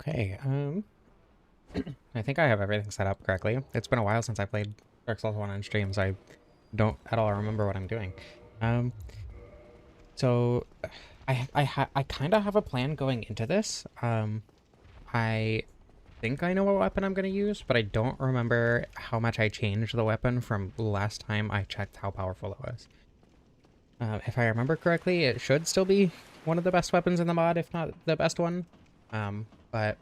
Okay, I think I have everything set up correctly. It's been a while since I played Dark Souls 1 on stream, so I don't at all remember what I'm doing. Um, so I kind of have a plan going into this. I think I know what weapon I'm gonna use, but I don't remember how much I changed the weapon from last time I checked how powerful it was. If I remember correctly, it should still be one of the best weapons in the mod, if not the best one. But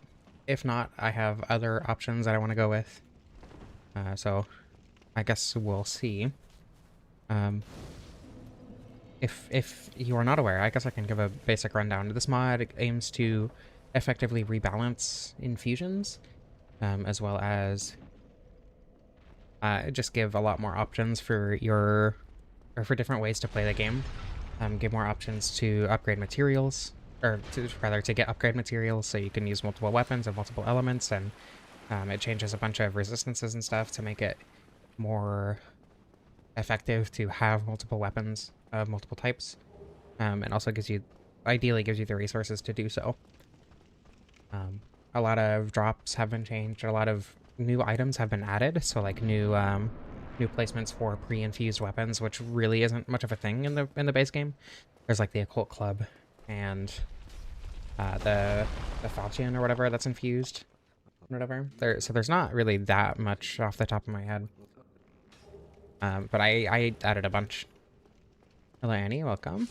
if not, I have other options that I want to go with. So I guess we'll see. Um, if you are not aware, I guess I can give a basic rundown. This mod aims to effectively rebalance infusions, as well as just give a lot more options for for different ways to play the game. Give more options to upgrade materials, or rather to get upgrade materials, so you can use multiple weapons and multiple elements, and it changes a bunch of resistances and stuff to make it more effective to have multiple weapons of multiple types, and also ideally gives you the resources to do so. A lot of drops have been changed, a lot of new items have been added, so like new placements for pre-infused weapons, which really isn't much of a thing in the base game. There's like the Occult Club and the Falchion or whatever that's infused, whatever. So there's not really that much off the top of my head. But I added a bunch. Hello, Annie. Welcome.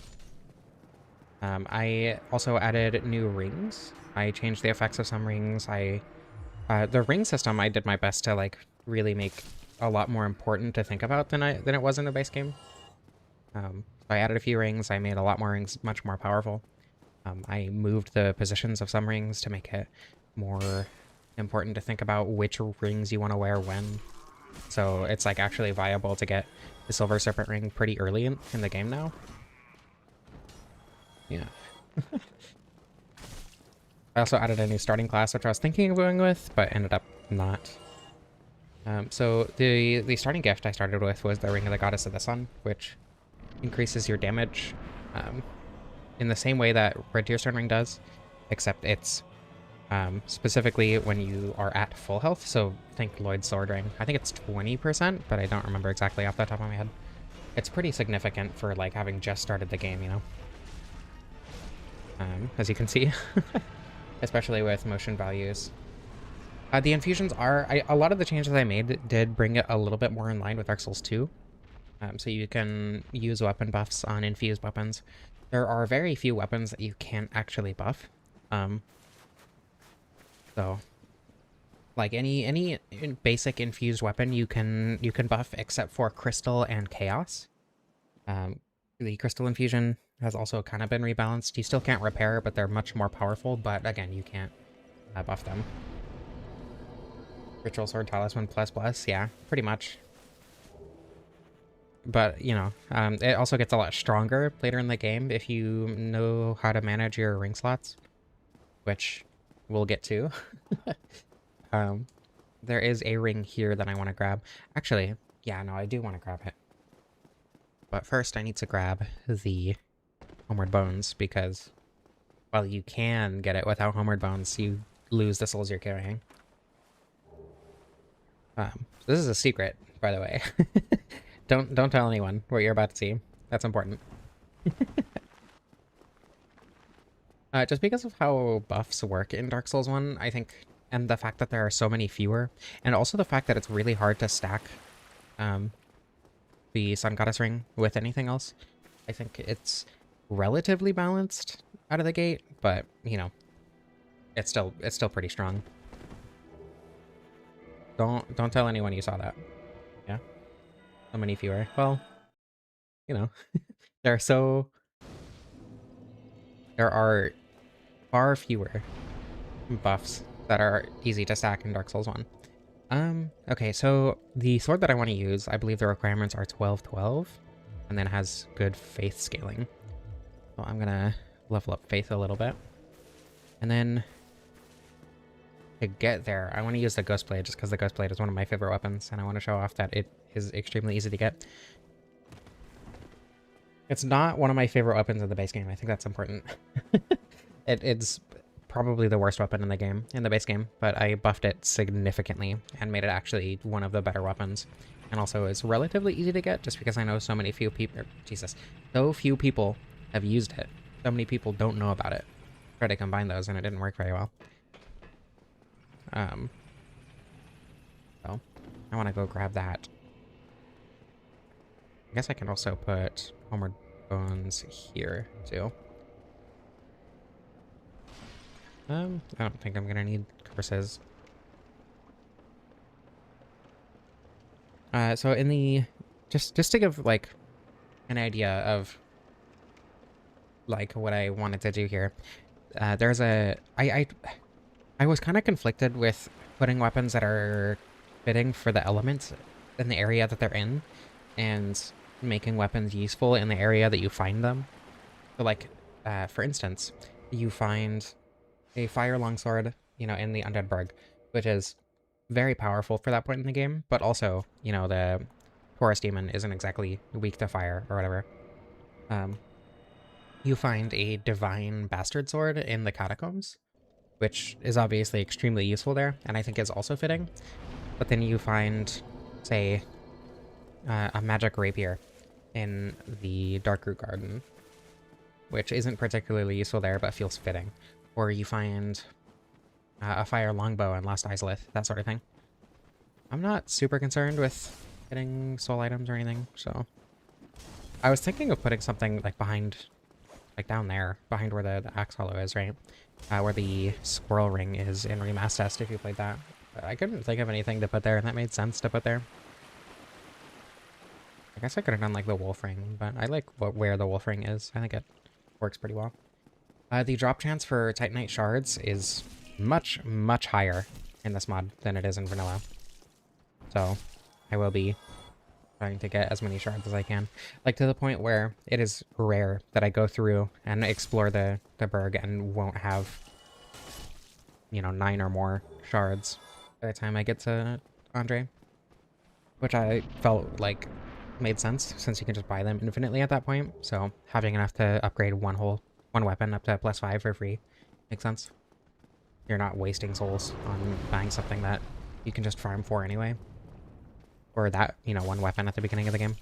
I also added new rings. I changed the effects of some rings. The ring system I did my best to like really make a lot more important to think about than it was in the base game. I added a few rings. I made a lot more rings much more powerful. I moved the positions of some rings to make it more important to think about which rings you want to wear when. So it's like actually viable to get the Silver Serpent ring pretty early in the game now. Yeah. I also added a new starting class, which I was thinking of going with, but ended up not. So the starting gift I started with was the Ring of the Goddess of the Sun, which increases your damage in the same way that Red Tearstone Ring does, except it's specifically when you are at full health. So think Lloyd's Sword Ring. I think it's 20%, but I don't remember exactly off the top of my head. It's pretty significant for like having just started the game, you know? As you can see, especially with motion values. The infusions a lot of the changes I made did bring it a little bit more in line with Dark Souls 2. So you can use weapon buffs on infused weapons. There are very few weapons that you can't actually buff. So like any basic infused weapon you can buff except for Crystal and Chaos. The Crystal infusion has also kind of been rebalanced. You still can't repair, but they're much more powerful, but again, you can't buff them. Ritual Sword Talisman plus, yeah, pretty much. But, you know, it also gets a lot stronger later in the game if you know how to manage your ring slots, which we'll get to. There is a ring here that I want to grab. Actually, yeah, no, I do want to grab it. But first I need to grab the Homeward Bones, because while you can get it without Homeward Bones, you lose the souls you're carrying. This is a secret, by the way. Don't tell anyone what you're about to see. That's important. Just because of how buffs work in Dark Souls 1, I think, and the fact that there are so many fewer, and also the fact that it's really hard to stack the Sun Goddess ring with anything else, I think it's relatively balanced out of the gate, but, you know, it's still pretty strong. Don't tell anyone you saw that. Yeah? So many fewer. Well, you know, there are far fewer buffs that are easy to stack in Dark Souls 1. Okay, so the sword that I want to use, I believe the requirements are 12-12, and then has good faith scaling. So I'm gonna level up faith a little bit. And then to get there, I want to use the Ghost Blade just because the Ghost Blade is one of my favorite weapons, and I want to show off that it is extremely easy to get. It's not one of my favorite weapons in the base game. I think that's important. It's probably the worst weapon in the game, in the base game, but I buffed it significantly and made it actually one of the better weapons. And also it's relatively easy to get just because I know so few people have used it. So many people don't know about it. Tried to combine those and it didn't work very well. So I want to go grab that. I guess I can also put Homeward Bones here too. I don't think I'm gonna need curses. So in the just to give like an idea of like what I wanted to do here, there's a I was kind of conflicted with putting weapons that are fitting for the elements in the area that they're in, and making weapons useful in the area that you find them. So like, for instance, you find a fire longsword, you know, in the Undead Burg, which is very powerful for that point in the game, but also, you know, the Taurus Demon isn't exactly weak to fire or whatever. You find a Divine Bastard Sword in the Catacombs, which is obviously extremely useful there, and I think is also fitting. But then you find, say, a Magic Rapier in the Darkroot Garden, which isn't particularly useful there, but feels fitting. Or you find a Fire Longbow in Lost Izalith, that sort of thing. I'm not super concerned with getting soul items or anything, so... I was thinking of putting something, like, behind... like, down there, behind where the Axe Hollow is, right? Where the Squirrel Ring is in Remastest, if you played that. But I couldn't think of anything to put there, and that made sense to put there. I guess I could have done, like, the Wolf Ring, but I like where the Wolf Ring is. I think it works pretty well. The drop chance for Titanite shards is much, much higher in this mod than it is in vanilla. So, I will be trying to get as many shards as I can. Like, to the point where it is rare that I go through and explore the Burg and won't have, you know, 9 or more shards by the time I get to Andre. Which I felt like made sense, since you can just buy them infinitely at that point. So, having enough to upgrade one weapon up to +5 for free makes sense. You're not wasting souls on buying something that you can just farm for anyway. Or that, you know, one weapon at the beginning of the game.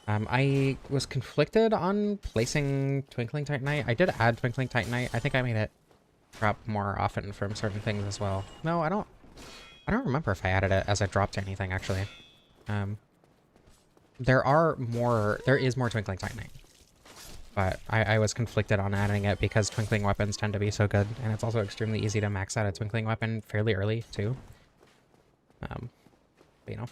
I was conflicted on placing Twinkling Titanite. I did add Twinkling Titanite. I think I made it drop more often from certain things as well. No, I don't remember if I added it as a drop to anything, actually. There is more Twinkling Titanite. But I was conflicted on adding it because Twinkling weapons tend to be so good, and it's also extremely easy to max out a Twinkling weapon fairly early, too. But, you know.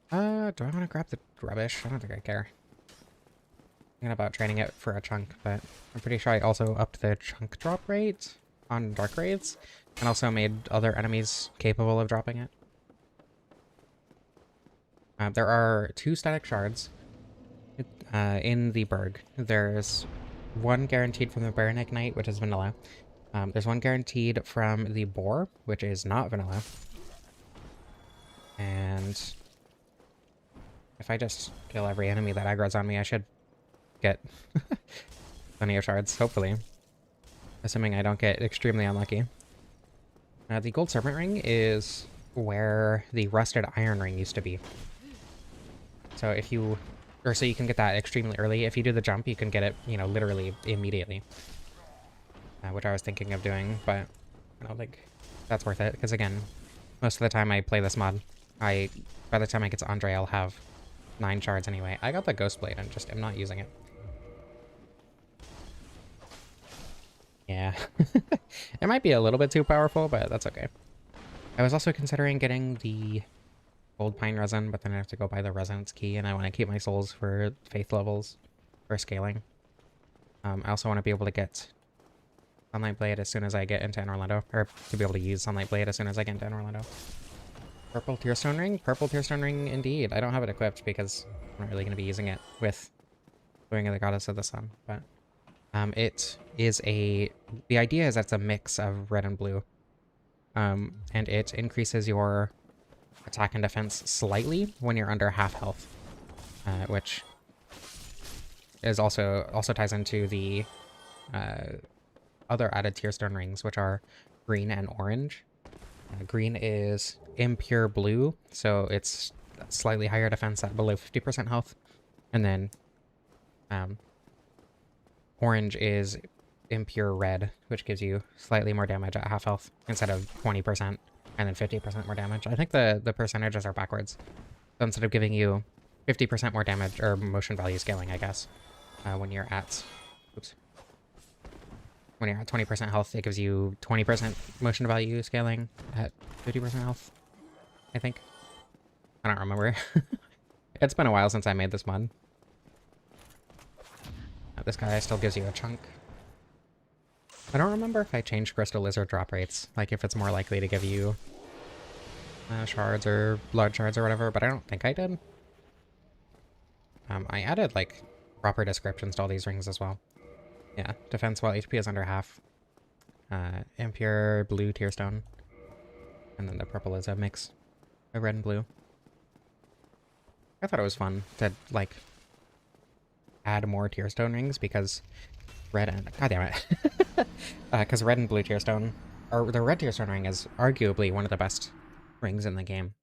Do I want to grab the rubbish? I don't think I care. I'm thinking about trading it for a chunk, but I'm pretty sure I also upped the chunk drop rate on Dark Raids, and also made other enemies capable of dropping it. There are 2 static shards in the Burg. There's 1 guaranteed from the Baron Ignite, which is vanilla. There's 1 guaranteed from the Boar, which is not vanilla. And if I just kill every enemy that aggroes on me, I should get plenty of shards, hopefully. Assuming I don't get extremely unlucky. The Gold Serpent Ring is where the Rusted Iron Ring used to be. So if you... so you can get that extremely early. If you do the jump, you can get it, you know, literally immediately. Which I was thinking of doing, but I don't think that's worth it. Because again, most of the time I play this mod, by the time I get to Andre, I'll have 9 shards anyway. I got the Ghost Blade and just am not using it. Yeah. It might be a little bit too powerful, but that's okay. I was also considering getting the Gold Pine Resin, but then I have to go buy the Resonance Key, and I want to keep my souls for faith levels, for scaling. I also want to be able to get Sunlight Blade as soon as I get into Anne Orlando, or to be able to use Sunlight Blade as soon as I get into Anne Orlando. Purple Tearstone Ring? Purple Tearstone Ring indeed. I don't have it equipped because I'm not really going to be using it with Wing of the Goddess of the Sun, but it is the idea is that it's a mix of red and blue. And it increases your attack and defense slightly when you're under half health, which is also ties into the other added tier stone rings, which are green and orange. Green is impure blue, so it's slightly higher defense at below 50% health. And then orange is impure red, which gives you slightly more damage at half health instead of 20% and then 50% more damage. I think the percentages are backwards. So instead of giving you 50% more damage, or motion value scaling, I guess, when you're at, when you're at 20% health, it gives you 20% motion value scaling at 50% health, I think. I don't remember. It's been a while since I made this mod. This guy still gives you a chunk. I don't remember if I changed Crystal Lizard drop rates, like if it's more likely to give you shards or blood shards or whatever, but I don't think I did. I added like proper descriptions to all these rings as well. Yeah, defense while HP is under half. Impure blue tier stone. And then the purple is a mix of red and blue. I thought it was fun to like add more tier stone rings because red and god damn it. Because red and blue tier stone, or the red tier stone ring is arguably one of the best rings in the game.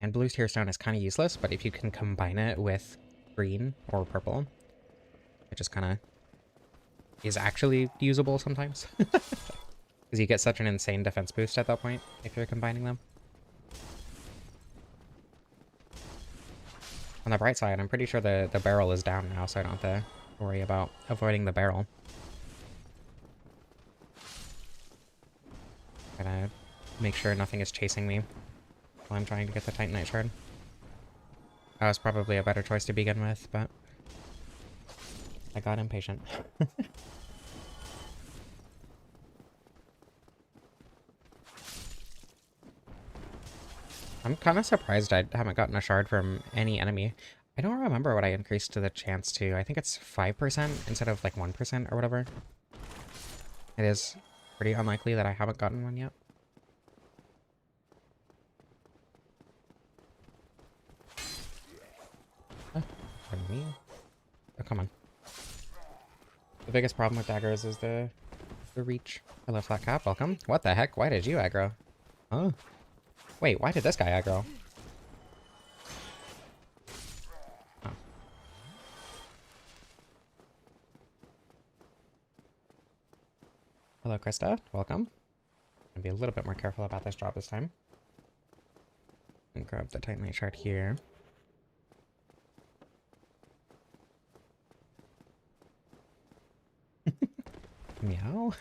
And blue tier stone is kind of useless, but if you can combine it with green or purple, it just kind of is actually usable sometimes. Because you get such an insane defense boost at that point if you're combining them. On the bright side, I'm pretty sure the barrel is down now, so I don't have to worry about avoiding the barrel. Gotta make sure nothing is chasing me while I'm trying to get the Titanite shard. That was probably a better choice to begin with, but I got impatient. I'm kind of surprised I haven't gotten a shard from any enemy. I don't remember what I increased to the chance to. I think it's 5% instead of like 1% or whatever. It is pretty unlikely that I haven't gotten one yet. Pardon me. Oh, come on. The biggest problem with daggers is the reach. Hello, Flat Cap. Welcome. What the heck? Why did you aggro? Huh? Wait, why did this guy aggro? Oh. Hello, Krista. Welcome. I'll be a little bit more careful about this drop this time. And grab the Titanite shard here. Meow.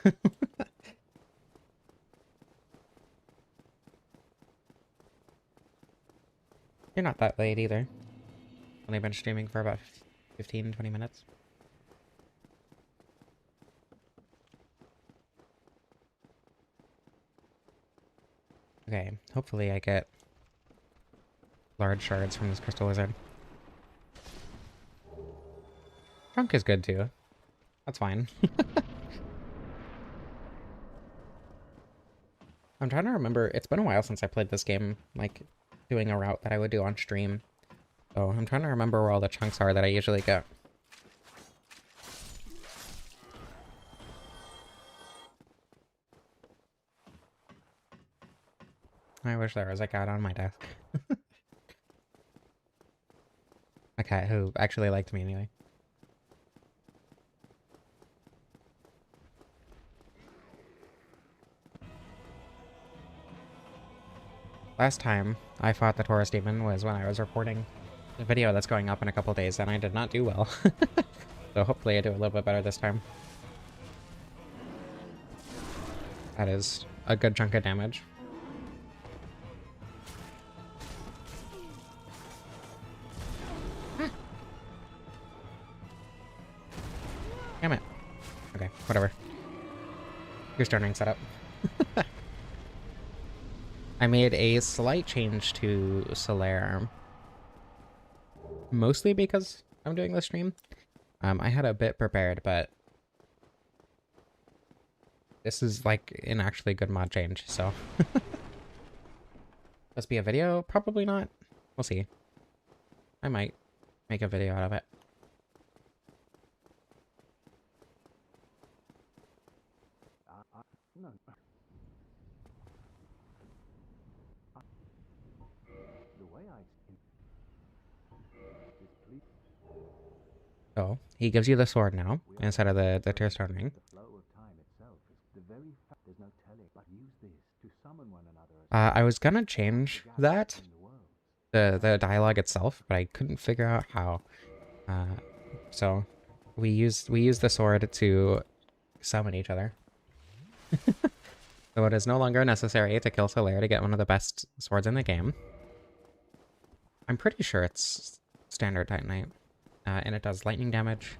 You're not that late either. Only been streaming for about 15-20 minutes. Okay, hopefully I get large shards from this Crystal Lizard. Chunk is good too. That's fine. I'm trying to remember. It's been a while since I played this game, like doing a route that I would do on stream. So I'm trying to remember where all the chunks are that I usually get. I wish there was a cat on my desk. A cat who actually liked me anyway. Last time I fought the Taurus Demon was when I was reporting the video that's going up in a couple days, and I did not do well. So hopefully I do a little bit better this time. That is a good chunk of damage. Damn it. Okay, whatever. Your starting setup. I made a slight change to Solaire. Mostly because I'm doing this stream. I had a bit prepared, but this is like an actually good mod change, so. Must be a video? Probably not. We'll see. I might make a video out of it. So he gives you the sword now instead of the Tearstone ring. I was gonna change that, the dialogue itself, but I couldn't figure out how. Uh, so we used the sword to summon each other. So it is no longer necessary to kill Solaire to get one of the best swords in the game. I'm pretty sure it's standard Titanite, and it does lightning damage,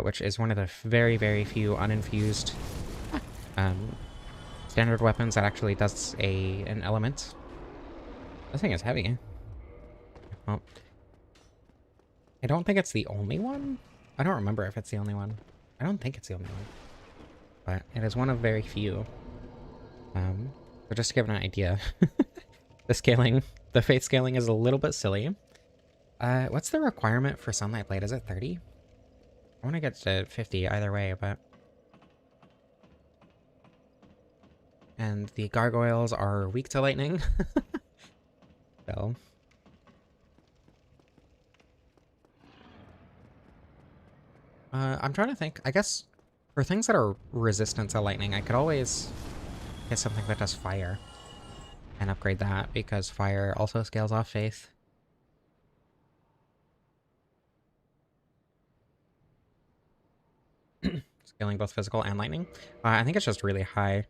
which is one of the very, very few uninfused um, standard weapons that actually does an element. This thing is heavy. Well, I don't think it's the only one. I don't remember if it's the only one. I don't think it's the only one, but it is one of very few. So just to give an idea, the faith scaling is a little bit silly. What's the requirement for Sunlight Blade? Is it 30? I want to get to 50 either way, but... And the gargoyles are weak to lightning. So... I'm trying to think. I guess for things that are resistant to lightning, I could always get something that does fire and upgrade that, because fire also scales off faith. Scaling both physical and lightning. I think it's just really high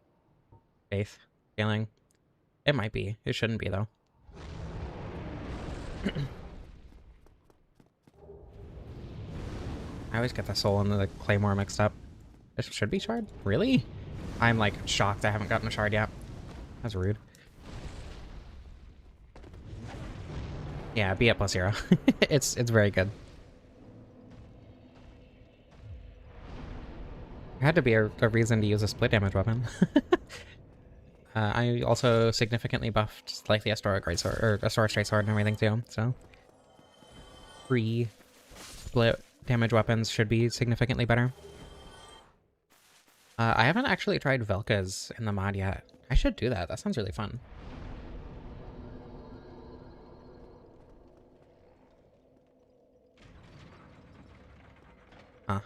faith scaling. It might be. It shouldn't be, though. I always get the soul and the claymore mixed up. This should be shard? Really? I'm like shocked I haven't gotten a shard yet. That's rude. Yeah, be at +0. It's very good. It had to be a reason to use a split damage weapon. I also significantly buffed like the Astora Greatsword, or Astora Straight Sword and everything too, so 3 split damage weapons should be significantly better. I haven't actually tried Velka's in the mod yet. I should do that. That sounds really fun. Huh.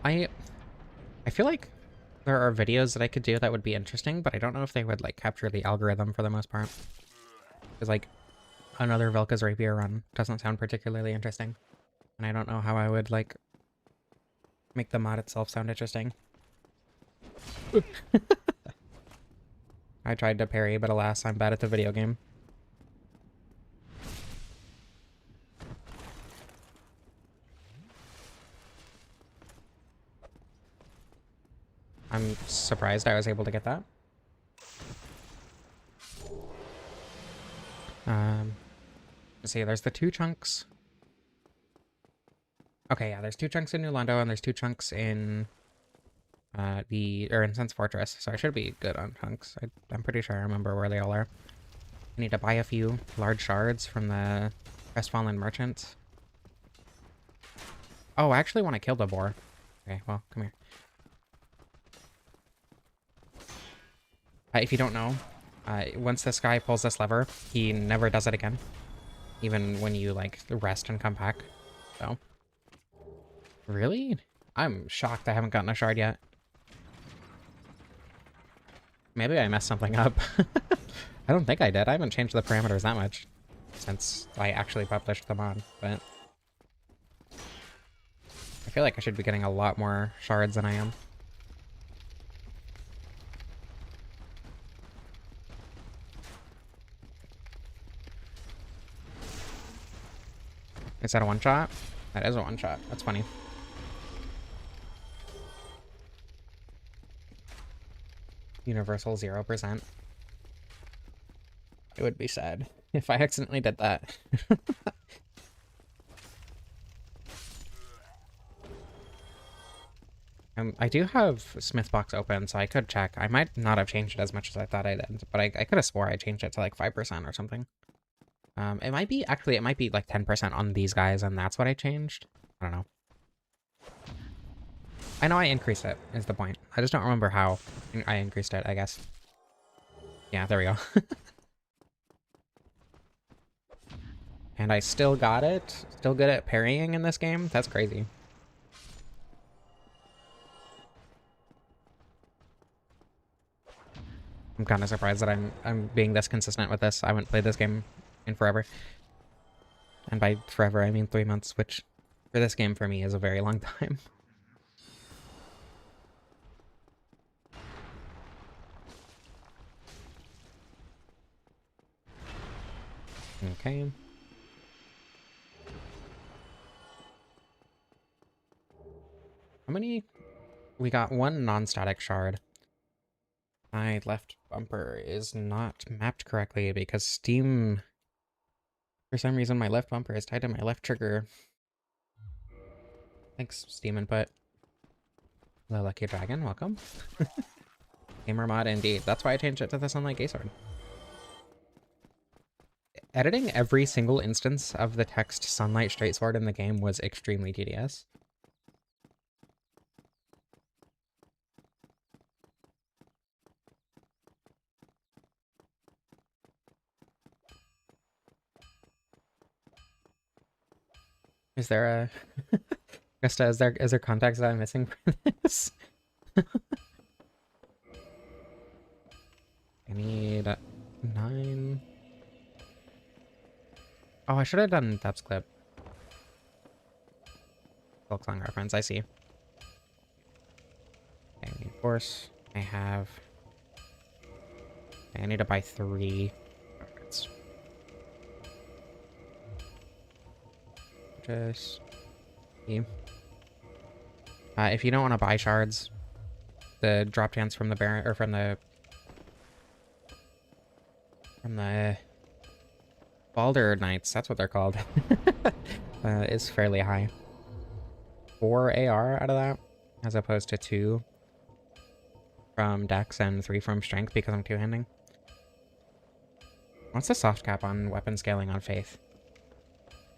I feel like there are videos that I could do that would be interesting, but I don't know if they would like capture the algorithm for the most part. Because like another Velka's Rapier run doesn't sound particularly interesting. And I don't know how I would like make the mod itself sound interesting. I tried to parry, but alas, I'm bad at the video game. I'm surprised I was able to get that. Let's see, there's the 2 chunks. Okay, yeah, there's 2 chunks in New Londo, and there's 2 chunks in Incense Fortress, so I should be good on chunks. I'm pretty sure I remember where they all are. I need to buy a few large shards from the Crestfallen Merchant. Oh, I actually want to kill the boar. Okay, well, come here. If you don't know, once this guy pulls this lever, he never does it again. Even when you, like, rest and come back. So. Really? I'm shocked I haven't gotten a shard yet. Maybe I messed something up. I don't think I did. I haven't changed the parameters that much since I actually published the mod, but... I feel like I should be getting a lot more shards than I am. Is that a one-shot? That is a one-shot. That's funny. Universal 0%. It would be sad if I accidentally did that. I do have Smithbox open, so I could check. I might not have changed it as much as I thought I did, but I could have swore I changed it to like 5% or something. It might be like 10% on these guys, and that's what I changed. I don't know. I know I increased it, is the point. I just don't remember how I increased it, I guess. Yeah, there we go. And I still got it. Still good at parrying in this game. That's crazy. I'm kind of surprised that I'm being this consistent with this. I haven't played this game in forever. And by forever, I mean 3 months, which for this game for me is a very long time. Okay. How many? We got one non-static shard. My left bumper is not mapped correctly because Steam... For some reason, my left bumper is tied to my left trigger. Thanks, Steam Input. The Lucky Dragon, welcome. Gamer mod indeed. That's why I changed it to the Sunlight Gay Sword. Editing every single instance of the text Sunlight Straight Sword in the game was extremely tedious. Is there a... Krista, is there context that I'm missing for this? I need 9... Oh, I should have done Depth's clip. Folk song reference, I see. Okay, reinforce. I have... Okay, I need to buy 3 reference. Just... if you don't want to buy shards, the drop chance from the Baron, or from the Baldur Knights, that's what they're called, is fairly high. 4 AR out of that, as opposed to 2 from Dex and 3 from Strength because I'm two-handing. What's the soft cap on weapon scaling on Faith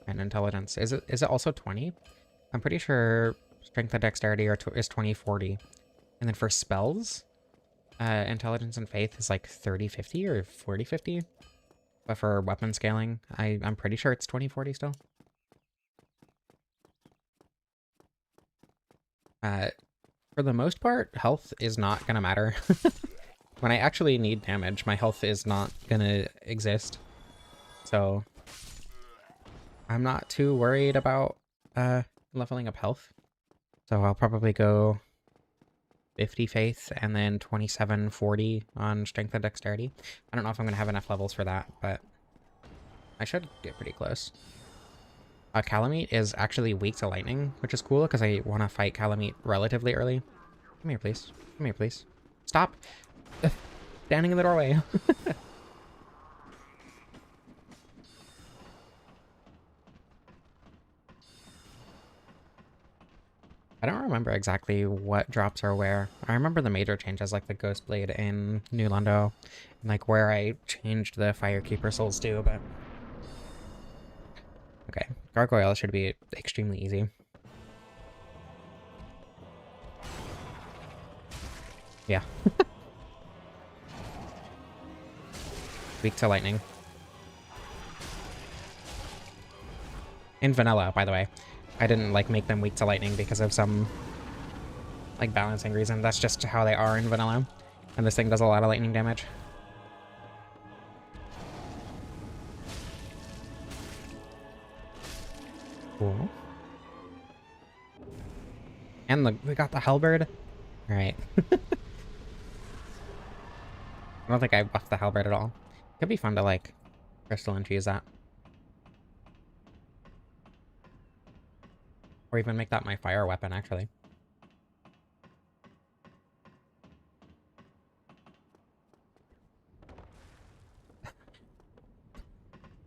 and Intelligence? Is it also 20? I'm pretty sure Strength and Dexterity is 20-40. And then for spells, Intelligence and Faith is like 30-50 or 40-50. But for weapon scaling, I'm pretty sure it's 20-40 still. For the most part, health is not gonna matter. When I actually need damage, my health is not gonna exist. So I'm not too worried about leveling up health. So I'll probably go 50 Faith and then 27-40 on Strength and Dexterity. I don't know if I'm gonna have enough levels for that, but I should get pretty close. Calamite is actually weak to lightning, which is cool because I want to fight Calamite relatively early. Come here, please. Come here, please. Stop! Standing in the doorway. I don't remember exactly what drops are where. I remember the major changes like the Ghost Blade in New Londo, and like where I changed the Firekeeper souls to, but... Okay, Gargoyle should be extremely easy. Yeah. Weak to lightning. In vanilla, by the way. I didn't like make them weak to lightning because of some like balancing reason. That's just how they are in vanilla. And this thing does a lot of lightning damage. Cool. And we got the halberd. Alright. I don't think I buffed the halberd at all. Could be fun to like crystal infuse that. Or even make that my fire weapon, actually.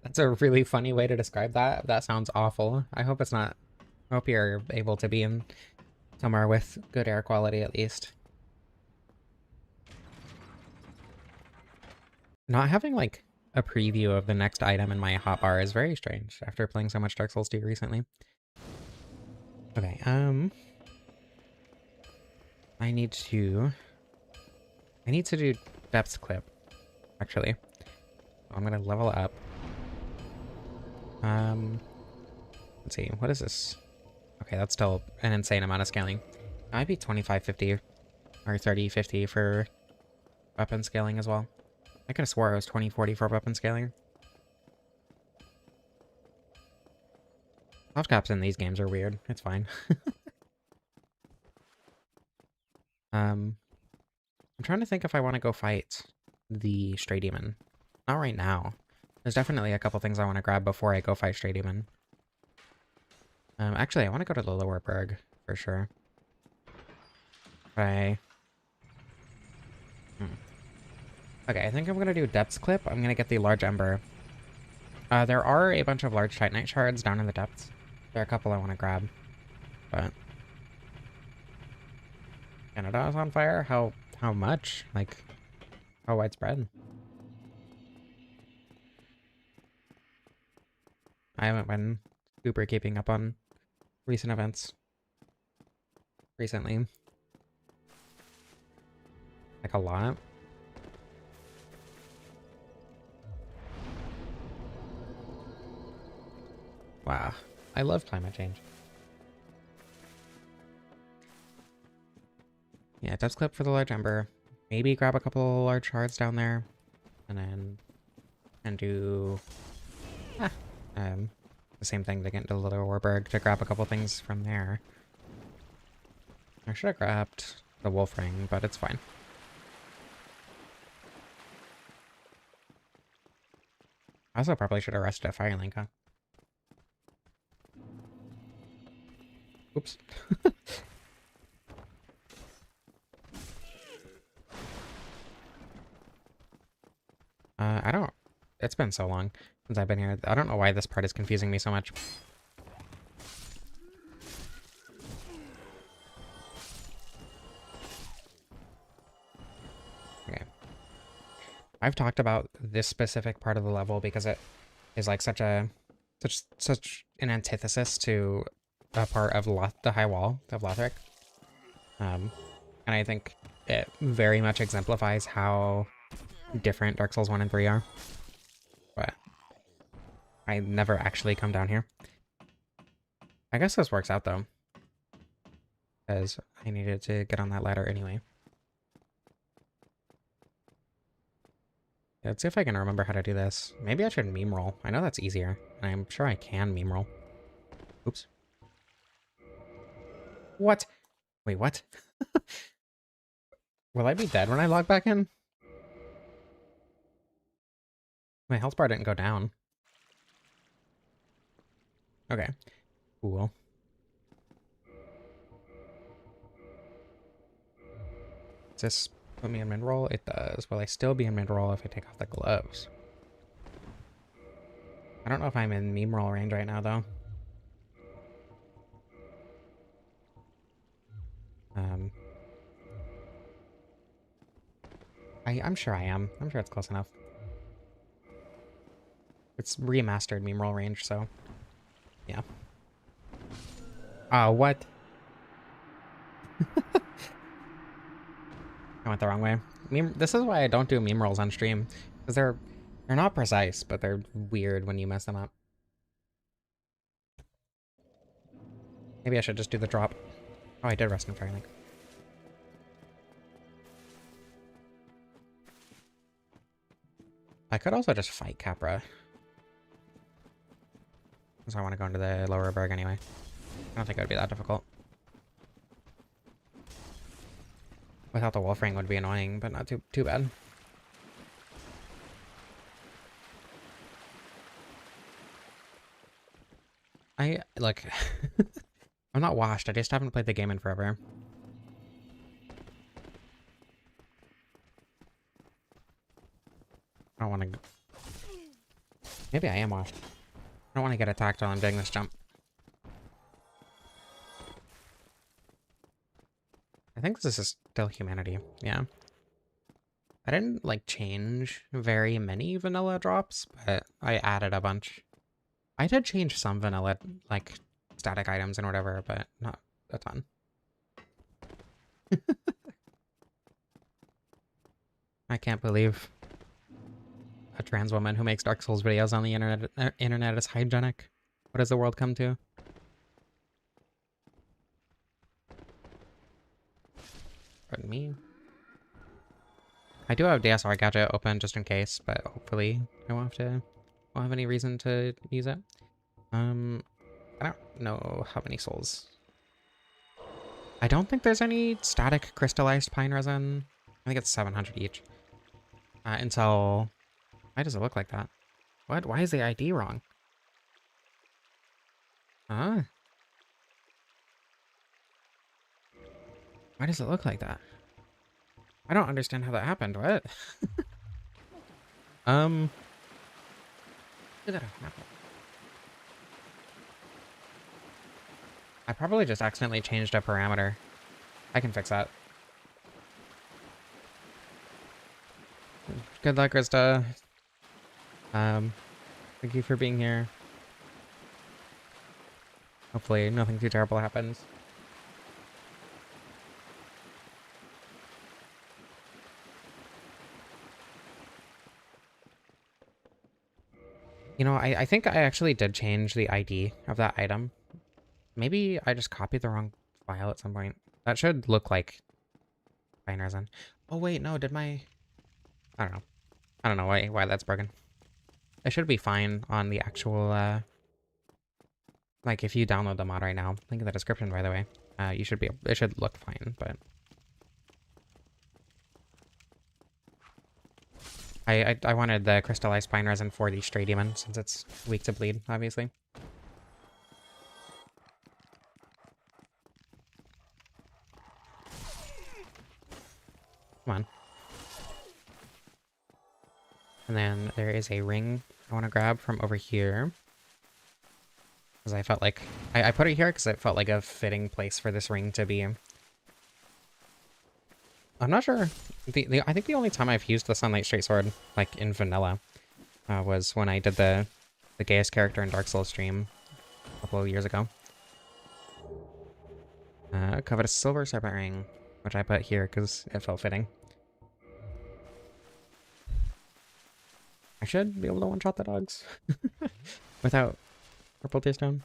That's a really funny way to describe that. That sounds awful. I hope it's not. I hope you're able to be in somewhere with good air quality at least. Not having like a preview of the next item in my hotbar is very strange after playing so much Dark Souls 2 recently. Okay, I need to do Depth's clip, actually. I'm gonna level up. Let's see, what is this? Okay, that's still an insane amount of scaling. It might be 25-50 or 30-50 for weapon scaling as well. I could have swore it was 2040 for weapon scaling. Soft caps in these games are weird. It's fine. I'm trying to think if I want to go fight the Stray Demon. Not right now. There's definitely a couple things I want to grab before I go fight Stray Demon. Actually, I want to go to the Lower Berg for sure. Okay. Okay, I think I'm gonna do Depths Clip. I'm gonna get the Large Ember. There are a bunch of large Titanite shards down in the depths. There are a couple I want to grab, but Canada is on fire. How much? Like, how widespread? I haven't been super keeping up on recent events recently. Like a lot. Wow. I love climate change. Yeah, Depths Clip for the Large Ember. Maybe grab a couple large shards down there. And do the same thing to get into Little Warburg to grab a couple things from there. I should have grabbed the Wolf Ring, but it's fine. I also probably should have rested at Firelink, huh? Oops. I don't... It's been so long since I've been here. I don't know why this part is confusing me so much. Okay. I've talked about this specific part of the level because it is like such an antithesis to a part of the High Wall of Lothric. And I think it very much exemplifies how different Dark Souls 1 and 3 are. But I never actually come down here. I guess this works out though, because I needed to get on that ladder anyway. Let's see if I can remember how to do this. Maybe I should meme roll. I know that's easier, and I'm sure I can meme roll. Oops. What? Wait, what? Will I be dead when I log back in? My health bar didn't go down. Okay. Cool. Does this put me in mid-roll? It does. Will I still be in mid-roll if I take off the gloves? I don't know if I'm in meme roll range right now, though. I'm sure I am. I'm sure it's close enough. It's remastered meme roll range, so yeah. What? I went the wrong way. This is why I don't do meme rolls on stream, because they're not precise, but they're weird when you mess them up. Maybe I should just do the drop. Oh, I did rest in Firelink. I could also just fight Capra. Because I want to go into the Lower Berg anyway. I don't think it would be that difficult. Without the Wolf Ring would be annoying, but not too bad. Look, I'm not washed, I just haven't played the game in forever. I don't want to... Maybe I am washed. I don't want to get attacked while I'm doing this jump. I think this is still humanity, yeah. I didn't, like, change very many vanilla drops, but I added a bunch. I did change some vanilla, like, static items and whatever, but not a ton. I can't believe a trans woman who makes Dark Souls videos on the internet is hygienic. What does the world come to? Pardon me. I do have DSR gadget open just in case, but hopefully I won't have any reason to use it. I don't know how many souls. I don't think there's any static crystallized pine resin. I think it's 700 each. Until... Why does it look like that? What? Why is the ID wrong? Huh? Why does it look like that? I don't understand how that happened. What? Did that happen? I probably just accidentally changed a parameter. I can fix that. Good luck, Krista. Thank you for being here. Hopefully nothing too terrible happens. You know, I think I actually did change the ID of that item. Maybe I just copied the wrong file at some point. That should look like pine resin. Oh wait, no, did my... I don't know. I don't know why that's broken. It should be fine on the actual, like if you download the mod right now, link in the description by the way, you should be, it should look fine, but... I wanted the crystallized pine resin for the stray demon since it's weak to bleed, obviously. Come on. And then there is a ring I want to grab from over here. Because I felt like... I put it here because it felt like a fitting place for this ring to be. I'm not sure. I think the only time I've used the Sunlight Straight Sword, like in vanilla, was when I did the Gaius character in Dark Souls stream a couple of years ago. Covetous Silver Serpent Ring, which I put here because it felt fitting. I should be able to one-shot the dogs without purple tearstone.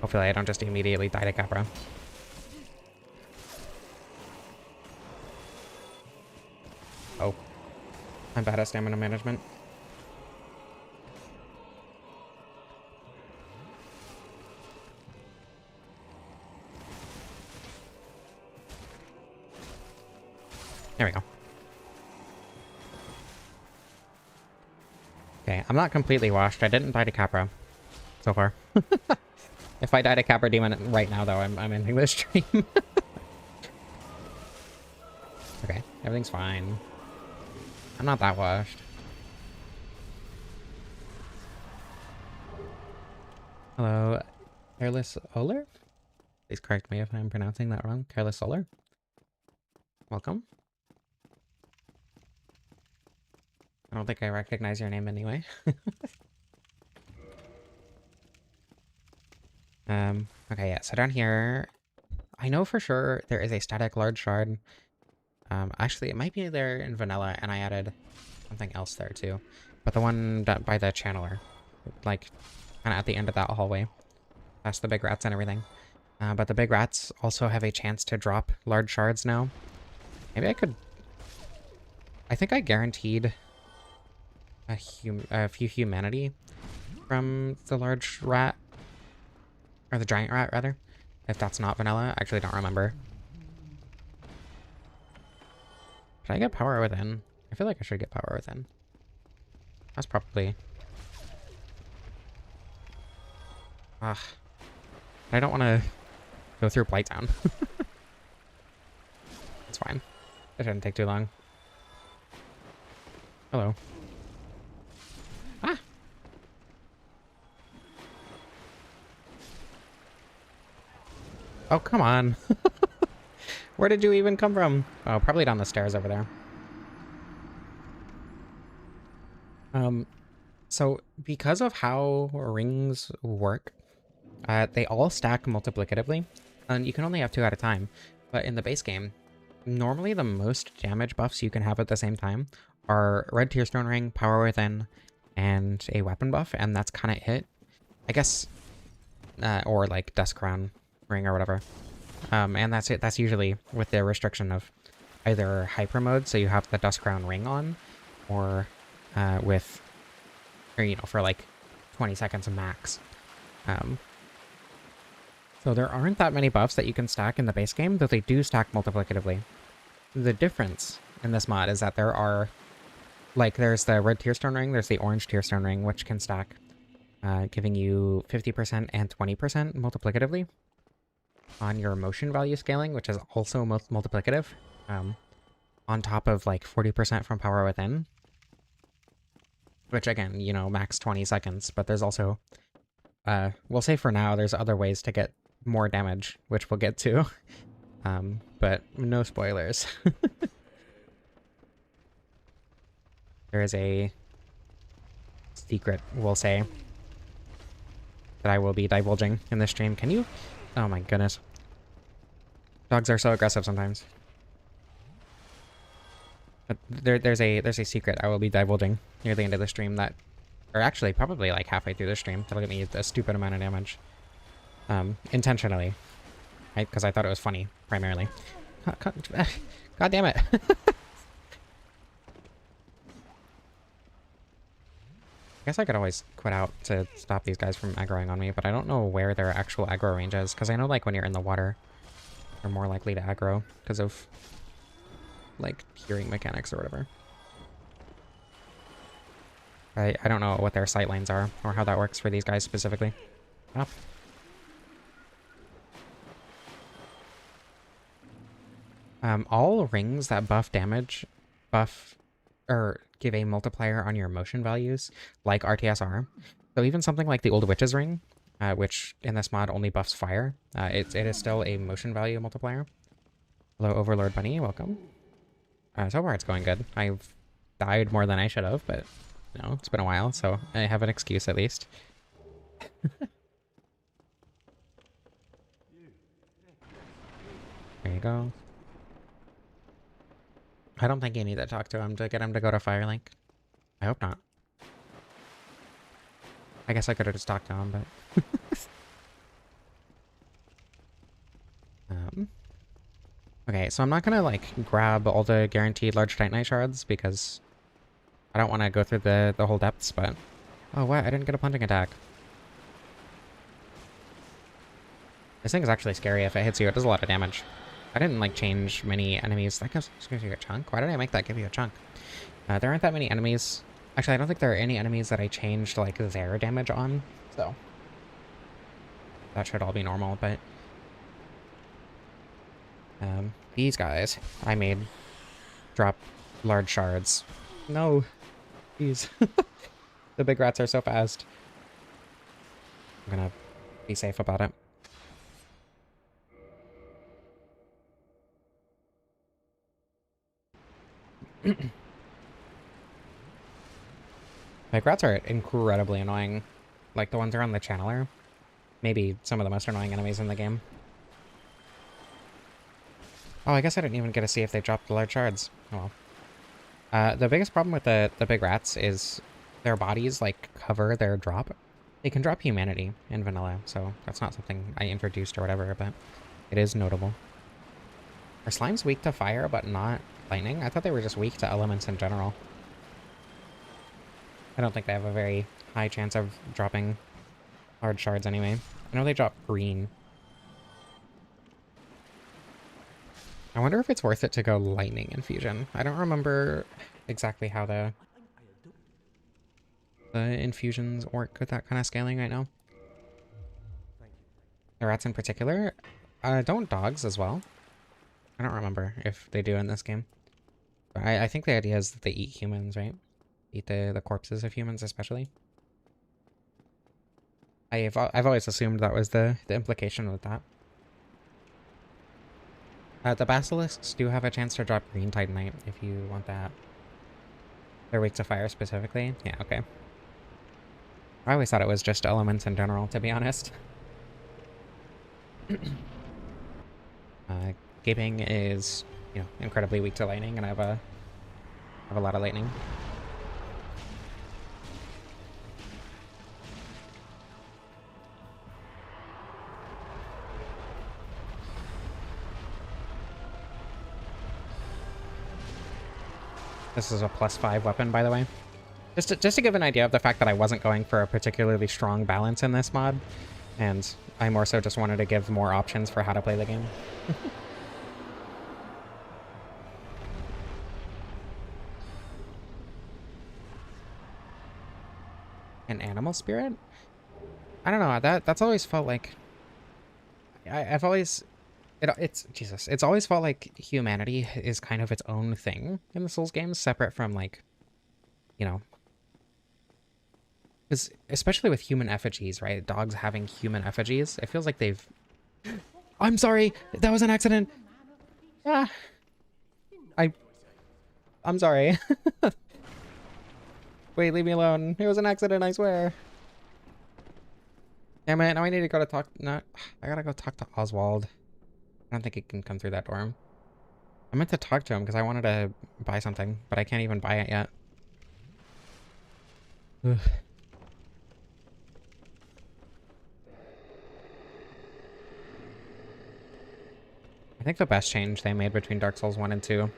Hopefully I don't just immediately die to Capra. Oh. I'm bad at stamina management. There we go. Okay, I'm not completely washed. I didn't die to Capra so far. If I die to Capra Demon right now, though, I'm ending this stream. Okay, everything's fine. I'm not that washed. Hello, Careless Solar? Please correct me if I'm pronouncing that wrong. Careless Solar? Welcome. I don't think I recognize your name anyway. Okay, yeah, so down here, I know for sure there is a static large shard. Actually, it might be there in vanilla, and I added something else there too. But the one by the channeler, like, kind of at the end of that hallway. That's the big rats and everything. But the big rats also have a chance to drop large shards now. Maybe I could... I think I guaranteed a few humanity from the large rat. Or the giant rat, rather. If that's not vanilla. I actually don't remember. Should I get power within? I feel like I should get power within. That's probably... Ugh. I don't want to go through Blighttown. It's fine. It shouldn't take too long. Hello. Ah! Oh, come on. Where did you even come from? Oh, probably down the stairs over there. So because of how rings work, they all stack multiplicatively, and you can only have 2 at a time. But in the base game, normally the most damage buffs you can have at the same time are Red Tearstone Ring, Power Within, and a weapon buff, and that's kind of it. I guess, or like Dusk Crown Ring or whatever. And that's it. That's usually with the restriction of either hyper mode, so you have the Duskcrown ring on, or for like 20 seconds max. So there aren't that many buffs that you can stack in the base game, though they do stack multiplicatively. The difference in this mod is that there are, like, there's the red Tearstone ring, there's the orange Tearstone ring, which can stack, giving you 50% and 20% multiplicatively on your motion value scaling, which is also multiplicative, on top of like 40% from Power Within, which again, max 20 seconds, but there's also, we'll say for now, there's other ways to get more damage, which we'll get to, but no spoilers. There is a secret, we'll say, that I will be divulging in this stream. Can you? Oh my goodness. Dogs are so aggressive sometimes. But there's a secret I will be divulging near the end of the stream that, or actually probably like halfway through the stream, that'll get me a stupid amount of damage. Intentionally. Right? Because I thought it was funny, primarily. God damn it. I guess I could always quit out to stop these guys from aggroing on me, but I don't know where their actual aggro range is, because I know like when you're in the water, you're more likely to aggro because of like hearing mechanics or whatever. I don't know what their sight lines are or how that works for these guys specifically. Oh. All rings that buff damage or give a multiplier on your motion values, like RTSR. So even something like the Old Witch's Ring, which in this mod only buffs fire, it is still a motion value multiplier. Hello, Overlord Bunny, welcome. So far it's going good. I've died more than I should have, but it's been a while, so I have an excuse at least. There you go. I don't think you need to talk to him to get him to go to Firelink. I hope not. I guess I could have just talked to him, but... Okay, so I'm not gonna, like, grab all the guaranteed large Titanite shards, because I don't want to go through the whole depths, but... Oh, what? I didn't get a punching attack. This thing is actually scary. If it hits you, it does a lot of damage. I didn't, like, change many enemies. That gives you a chunk? Why did I make that give you a chunk? There aren't that many enemies. Actually, I don't think there are any enemies that I changed, like, their damage on, so... That should all be normal, but... These guys I made drop large shards. No. Jeez. The big rats are so fast. I'm gonna be safe about it. Big rats are incredibly annoying. Like the ones around the channeler. Maybe some of the most annoying enemies in the game. Oh, I guess I didn't even get to see if they dropped the large shards. Oh well. The biggest problem with the big rats is their bodies, like, cover their drop. They can drop humanity in vanilla, so that's not something I introduced or whatever, but it is notable. Are slimes weak to fire, but not lightning? I thought they were just weak to elements in general. I don't think they have a very high chance of dropping large shards anyway. I know they drop green. I wonder if it's worth it to go lightning infusion. I don't remember exactly how the infusions work with that kind of scaling right now. The rats in particular? Don't dogs as well? I don't remember if they do in this game. But I think the idea is that they eat humans, right? Eat the corpses of humans especially. I've always assumed that was the implication with that. The basilisks do have a chance to drop green titanite if you want that. They're weak to fire specifically? Yeah, okay. I always thought it was just elements in general, to be honest. Gaping is, incredibly weak to lightning, and I have a lot of lightning. This is a +5 weapon, by the way. Just to give an idea of the fact that I wasn't going for a particularly strong balance in this mod, and I more so just wanted to give more options for how to play the game. An animal spirit? I don't know, that's always felt like... I've always... It's Jesus. It's always felt like humanity is kind of its own thing in the Souls games, separate from, like, you know... Because especially with human effigies, right? Dogs having human effigies, it feels like they've... I'm sorry! That was an accident! Ah! I'm sorry. Wait, leave me alone. It was an accident, I swear. Damn it, now I need to go to talk... No, I gotta go talk to Oswald. I don't think he can come through that door. I meant to talk to him because I wanted to buy something, but I can't even buy it yet. Ugh. I think the best change they made between Dark Souls 1 and 2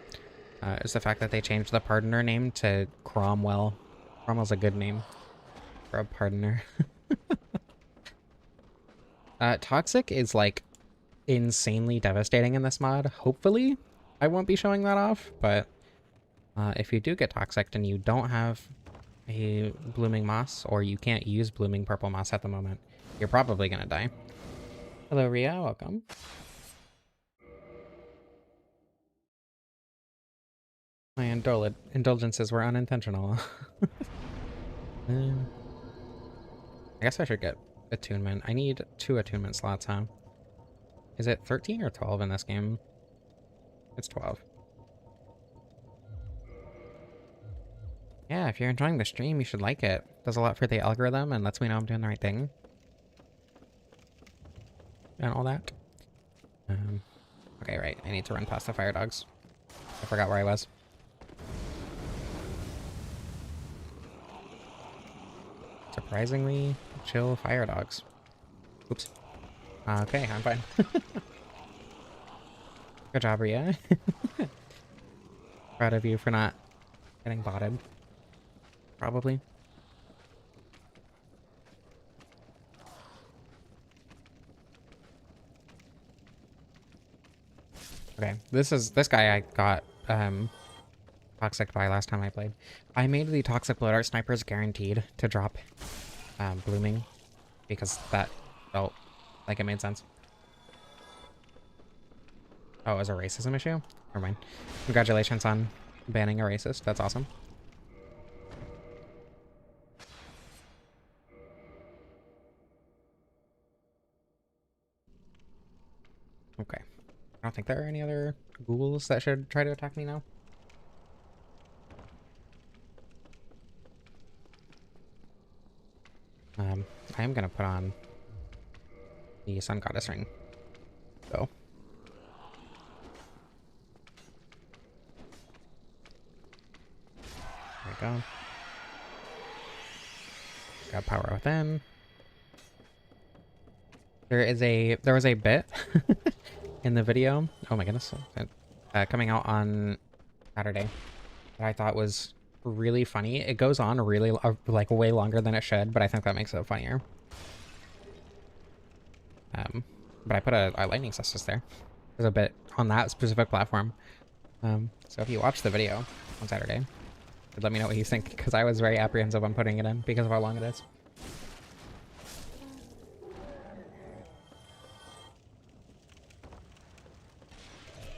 is the fact that they changed the Pardoner name to Cromwell. Cromwell's a good name for a Pardoner. Toxic is, like, insanely devastating in this mod. Hopefully, I won't be showing that off, but if you do get Toxic and you don't have a Blooming Moss, or you can't use Blooming Purple Moss at the moment, you're probably gonna die. Hello, Ria. Welcome. My indulgences were unintentional. I guess I should get attunement. I need 2 attunement slots, huh? Is it 13 or 12 in this game? It's 12. Yeah, if you're enjoying the stream, you should like it. Does a lot for the algorithm and lets me know I'm doing the right thing. And all that. Okay, right. I need to run past the fire dogs. I forgot where I was. Surprisingly chill fire dogs. Oops. Okay, I'm fine. Good job, Ria. Proud of you for not getting botted. Probably. Okay, this guy I got Toxic by last time I played. I made the Toxic Bloodart Snipers guaranteed to drop Blooming because that felt like it made sense. Oh, it was a racism issue? Never mind. Congratulations on banning a racist. That's awesome. Okay. I don't think there are any other ghouls that should try to attack me now. I am gonna put on the Sun Goddess ring, though. There we go. Got power within. There was a bit in the video. Oh my goodness, coming out on Saturday that I thought was really funny. It goes on really like way longer than it should, but I think that makes it funnier. But I put a lightning cestus there. There's a bit on that specific platform. So if you watch the video on Saturday, let me know what you think, because I was very apprehensive on putting it in because of how long it is.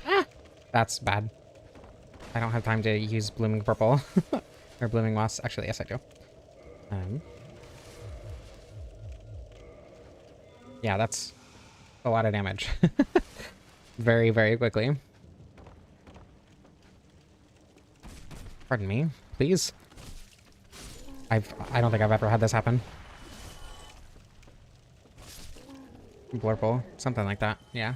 Ah! That's bad. I don't have time to use Blooming Purple or Blooming Moss. Actually, yes, I do. Yeah, that's a lot of damage. Very, very quickly. Pardon me, please. I don't think I've ever had this happen. Blurple, something like that, yeah.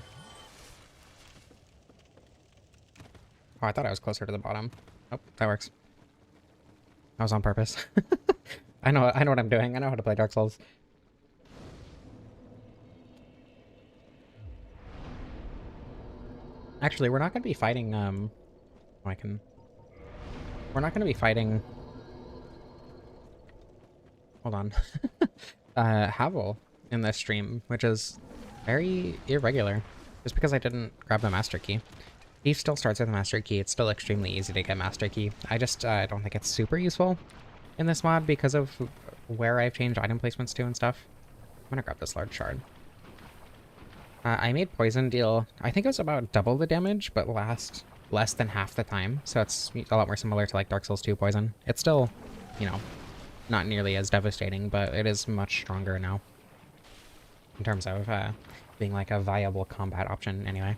Oh, I thought I was closer to the bottom. Oh, that works. That was on purpose. I know what I'm doing. I know how to play Dark Souls. Actually, we're not going to be fighting, I can we're not going to be fighting... Hold on. Havel in this stream, which is very irregular. Just because I didn't grab the Master Key. Thief still starts with the Master Key. It's still extremely easy to get Master Key. I just don't think it's super useful in this mod because of where I've changed item placements to and stuff. I'm gonna grab this large shard. I made Poison deal, I think it was about double the damage, but last less than half the time. So it's a lot more similar to like Dark Souls 2 Poison. It's still, you know, not nearly as devastating, but it is much stronger now. In terms of being like a viable combat option anyway.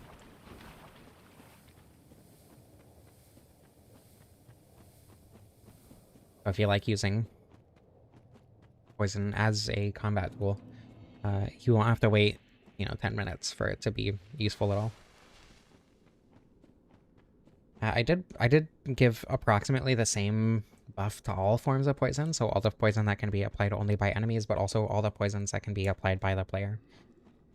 So if you like using Poison as a combat tool, you won't have to wait, you know, 10 minutes for it to be useful at all. I did give approximately the same buff to all forms of poison, so all the poison that can be applied only by enemies, but also all the poisons that can be applied by the player.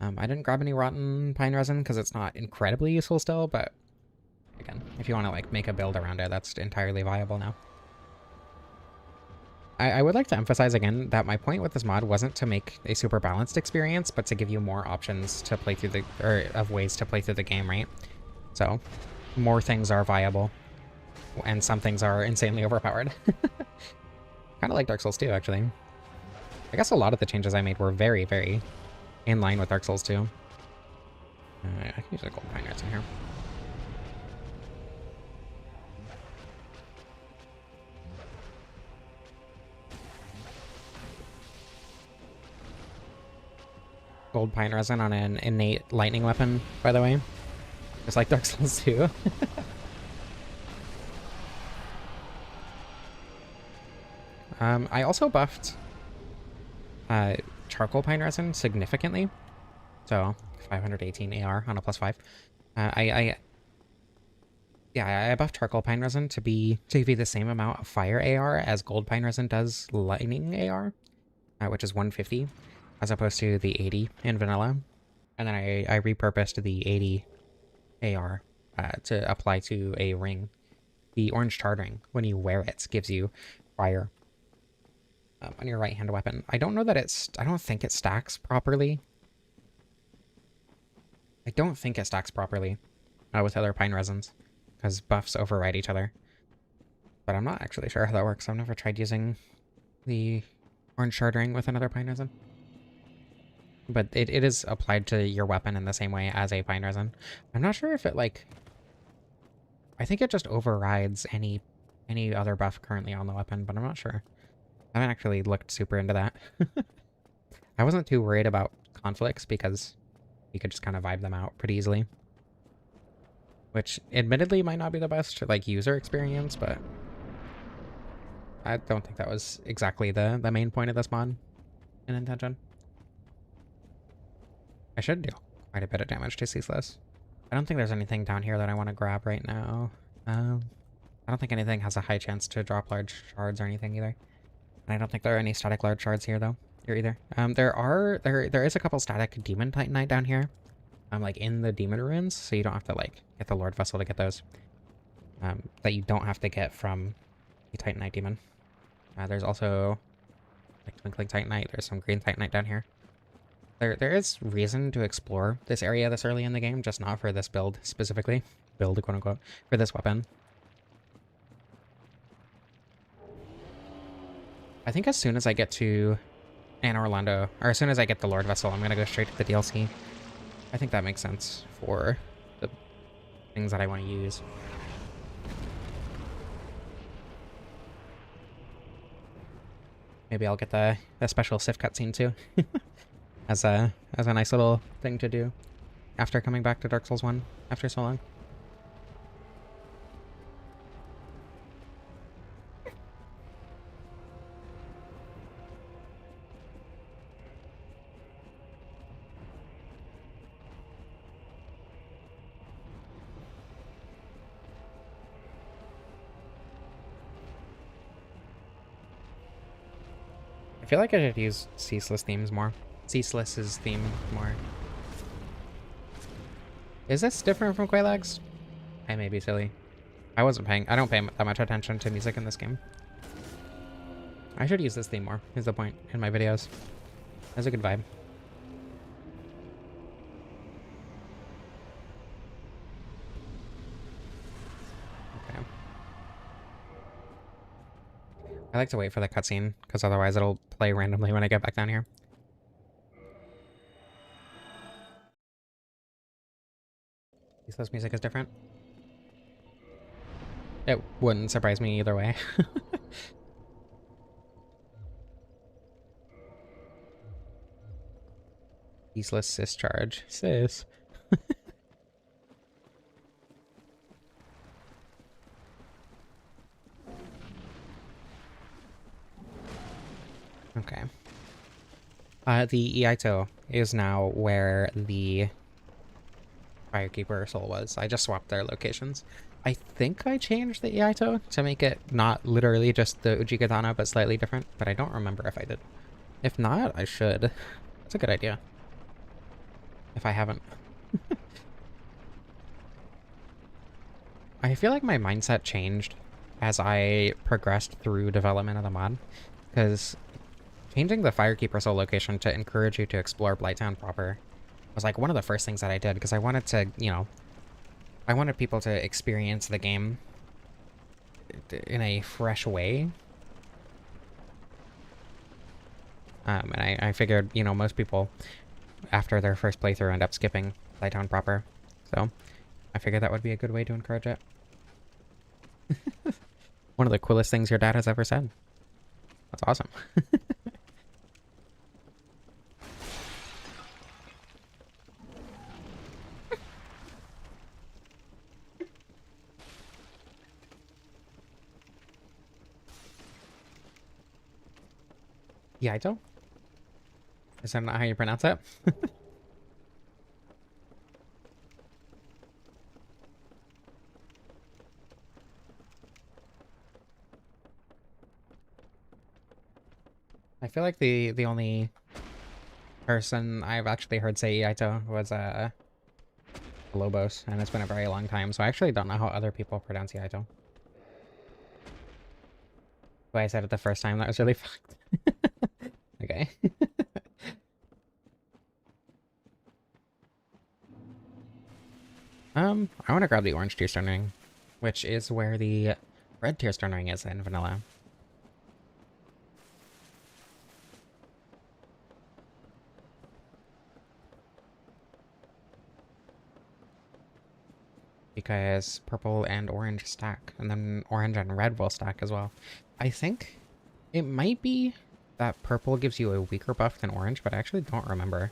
I didn't grab any rotten pine resin because it's not incredibly useful still, but again, if you want to like make a build around it, that's entirely viable now. I would like to emphasize again that my point with this mod wasn't to make a super balanced experience, but to give you more options to play through the, or of ways to play through the game, right? So, more things are viable, and some things are insanely overpowered. Kind of like Dark Souls 2, actually. I guess a lot of the changes I made were very, very in line with Dark Souls 2. I can use a gold pine resin here. Gold pine resin on an innate lightning weapon, by the way. Just like Dark Souls 2. I also buffed charcoal pine resin significantly. So 518 AR on a +5. I buffed charcoal pine resin to give you the same amount of fire AR as gold pine resin does lightning AR, which is 150, as opposed to the 80 in vanilla. And then I repurposed the 80 AR to apply to a ring. The orange charred ring, when you wear it, gives you fire on your right hand weapon. I don't know that I don't think it stacks properly. I don't think it stacks properly with other pine resins, because buffs override each other. But I'm not actually sure how that works. I've never tried using the orange shard ring with another pine resin. But it is applied to your weapon in the same way as a pine resin. I'm not sure if it like... I think it just overrides any other buff currently on the weapon, but I'm not sure. I haven't actually looked super into that. I wasn't too worried about conflicts because you could just kind of vibe them out pretty easily. Which admittedly might not be the best like user experience, but I don't think that was exactly the main point of this mod in intention. I should do quite a bit of damage to Ceaseless. I don't think there's anything down here that I want to grab right now. I don't think anything has a high chance to drop large shards or anything either. And I don't think there are any static large shards here though. Here either. There is a couple static demon titanite down here. Like in the demon ruins, so you don't have to like get the Lord Vessel to get those. That you don't have to get from the Titanite demon. There's also like twinkling titanite. There's some green titanite down here. There is reason to explore this area this early in the game, just not for this build specifically. Build, quote unquote, for this weapon. I think as soon as I get to Anne Orlando, or as soon as I get the Lord Vessel, I'm gonna go straight to the DLC. I think that makes sense for the things that I want to use. Maybe I'll get the special Sif cutscene too. as a nice little thing to do after coming back to Dark Souls 1 after so long. I feel like I should use Ceaseless themes more. Ceaseless's theme more. Is this different from Quelaag's? I may be silly. I don't pay that much attention to music in this game. I should use this theme more, is the point, in my videos. That's a good vibe. Okay. I like to wait for the cutscene, because otherwise it'll play randomly when I get back down here. This music is different. It wouldn't surprise me either way. Useless discharge. Sis. Okay. The Iaito is now where the Firekeeper soul was. I just swapped their locations. I think I changed the Iaito to make it not literally just the Ujigatana, but slightly different, but I don't remember if I did. If not, I should. That's a good idea. If I haven't. I feel like my mindset changed as I progressed through development of the mod, because changing the Firekeeper soul location to encourage you to explore Blighttown proper was like one of the first things that I did, because I wanted to, you know, I wanted people to experience the game in a fresh way. And I figured, you know, most people after their first playthrough end up skipping Blighttown proper. So I figured that would be a good way to encourage it. One of the coolest things your dad has ever said. That's awesome. Yaito? Is that not how you pronounce it? I feel like the only person I've actually heard say Yaito was Lobos, and it's been a very long time, so I actually don't know how other people pronounce Yaito. But I said it the first time, that was really fucked. Okay. I want to grab the orange Tearstone ring, which is where the red Tearstone ring is in vanilla. Because purple and orange stack, and then orange and red will stack as well. I think it might be that purple gives you a weaker buff than orange, but I actually don't remember.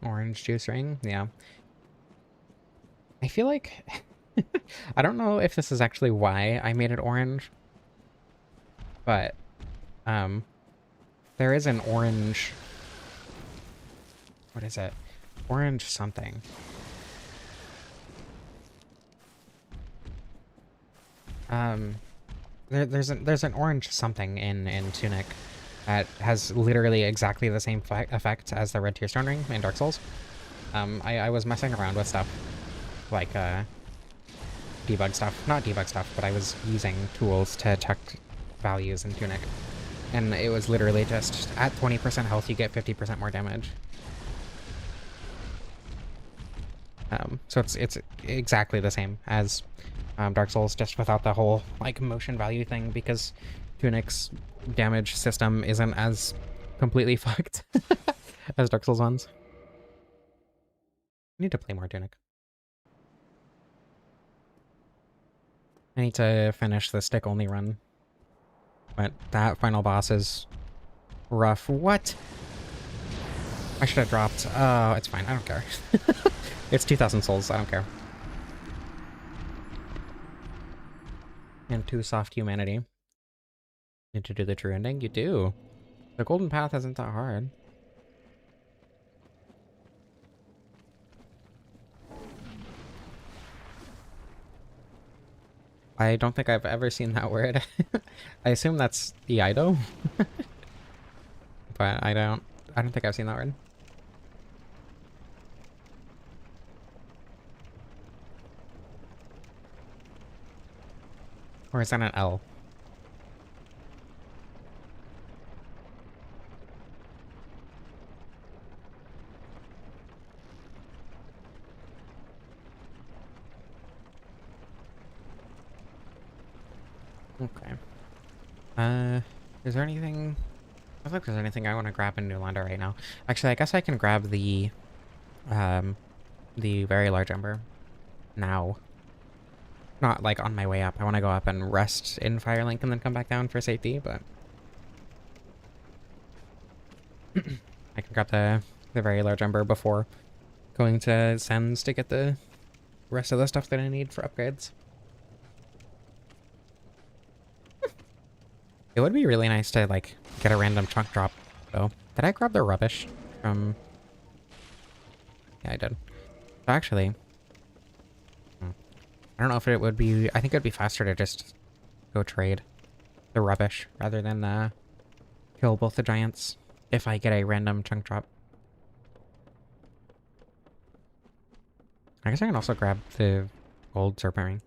Orange juice ring, yeah. I feel like... I don't know if this is actually why I made it orange, but there is an orange... What is it? Orange something. There's an orange something in Tunic that has literally exactly the same effect as the red Tearstone ring in Dark Souls. I was messing around with stuff like debug stuff, not debug stuff, but I was using tools to check values in Tunic, and it was literally just at 20% health you get 50% more damage. So it's exactly the same as Dark Souls, just without the whole like motion value thing, because Tunic's damage system isn't as completely fucked as Dark Souls ones. I need to play more Tunic. I need to finish the stick only run, but that final boss is rough. What? I should have dropped. Oh, it's fine. I don't care. It's 2,000 souls. I don't care. And 2 soft humanity. Need to do the true ending? You do. The golden path isn't that hard. I don't think I've ever seen that word. I assume that's Iaido. but I don't think I've seen that word. Or is that an L? Okay. Is there anything... I don't think there's anything I want to grab in New Landa right now. Actually, I guess I can grab the very large ember now. Not like on my way up. I want to go up and rest in Firelink and then come back down for safety, but I can grab the very large ember before going to Sens to get the rest of the stuff that I need for upgrades. It would be really nice to like get a random chunk drop though. Did I grab the rubbish from... Yeah, I did. Actually, I don't know if it would be... I think it would be faster to just go trade the rubbish rather than kill both the giants if I get a random chunk drop. I guess I can also grab the gold serpent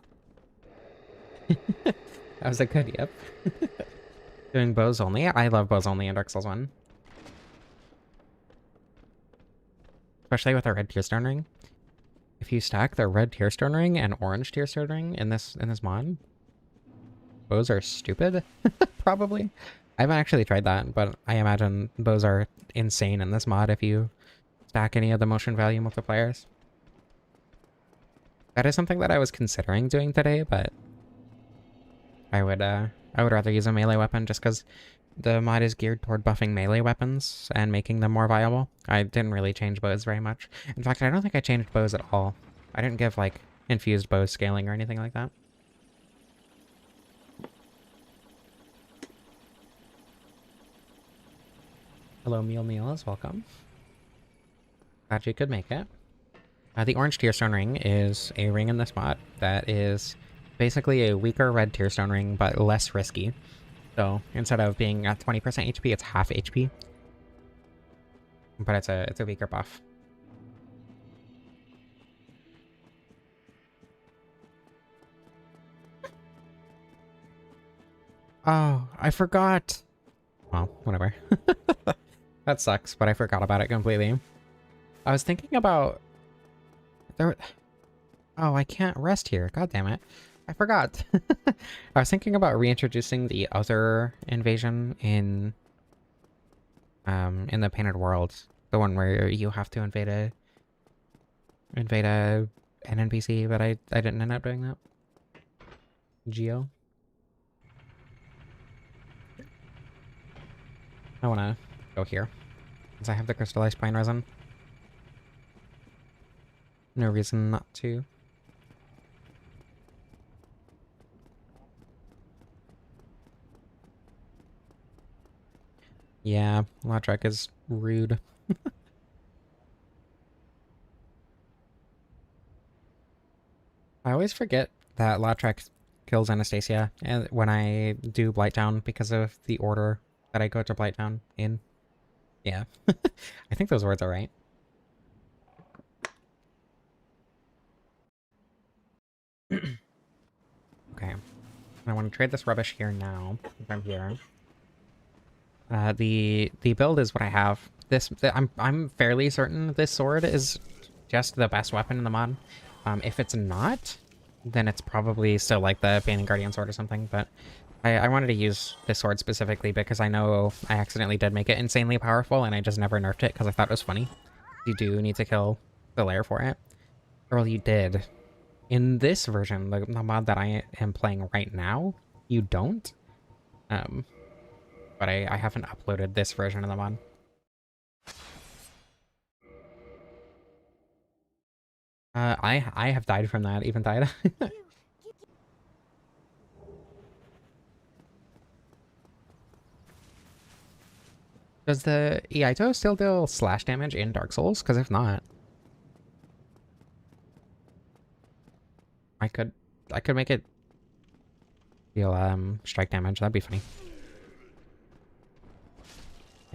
ring. That was a good yep. Doing bows only? I love bows only in Dark Souls 1. Especially with a red tearstone ring. If you stack the red tearstone ring and orange tearstone ring in this mod, bows are stupid. Probably. I haven't actually tried that, but I imagine bows are insane in this mod if you stack any of the motion value multipliers. That is something that I was considering doing today, but I would rather use a melee weapon just because the mod is geared toward buffing melee weapons and making them more viable. I didn't really change bows very much. In fact, I don't think I changed bows at all. I didn't give, like, infused bow scaling or anything like that. Hello, Meals. Welcome. Glad you could make it. The orange tearstone ring is a ring in this mod that is basically a weaker red tearstone ring, but less risky. So instead of being at 20% HP, it's half HP. But it's a weaker buff. Oh, I forgot. Well, whatever. That sucks, but I forgot about it completely. I was thinking about... Oh, I can't rest here. God damn it. I forgot. I was thinking about reintroducing the other invasion in the Painted World, the one where you have to invade a an NPC, but I didn't end up doing that. Geo. I want to go here, since I have the crystallized pine resin. No reason not to. Yeah, Lautrec is rude. I always forget that Lautrec kills Anastasia when I do Blighttown because of the order that I go to Blighttown in. Yeah. I think those words are right. Okay. I want to trade this rubbish here now, if I'm here. The build is what I have. I'm fairly certain this sword is just the best weapon in the mod. If it's not, then it's probably still like the Painting Guardian sword or something, but I wanted to use this sword specifically because I know I accidentally did make it insanely powerful and I just never nerfed it because I thought it was funny. You do need to kill the lair for it. Or you did. In this version, the mod that I am playing right now, you don't. But I haven't uploaded this version of the mod. I have died from that, even died. Does the Iaito still deal slash damage in Dark Souls? Because if not, I could make it deal strike damage. That'd be funny.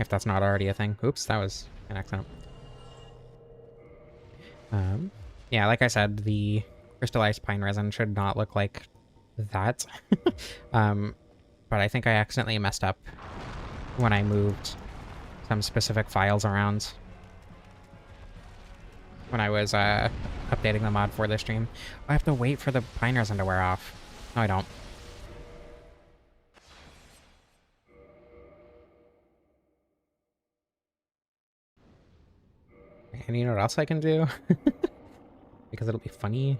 if that's not already a thing. Oops, that was an accident. Yeah, like I said, the crystallized pine resin should not look like that. But I think I accidentally messed up when I moved some specific files around when I was updating the mod for this stream. I have to wait for the pine resin to wear off. No, I don't. And you know what else I can do? Because it'll be funny.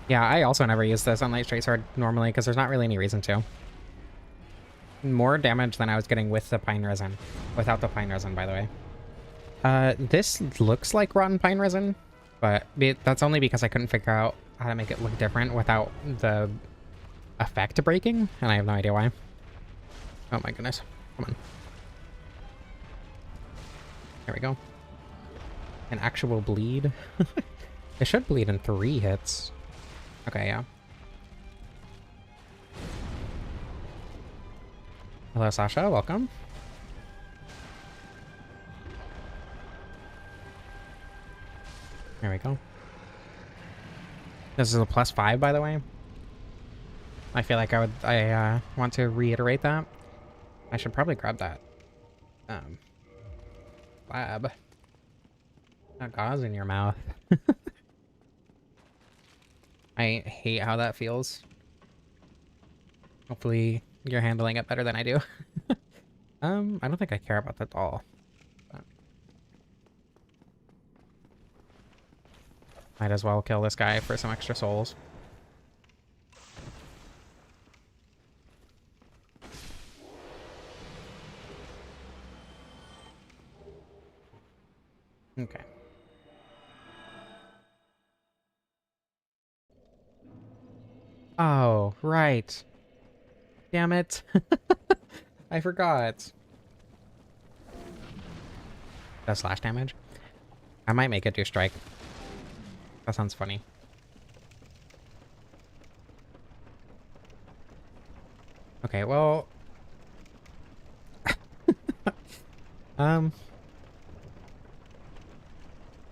Yeah, I also never use the Sunlight Straight Sword normally because there's not really any reason to. More damage than I was getting with the pine resin. Without the pine resin, by the way. This looks like rotten pine resin, but that's only because I couldn't figure out how to make it look different without the effect breaking, and I have no idea why. Oh my goodness. Come on. There we go. An actual bleed. It should bleed in 3 hits. Okay, yeah. Hello, Sasha. Welcome. There we go. This is a +5, by the way. I feel like I want to reiterate that. I should probably grab that. Lab. Not gauze in your mouth. I hate how that feels. Hopefully you're handling it better than I do. I don't think I care about that at all. But might as well kill this guy for some extra souls. Okay. Oh, right. Damn it. I forgot. Does slash damage? I might make it do strike. That sounds funny. Okay, well...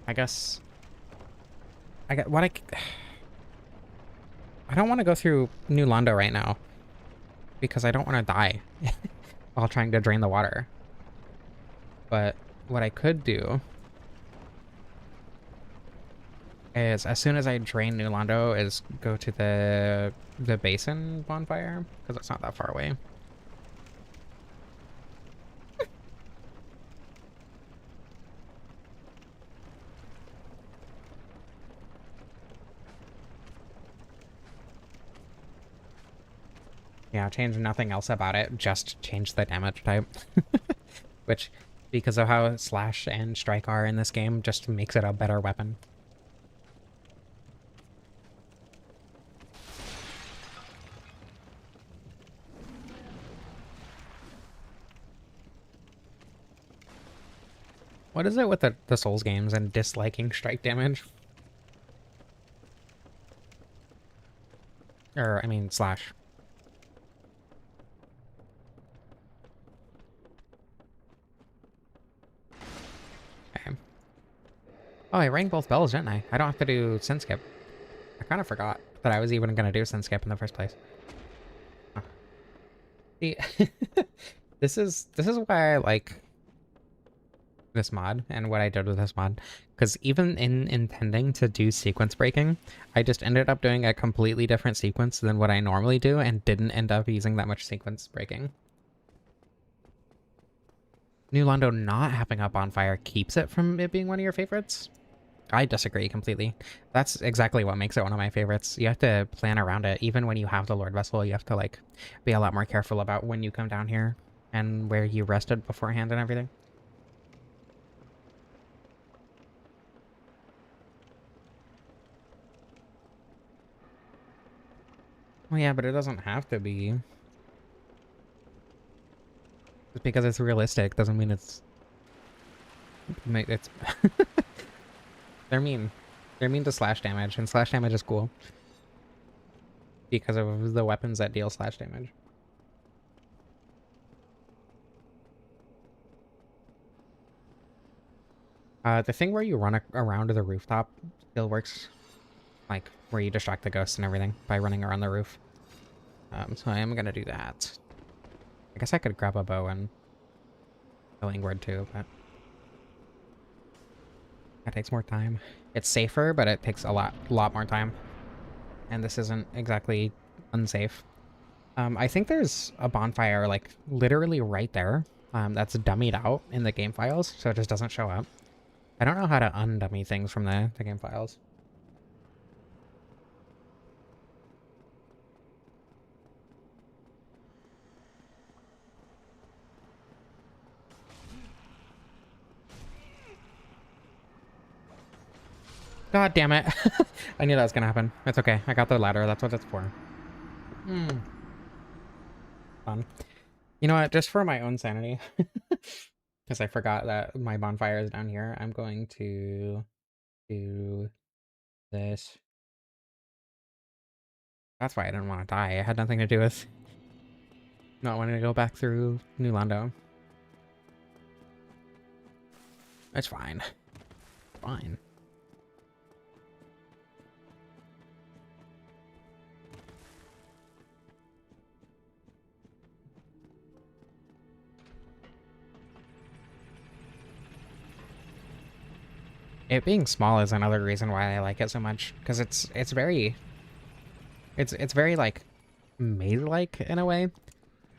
I guess... I don't want to go through New Londo right now. Because I don't want to die while trying to drain the water. But what I could do is, as soon as I drain New Londo, is go to the basin bonfire, because it's not that far away. Yeah, change nothing else about it, just change the damage type. Which, because of how slash and strike are in this game, just makes it a better weapon. What is it with the Souls games and disliking strike damage? Or, I mean, slash. Okay. Oh, I rang both bells, didn't I? I don't have to do Sin Skip. I kind of forgot that I was even going to do Sin Skip in the first place. Huh. See, this is why I like this mod and what I did with this mod, because even in intending to do sequence breaking, I just ended up doing a completely different sequence than what I normally do and didn't end up using that much sequence breaking. New Londo not having a bonfire keeps it from it being one of your favorites? I disagree completely. That's exactly what makes it one of my favorites. You have to plan around it. Even when you have the Lord Vessel, you have to like be a lot more careful about when you come down here and where you rested beforehand and everything. Well, yeah, but it doesn't have to be. Just because it's realistic doesn't mean it's... They're mean. They're mean to slash damage, and slash damage is cool. because of the weapons that deal slash damage. The thing where you run around to the rooftop still works, like where you distract the ghosts and everything by running around the roof. So I am gonna do that. I guess I could grab a bow and kill Ingrid too, but that takes more time. It's safer, but it takes a lot more time. And this isn't exactly unsafe. I think there's a bonfire like literally right there. That's dummied out in the game files, so it just doesn't show up. I don't know how to undummy things from the game files. God damn it. I knew that was gonna happen. It's okay. I got the ladder. That's what it's for. Fun. You know what? Just for my own sanity, because I forgot that my bonfire is down here, I'm going to do this. That's why I didn't want to die. It had nothing to do with not wanting to go back through New Londo. It's fine. Fine. It being small is another reason why I like it so much, because it's very like maze-like in a way.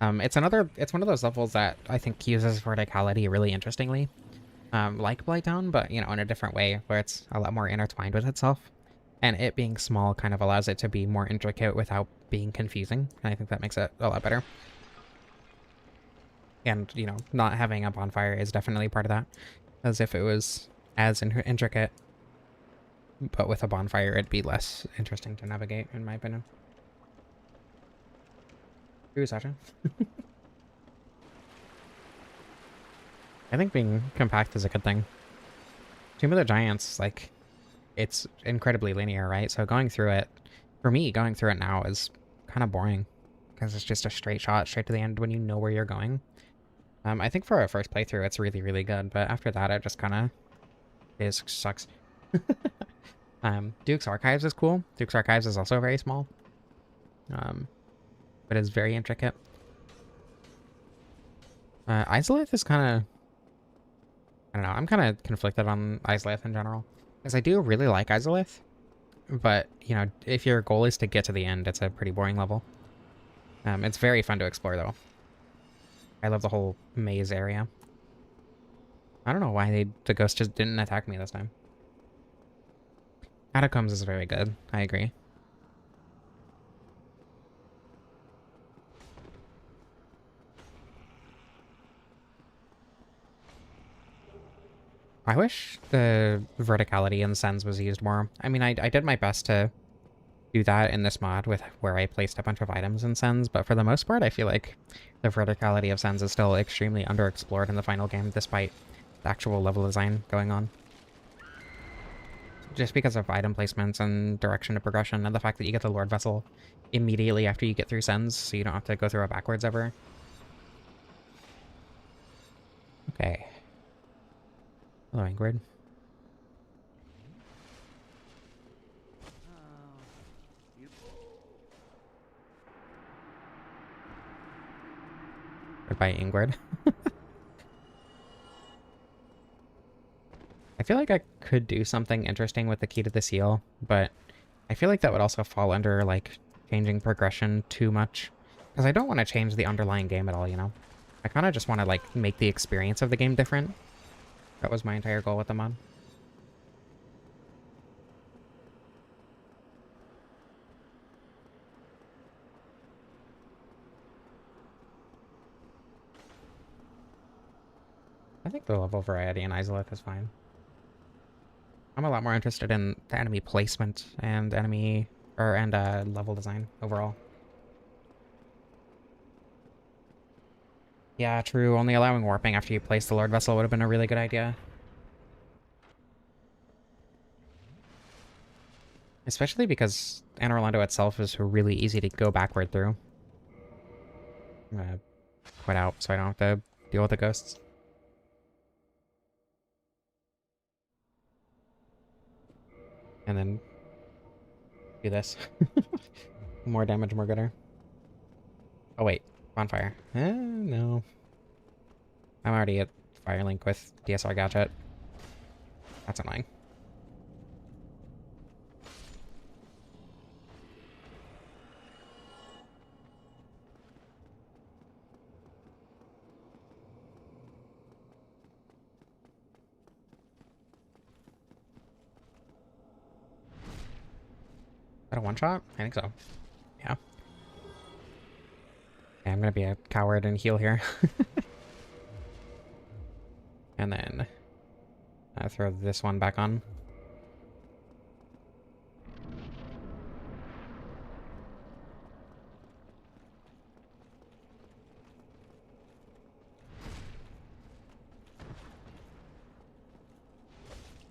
It's one of those levels that I think uses verticality really interestingly, like Blighttown, but you know, in a different way where it's a lot more intertwined with itself. And it being small kind of allows it to be more intricate without being confusing, and I think that makes it a lot better. And you know, not having a bonfire is definitely part of that, as if it was as intricate, but with a bonfire, it'd be less interesting to navigate, in my opinion. Ooh, Sasha. I think being compact is a good thing. Tomb of the Giants, like, it's incredibly linear, right? So going through it, for me, going through it now is kind of boring, because it's just a straight shot, straight to the end when you know where you're going. I think for a first playthrough, it's really, really good, but after that, it just kind of sucks. Duke's Archives is cool. Duke's Archives is also very small, but it's very intricate. Izalith is kind of, I don't know, I'm kind of conflicted on Izalith in general, because I do really like Izalith, but, you know, if your goal is to get to the end, it's a pretty boring level. It's very fun to explore, though. I love the whole maze area. I don't know why the ghost just didn't attack me this time. Catacombs is very good. I agree. I wish the verticality in Sens was used more. I mean, I did my best to do that in this mod with where I placed a bunch of items in Sens, but for the most part, I feel like the verticality of Sens is still extremely underexplored in the final game, despite the actual level design going on. Just because of item placements and direction of progression, and the fact that you get the Lord Vessel immediately after you get through Sens, so you don't have to go through it backwards ever. Okay. Hello, Ingrid. Goodbye, Ingrid. I feel like I could do something interesting with the Key to the Seal, but I feel like that would also fall under, like, changing progression too much. Because I don't want to change the underlying game at all, you know? I kind of just want to, like, make the experience of the game different. That was my entire goal with the mod. I think the level variety in Izalith is fine. I'm a lot more interested in the enemy placement and level design overall. Yeah, true. Only allowing warping after you place the Lord Vessel would have been a really good idea. Especially because Anor Londo itself is really easy to go backward through. I'm gonna quit out so I don't have to deal with the ghosts. And then do this. More damage, more gooder. Oh wait, bonfire. No. I'm already at Firelink with DSR Gadget. That's annoying. Is that a one-shot? I think so. Yeah. Yeah, I'm gonna be a coward and heal here. And then throw this one back on.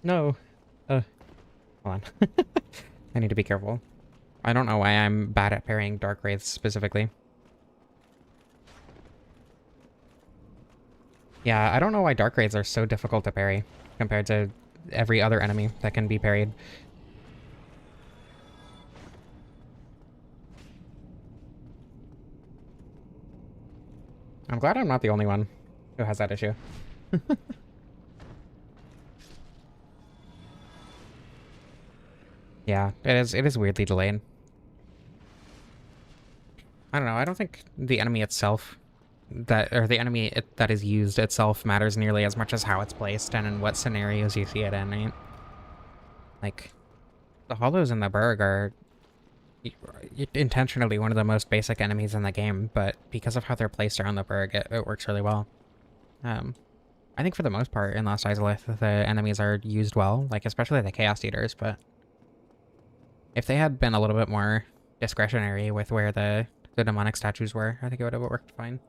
No. Hold on. I need to be careful. I don't know why I'm bad at parrying Dark Wraiths specifically. Yeah, I don't know why Dark Wraiths are so difficult to parry compared to every other enemy that can be parried. I'm glad I'm not the only one who has that issue. Yeah, it is weirdly delayed. I don't know, I don't think the enemy itself the enemy that is used itself matters nearly as much as how it's placed and in what scenarios you see it in, right? Like, the Hollows in the Berg are intentionally one of the most basic enemies in the game, but because of how they're placed around the Berg, it works really well. I think for the most part in Lost Izalith, the enemies are used well, like especially the Chaos Eaters, but if they had been a little bit more discretionary with where the demonic statues were, I think it would have worked fine.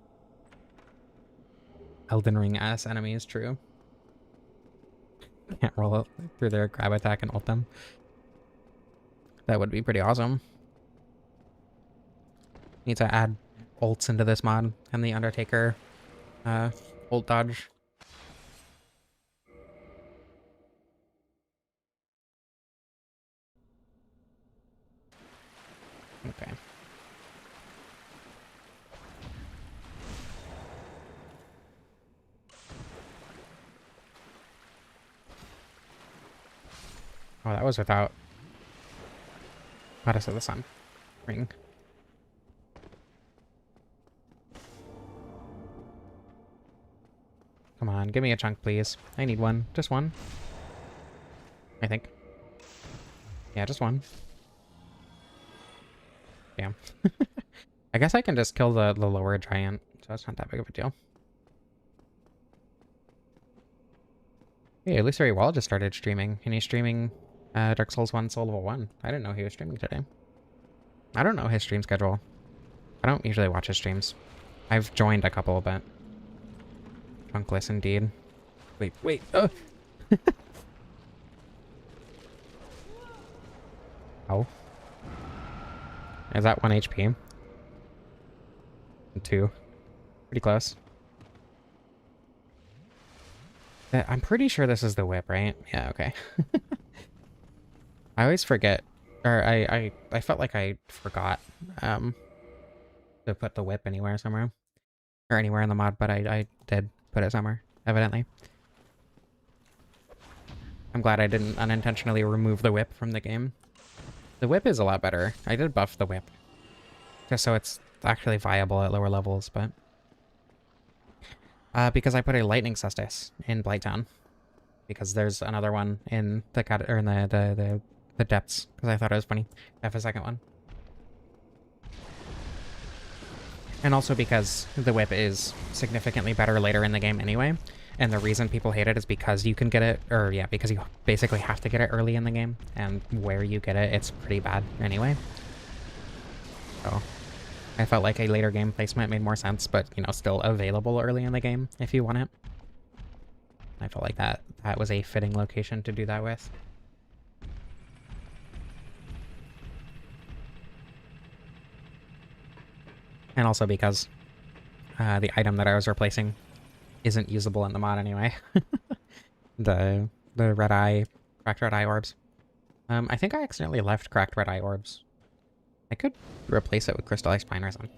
Elden Ring-ass enemies, true. Can't roll it through their grab attack and ult them. That would be pretty awesome. Need to add ults into this mod and the Undertaker ult dodge. Okay. Oh, that was without Goddess of the Sun ring. Come on, give me a chunk, please. I need one. Just one. I think. Yeah, just one. Damn. I guess I can just kill the lower giant, so it's not that big of a deal. Hey, Illusory Wall just started streaming, and he's streaming Dark Souls 1 Soul Level 1. I didn't know he was streaming today. I don't know his stream schedule. I don't usually watch his streams. I've joined a couple, but... Chunkless indeed. Wait. Oh! Oh. Is that 1 HP? 2. Pretty close. I'm pretty sure this is the whip, right? Yeah, okay. I always forget, or I felt like I forgot to put the whip somewhere, or anywhere in the mod, but I did put it somewhere, evidently. I'm glad I didn't unintentionally remove the whip from the game. The whip is a lot better. I did buff the whip, just so it's actually viable at lower levels, but... because I put a lightning cestus in Blighttown, because there's another one in the the depths, because I thought it was funny to have a second one. And also because the whip is significantly better later in the game anyway, and the reason people hate it is because you can get it, or yeah, because you basically have to get it early in the game, and where you get it, it's pretty bad anyway. So I felt like a later game placement made more sense, but, you know, still available early in the game if you want it. I felt like that was a fitting location to do that with. And also because the item that I was replacing isn't usable in the mod anyway. the red eye, cracked red eye orbs. I think I accidentally left cracked red eye orbs. I could replace it with crystallized pine resin.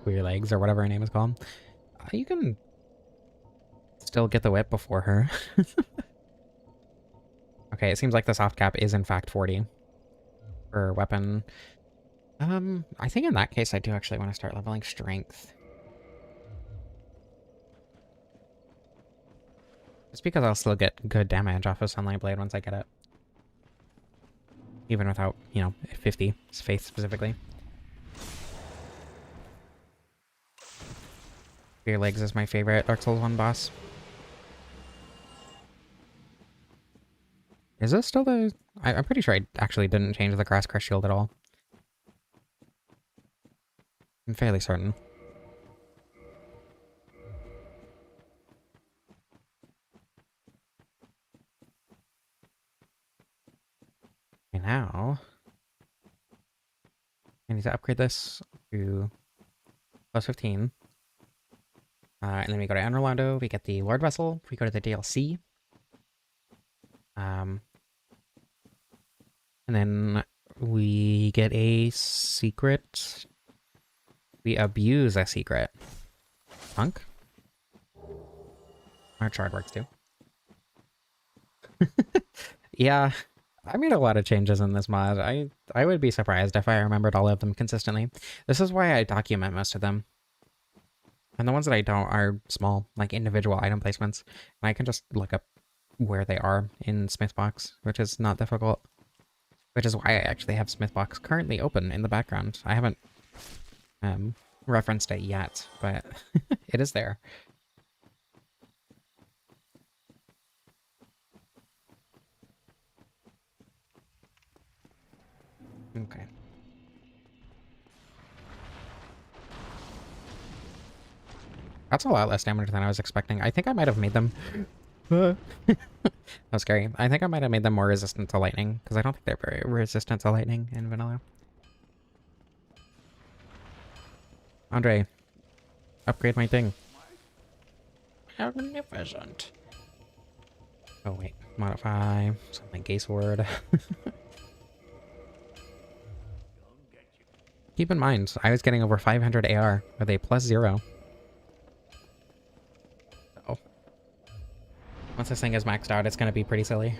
Queer legs or whatever her name is called. You can still get the whip before her. Okay, it seems like the soft cap is in fact 40 per weapon. I think in that case I do actually want to start leveling strength. Just because I'll still get good damage off of Sunlight Blade once I get it. Even without, you know, 50 faith specifically. Spear Legs is my favorite Dark Souls 1 boss. Is this still the... I'm pretty sure I actually didn't change the Grass Crush shield at all. I'm fairly certain. Okay, now... I need to upgrade this to plus 15. And then we go to Anor Londo, we get the Lord Vessel, we go to the DLC. And then we get a secret. We abuse a secret. Punk? Our shard works too. Yeah, I made a lot of changes in this mod. I would be surprised if I remembered all of them consistently. This is why I document most of them. And the ones that I don't are small, like individual item placements. And I can just look up where they are in Smithbox, which is not difficult. Which is why I actually have Smithbox currently open in the background. I haven't referenced it yet, but it is there. Okay. That's a lot less damage than I was expecting. I think I might have made them... That was scary. I think I might have made them more resistant to lightning, because I don't think they're very resistant to lightning in vanilla. Andre, upgrade my thing. Magnificent. Oh wait, modify something gay sword. Keep in mind, I was getting over 500 AR with a +0. Oh. Once this thing is maxed out, it's going to be pretty silly.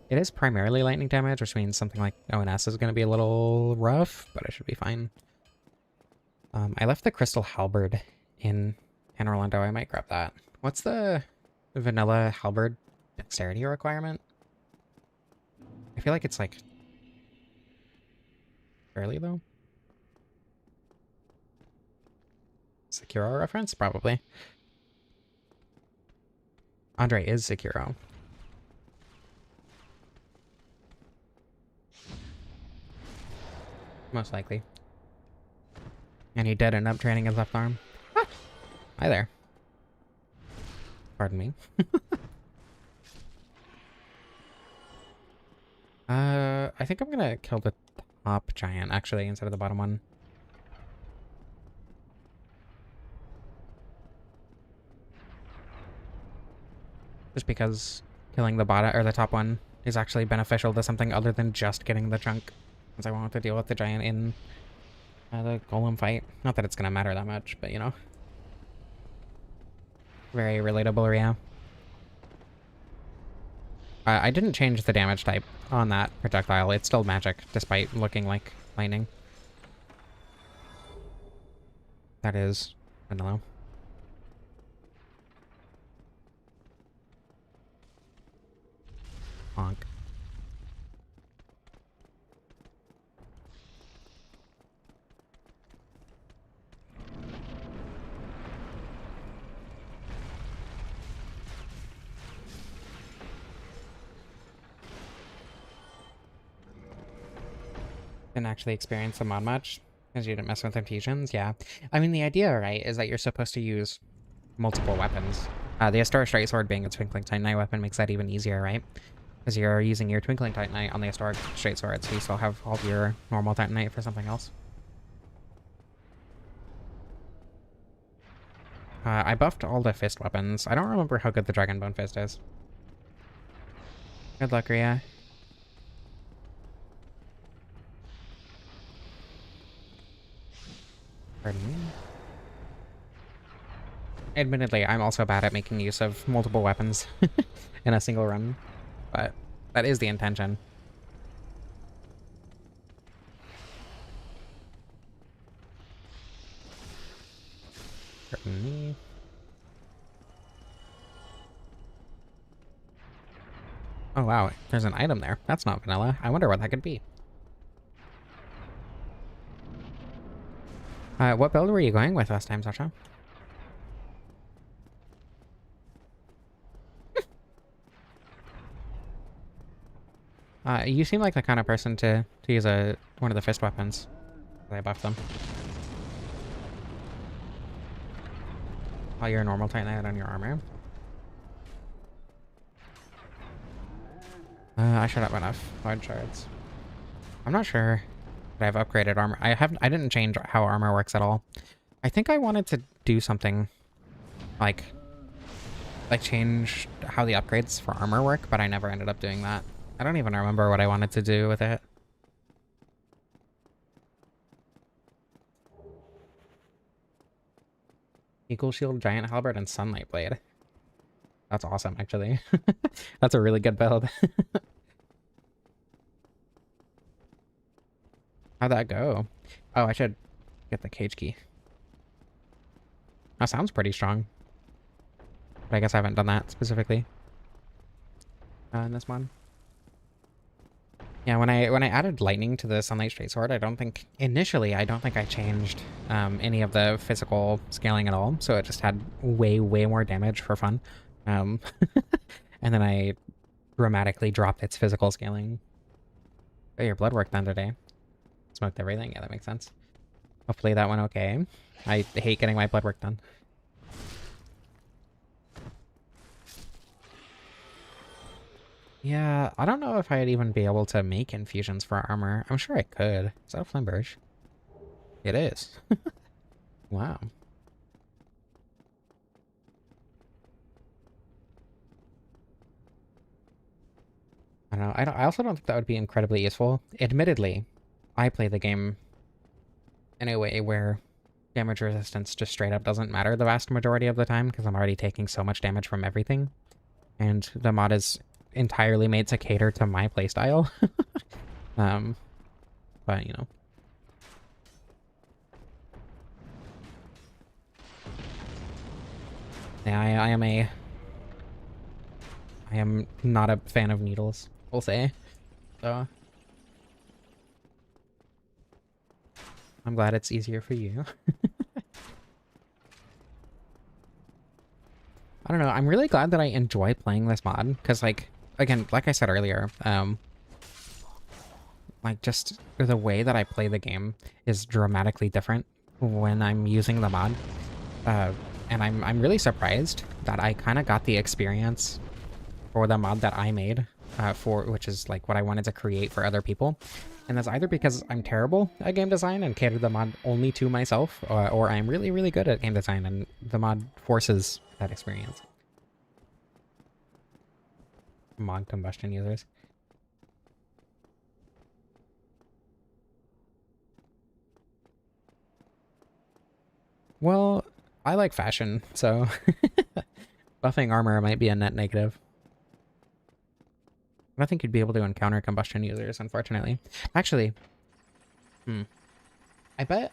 It is primarily lightning damage, which means something like ONS is going to be a little rough, but it should be fine. I left the Crystal Halberd in Anor Londo. I might grab that. What's the vanilla halberd dexterity requirement? I feel like it's like fairly low. Sekiro reference? Probably. Andre is Sekiro. Most likely. And he did end up training his left arm. Ah! Hi there. Pardon me. I think I'm gonna kill the top giant, actually, instead of the bottom one. Just because killing the bottom or the top one is actually beneficial to something other than just getting the chunk, since I won't have to deal with the giant in the golem fight. Not that it's gonna matter that much, but you know. Very relatable, Ria. I didn't change the damage type on that projectile. It's still magic, despite looking like lightning. That is vanilla. Honk. Didn't actually experience the mod much because you didn't mess with infusions. Yeah, I mean the idea, right, is that you're supposed to use multiple weapons. The Astora Straight Sword being a Twinkling Titanite weapon makes that even easier, right? Because you're using your Twinkling Titanite on the historic straight sword, so you still have all of your normal Titanite for something else. I buffed all the fist weapons. I don't remember how good the Dragonbone Fist is. Good luck, Rhea. Pardon me. Admittedly, I'm also bad at making use of multiple weapons in a single run, but that is the intention. Pardon me. Oh wow, there's an item there. That's not vanilla. I wonder what that could be. What build were you going with last time, Sasha? You seem like the kind of person to use one of the fist weapons. I buffed them. While you're a normal Titanite on your armor. I should have enough hard shards. I'm not sure that I've upgraded armor. I didn't change how armor works at all. I think I wanted to do something like change how the upgrades for armor work, but I never ended up doing that. I don't even remember what I wanted to do with it. Eagle Shield, Giant Halberd, and Sunlight Blade. That's awesome, actually. That's a really good build. How'd that go? Oh, I should get the cage key. That sounds pretty strong. But I guess I haven't done that specifically. In this one. Yeah, when I added lightning to the Sunlight Straight Sword, I don't think I changed any of the physical scaling at all. So it just had way more damage for fun. And then I dramatically dropped its physical scaling. Oh, your blood work done today. Smoked everything. Yeah, that makes sense. Hopefully that went okay. I hate getting my blood work done. Yeah, I don't know if I'd even be able to make infusions for armor. I'm sure I could. Is that a Flamberge? It is. Wow. I don't know. I also don't think that would be incredibly useful. Admittedly, I play the game in a way where damage resistance just straight up doesn't matter the vast majority of the time because I'm already taking so much damage from everything. And the mod is entirely made to cater to my playstyle. But, you know. Yeah, I am not a fan of needles, we'll say. So I'm glad it's easier for you. I don't know, I'm really glad that I enjoy playing this mod, because like, again, like I said earlier, like just the way that I play the game is dramatically different when I'm using the mod. And I'm really surprised that I kind of got the experience for the mod that I made, which is like what I wanted to create for other people. And that's either because I'm terrible at game design and cater the mod only to myself, or I'm really good at game design and the mod forces that experience. Mod combustion users. Well, I like fashion, so buffing armor might be a net negative. I don't think you'd be able to encounter combustion users, unfortunately. Actually, I bet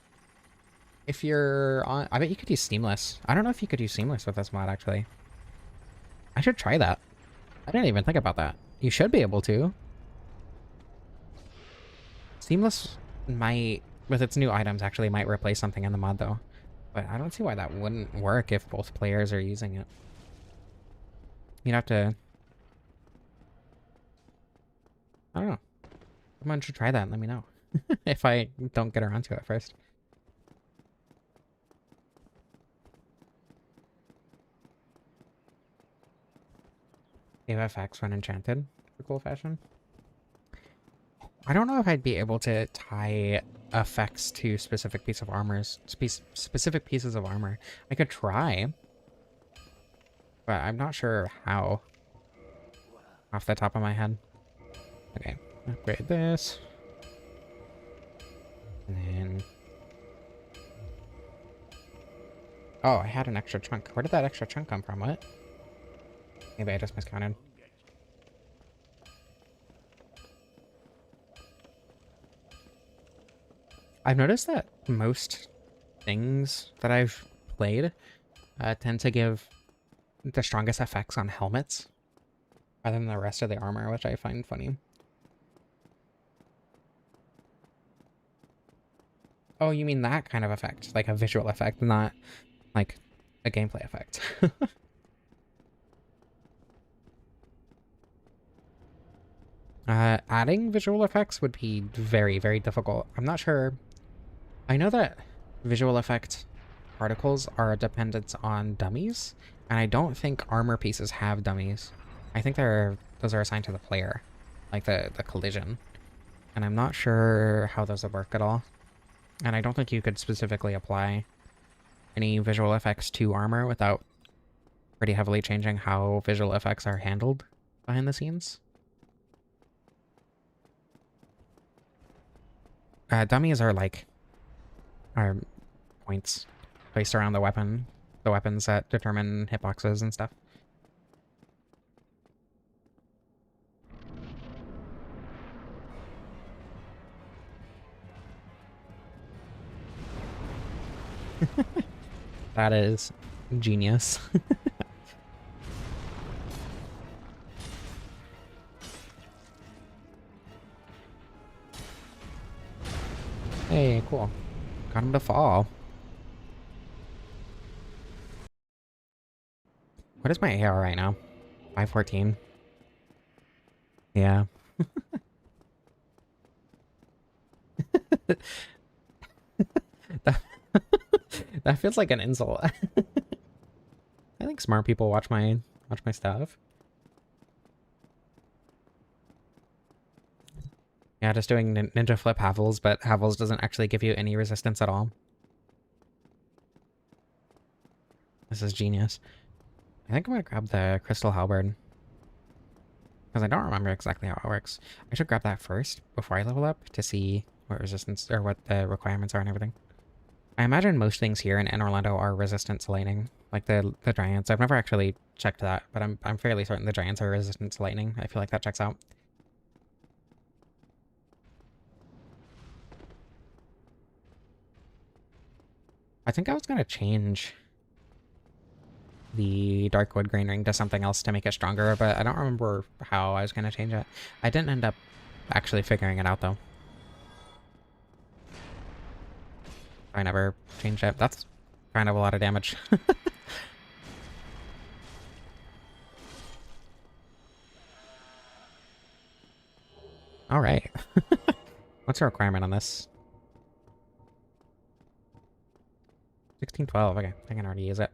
if you're on... I bet you could use Seamless. I don't know if you could use Seamless with this mod, actually. I should try that. I didn't even think about that. You should be able to. Seamless might, with its new items, actually might replace something in the mod, though. But I don't see why that wouldn't work if both players are using it. You'd have to... I don't know. Someone should try that and let me know. If I don't get around to it first. AFX when enchanted. a cool fashion. I don't know if I'd be able to tie effects to specific piece of armors, specific pieces of armor. I could try, but I'm not sure how off the top of my head. Okay, upgrade this. And then... Oh, I had an extra chunk. Where did that extra chunk come from? What? Maybe I just miscounted. I've noticed that most things that I've played tend to give the strongest effects on helmets rather than the rest of the armor, which I find funny. Oh, you mean that kind of effect, like a visual effect, not like a gameplay effect. Adding visual effects would be very, very difficult. I'm not sure. I know that visual effect particles are dependent on dummies, and I don't think armor pieces have dummies. I think those are assigned to the player, like the collision. And I'm not sure how those would work at all. And I don't think you could specifically apply any visual effects to armor without pretty heavily changing how visual effects are handled behind the scenes. Dummies are points placed around the weapons that determine hitboxes and stuff. That is genius. Hey, cool. Got him to fall. What is my AR right now? 514. Yeah. that, that feels like an insult. I think smart people watch my stuff. Yeah, just doing ninja flip Havels, but Havels doesn't actually give you any resistance at all. This is genius. I think I'm gonna grab the Crystal Halberd. Because I don't remember exactly how it works. I should grab that first before I level up to see what resistance or what the requirements are and everything. I imagine most things here in Orlando are resistant to lightning. Like the giants. I've never actually checked that, but I'm fairly certain the giants are resistant to lightning. I feel like that checks out. I think I was gonna change the Darkwood Grain Ring to something else to make it stronger, but I don't remember how I was gonna change it. I didn't end up actually figuring it out though. I never changed it. That's kind of a lot of damage. All right. What's the requirement on this? 1612. Okay, I can already use it.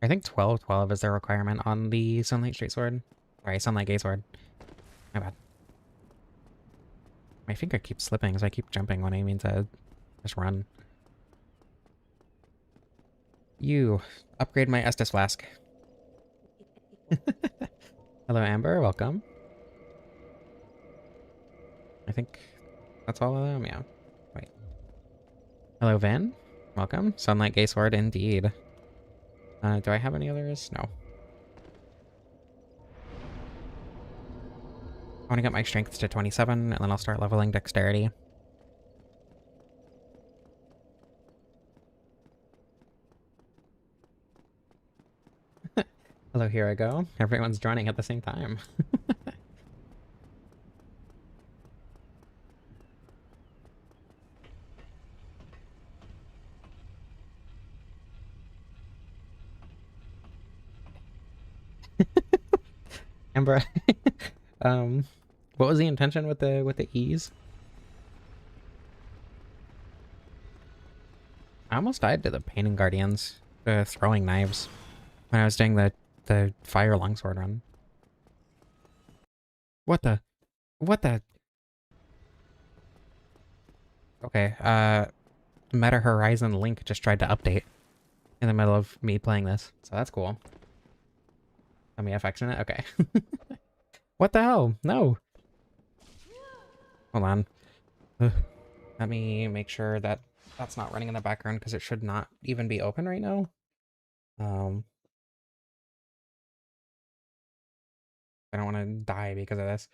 I think 1212 is the requirement on the Sunlight Straight Sword. Sorry, Sunlight Gay Sword. My bad. My finger keeps slipping, so I keep jumping when I mean to just run. You upgrade my Estus Flask. Hello, Amber. Welcome. I think that's all of them. Yeah. Wait. Hello, Van. Welcome. Sunlight Gay Sword, indeed. Do I have any others? No. I want to get my strength to 27, and then I'll start leveling dexterity. Hello, here I go. Everyone's joining at the same time. Amber, what was the intention with the E's? I almost died to the Painting Guardians, throwing knives, when I was doing the fire longsword run. What the? What the? Okay, Meta Horizon Link just tried to update in the middle of me playing this, so that's cool. Let me affectionate? Okay. What the hell? No. Hold on. Ugh. Let me make sure that that's not running in the background because it should not even be open right now. I don't want to die because of this.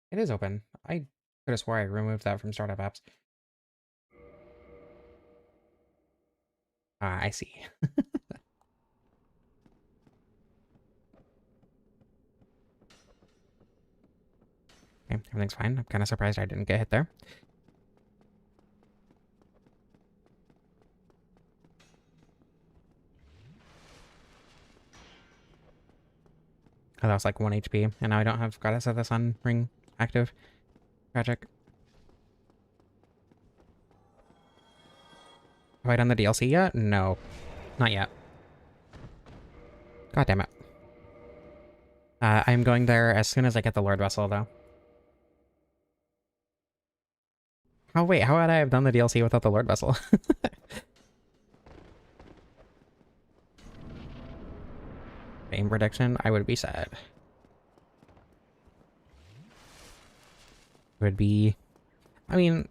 It is open. I could have swore I removed that from startup apps. Ah, I see. Okay, everything's fine. I'm kind of surprised I didn't get hit there. Oh, that was like 1 HP, and now I don't have Goddess of the Sun ring active. Tragic. Have I done the DLC yet? No. Not yet. God damn it. I'm going there as soon as I get the Lord Vessel, though. Oh, wait, how would I have done the DLC without the Lord Vessel? Aim prediction? I would be sad. Would be... I mean,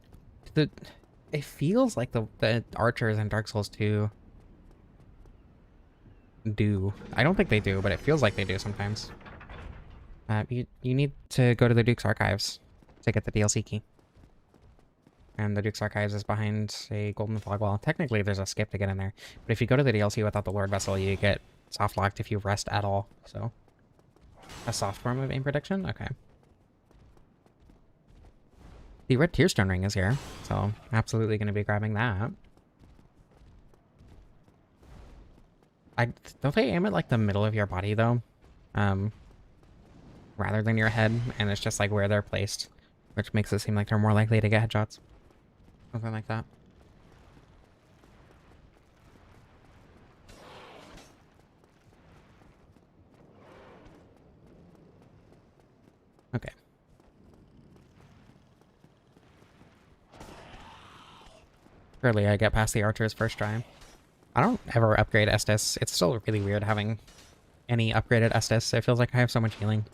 it feels like the archers in Dark Souls 2 do. I don't think they do, but it feels like they do sometimes. You need to go to the Duke's Archives to get the DLC key. And the Duke's Archives is behind a golden fog wall. Technically, there's a skip to get in there. But if you go to the DLC without the Lord Vessel, you get soft locked if you rest at all. So, a soft form of aim prediction? Okay. The red Tearstone ring is here, so absolutely going to be grabbing that. Don't they aim at like the middle of your body though? Rather than your head, and it's just like where they're placed, which makes it seem like they're more likely to get headshots. Something like that. Okay. Surely I get past the archers first try. I don't ever upgrade Estus. It's still really weird having any upgraded Estus. It feels like I have so much healing.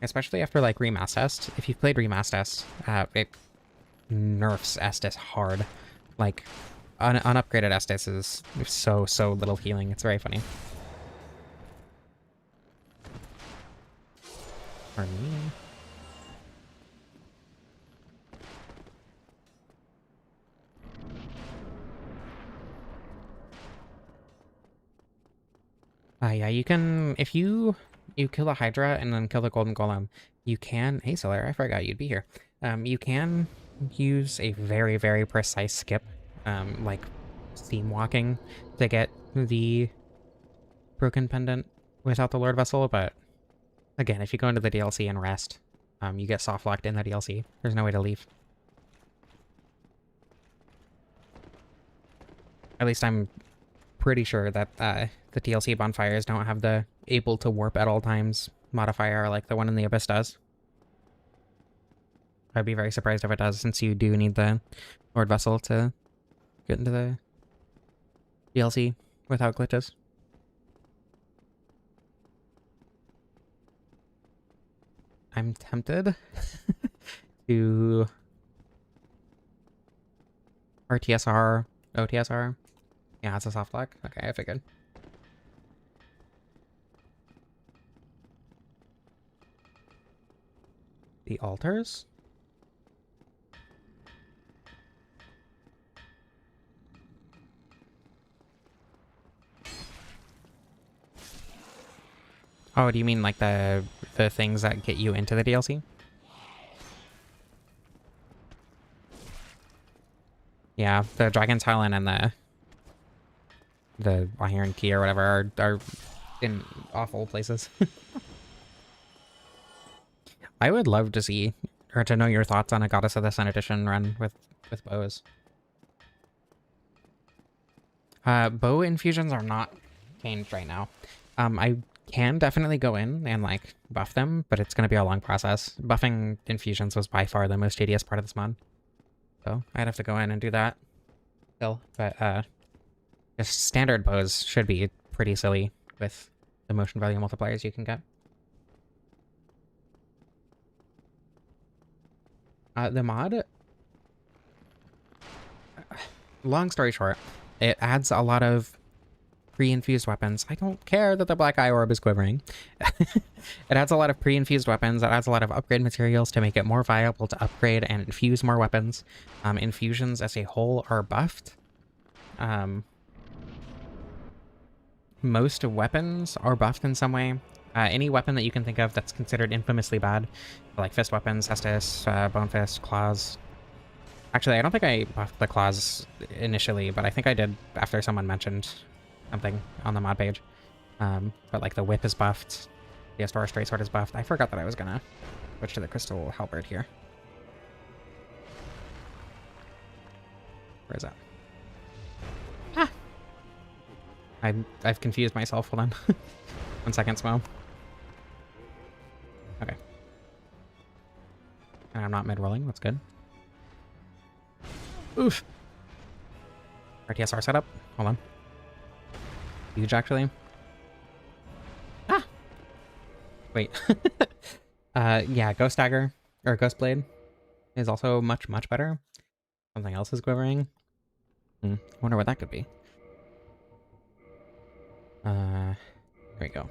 Especially after like Remass Test. If you've played Remass Test, it nerfs Estus hard. Like, unupgraded Estus is so little healing. It's very funny. For me. Yeah, you can, if you kill a Hydra and then kill the Golden Golem, you can, hey Solar, I forgot you'd be here. You can use a very precise skip, like steam walking to get the Broken Pendant without the Lord Vessel, but again, if you go into the DLC and rest, you get soft locked in the DLC. There's no way to leave. At least I'm pretty sure that the DLC bonfires don't have the able to warp at all times modifier like the one in the Abyss does. I'd be very surprised if it does, since you do need the Lord Vessel to get into the DLC without glitches. I'm tempted to RTSR, OTSR. Yeah, it's a soft lock. Okay, I figured. The altars? Oh, do you mean like the things that get you into the DLC? Yeah, the Dragon's Talon and the Iron Key or whatever are in awful places. I would love to see, or to know your thoughts on a Goddess of the Sun edition run with bows. Bow infusions are not changed right now. I can definitely go in and like buff them, but it's going to be a long process. Buffing infusions was by far the most tedious part of this mod. So I'd have to go in and do that still. But just standard bows should be pretty silly with the motion value multipliers you can get. The mod, long story short, it adds a lot of pre-infused weapons. I don't care that the black eye orb is quivering. It adds a lot of pre-infused weapons. It adds a lot of upgrade materials to make it more viable to upgrade and infuse more weapons. Infusions as a whole are buffed. Most weapons are buffed in some way. Any weapon that you can think of that's considered infamously bad, like fist weapons, Estus, bone fist, claws. Actually, I don't think I buffed the claws initially, but I think I did after someone mentioned something on the mod page. But like the whip is buffed, the Astora straight sword is buffed. I forgot that I was gonna switch to the crystal halberd here. Where is that? Ah! I've confused myself. Hold on. 1 second, Smo. Okay. And I'm not mid-rolling. That's good. Oof. RTSR setup. Hold on. Huge, actually. Ah! Wait. Yeah, Ghost Dagger, or Ghost Blade, is also much, much better. Something else is quivering. Wonder what that could be. There we go.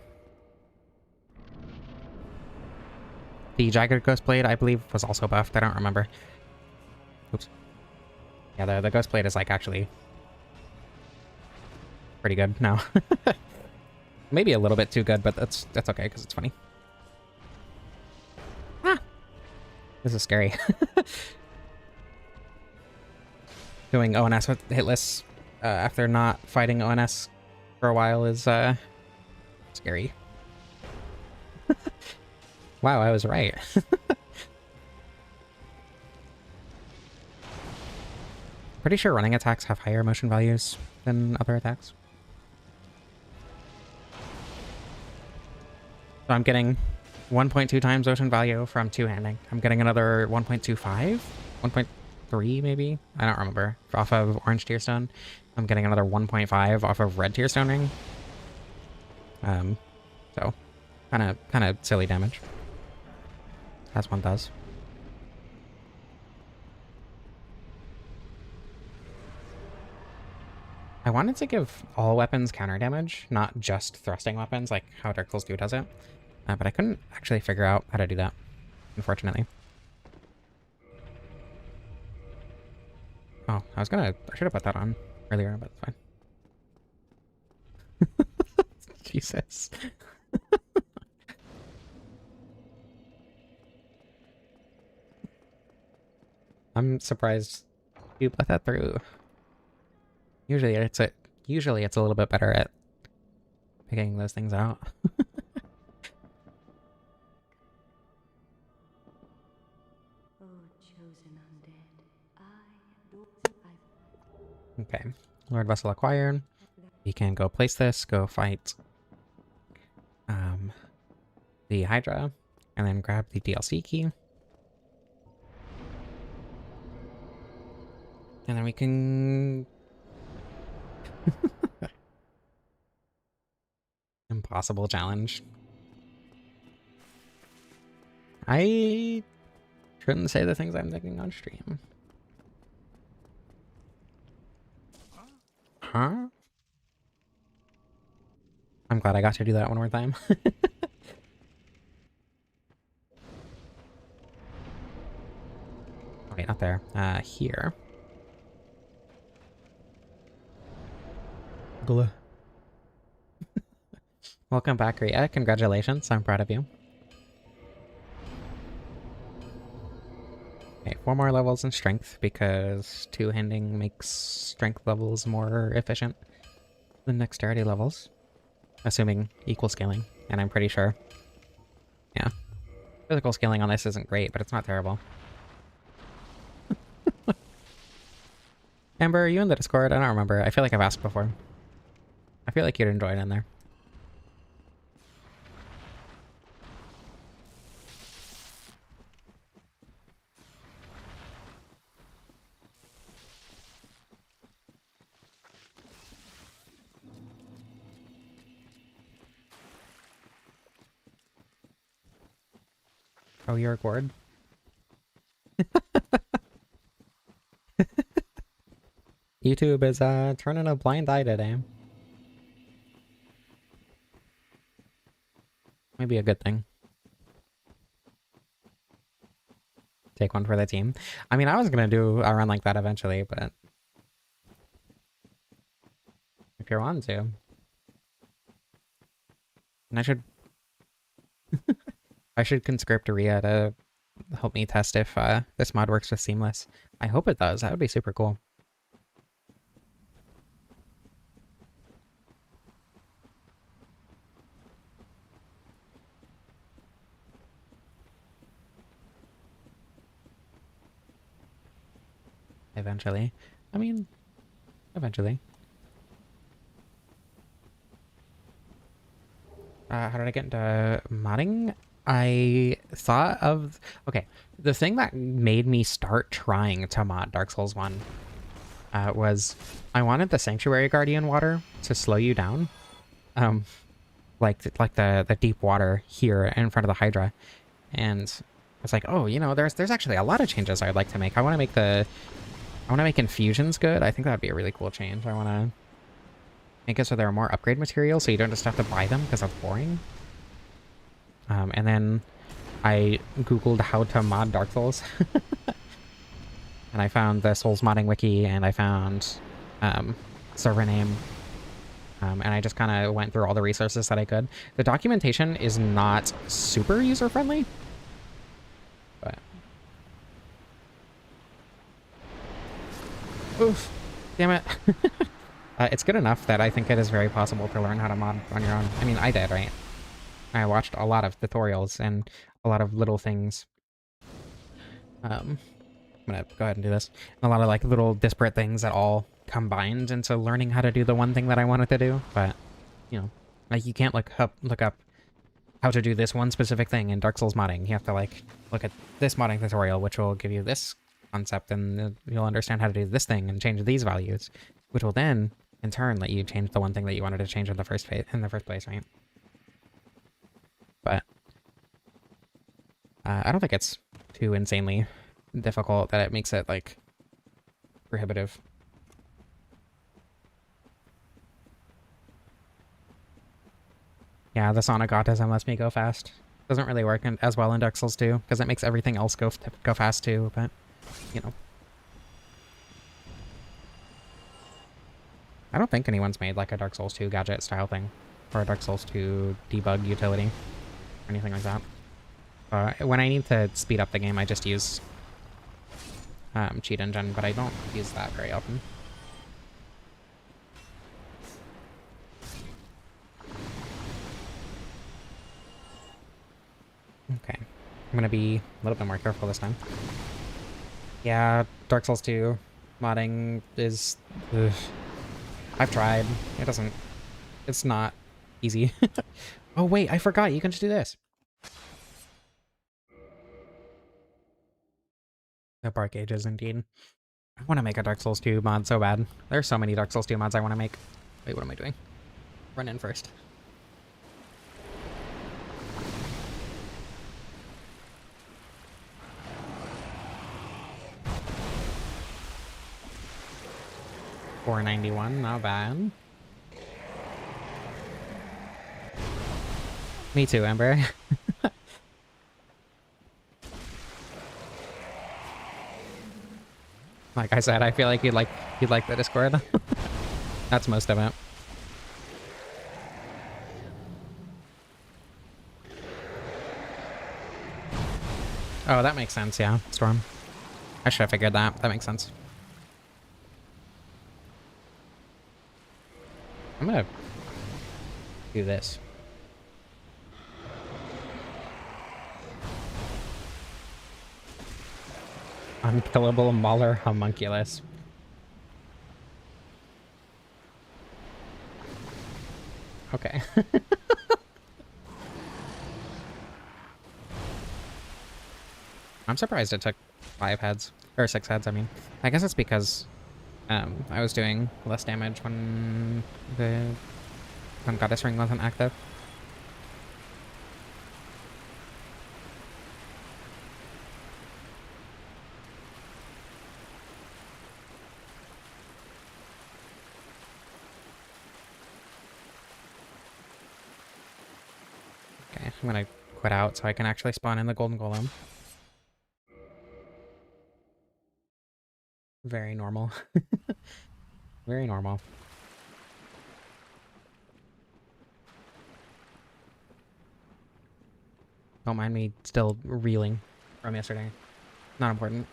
The Jagged Ghost Blade, I believe, was also buffed. I don't remember. Oops. Yeah, the Ghost Blade is, like, actually pretty good now. Maybe a little bit too good, but that's okay, because it's funny. Ah! This is scary. Doing ONS with hitless after not fighting ONS for a while is scary. Wow, I was right. Pretty sure running attacks have higher motion values than other attacks. So I'm getting 1.2 times motion value from two-handing. I'm getting another 1.25? 1.3 maybe? I don't remember. Off of Orange Tearstone. I'm getting another 1.5 off of Red Tearstone Ring. So kind of silly damage. As one does. I wanted to give all weapons counter damage, not just thrusting weapons like how Dark Souls 2 does it. But I couldn't actually figure out how to do that, unfortunately. Oh, I should have put that on earlier, but it's fine. Jesus. I'm surprised you let that through. Usually it's a little bit better at picking those things out. Okay, Lord Vessel acquired. You can go place this, go fight the Hydra, and then grab the DLC key. And then we can... Impossible challenge. I shouldn't say the things I'm thinking on stream. Huh? I'm glad I got to do that one more time. Wait, not there. Here. Gula. Welcome back, Ria. Congratulations. I'm proud of you. Okay, 4 more levels in strength because two-handing makes strength levels more efficient than dexterity levels. Assuming equal scaling, and I'm pretty sure. Yeah. Physical scaling on this isn't great, but it's not terrible. Amber, are you in the Discord? I don't remember. I feel like I've asked before. I feel like you'd enjoy it in there. Oh, you're a gourd? YouTube is turning a blind eye today. Maybe a good thing. Take one for the team. I mean, I was gonna do a run like that eventually, but if you're on to, and I should conscript Rhea to help me test if this mod works with Seamless. I hope it does. That would be super cool. Eventually. I mean, eventually. How did I get into modding? I thought of... Okay, the thing that made me start trying to mod Dark Souls 1 was I wanted the Sanctuary Guardian water to slow you down. Like the deep water here in front of the Hydra. And it's like, oh, you know, there's actually a lot of changes I'd like to make. I want to make infusions good. I think that'd be a really cool change. I want to make it so there are more upgrade materials, so you don't just have to buy them because that's boring. And then I googled how to mod Dark Souls, and I found the Souls modding wiki, and I found server name, and I just kind of went through all the resources that I could. The documentation is not super user friendly, but oof, damn it. It's good enough that I think it is very possible to learn how to mod on your own. I mean, I did, right? I watched a lot of tutorials and a lot of little things. I'm gonna go ahead and do this. A lot of like little disparate things that all combined into learning how to do the one thing that I wanted to do. But, you know, like you can't look up how to do this one specific thing in Dark Souls modding. You have to like look at this modding tutorial, which will give you this concept, and you'll understand how to do this thing and change these values, which will then in turn let you change the one thing that you wanted to change in the first place, right? But I don't think it's too insanely difficult that it makes it like prohibitive. Yeah, the Sonic autism lets me go fast. Doesn't really work as well in Dark Souls 2 because it makes everything else go fast too, but you know. I don't think anyone's made like a Dark Souls 2 gadget style thing or a Dark Souls 2 debug utility or anything like that. When I need to speed up the game, I just use Cheat Engine, but I don't use that very often. Okay, I'm gonna be a little bit more careful this time. Yeah, Dark Souls 2 modding is... Ugh. I've tried. It's not easy. Oh wait, I forgot, you can just do this. The Bark Ages, indeed. I want to make a Dark Souls 2 mod so bad. There's so many Dark Souls 2 mods I want to make. Wait, what am I doing? Run in first. $491, not bad. Me too, Ember. Like I said, I feel like you'd like the Discord. That's most of it. Oh, that makes sense, yeah. Storm. I should have figured that. That makes sense. I'm gonna do this. Unkillable Mauler Homunculus. Okay. I'm surprised it took 5 heads. Or 6 heads, I mean. I guess it's because I was doing less damage when Goddess Ring wasn't active. I'm gonna quit out so I can actually spawn in the golden golem. Very normal. Very normal. Don't mind me still reeling from yesterday. Not important.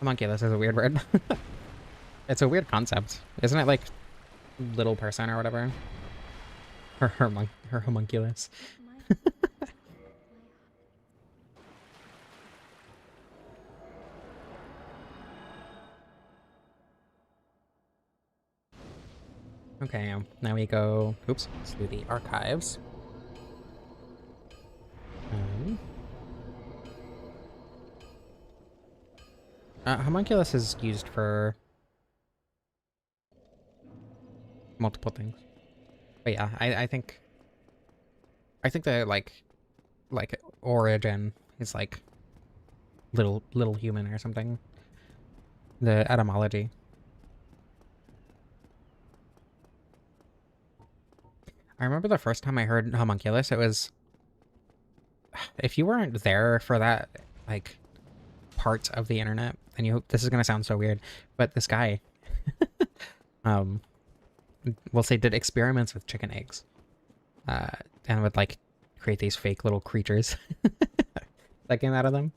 Homunculus is a weird word. It's a weird concept. Isn't it like little person or whatever? Her homunculus. Okay, now we go, oops, to the archives. Homunculus is used for multiple things. But yeah, I think the like origin is like little human or something. The etymology. I remember the first time I heard homunculus, it was, if you weren't there for that like part of the internet, and this is gonna sound so weird, but this guy we'll say did experiments with chicken eggs, and would like create these fake little creatures that came out of them.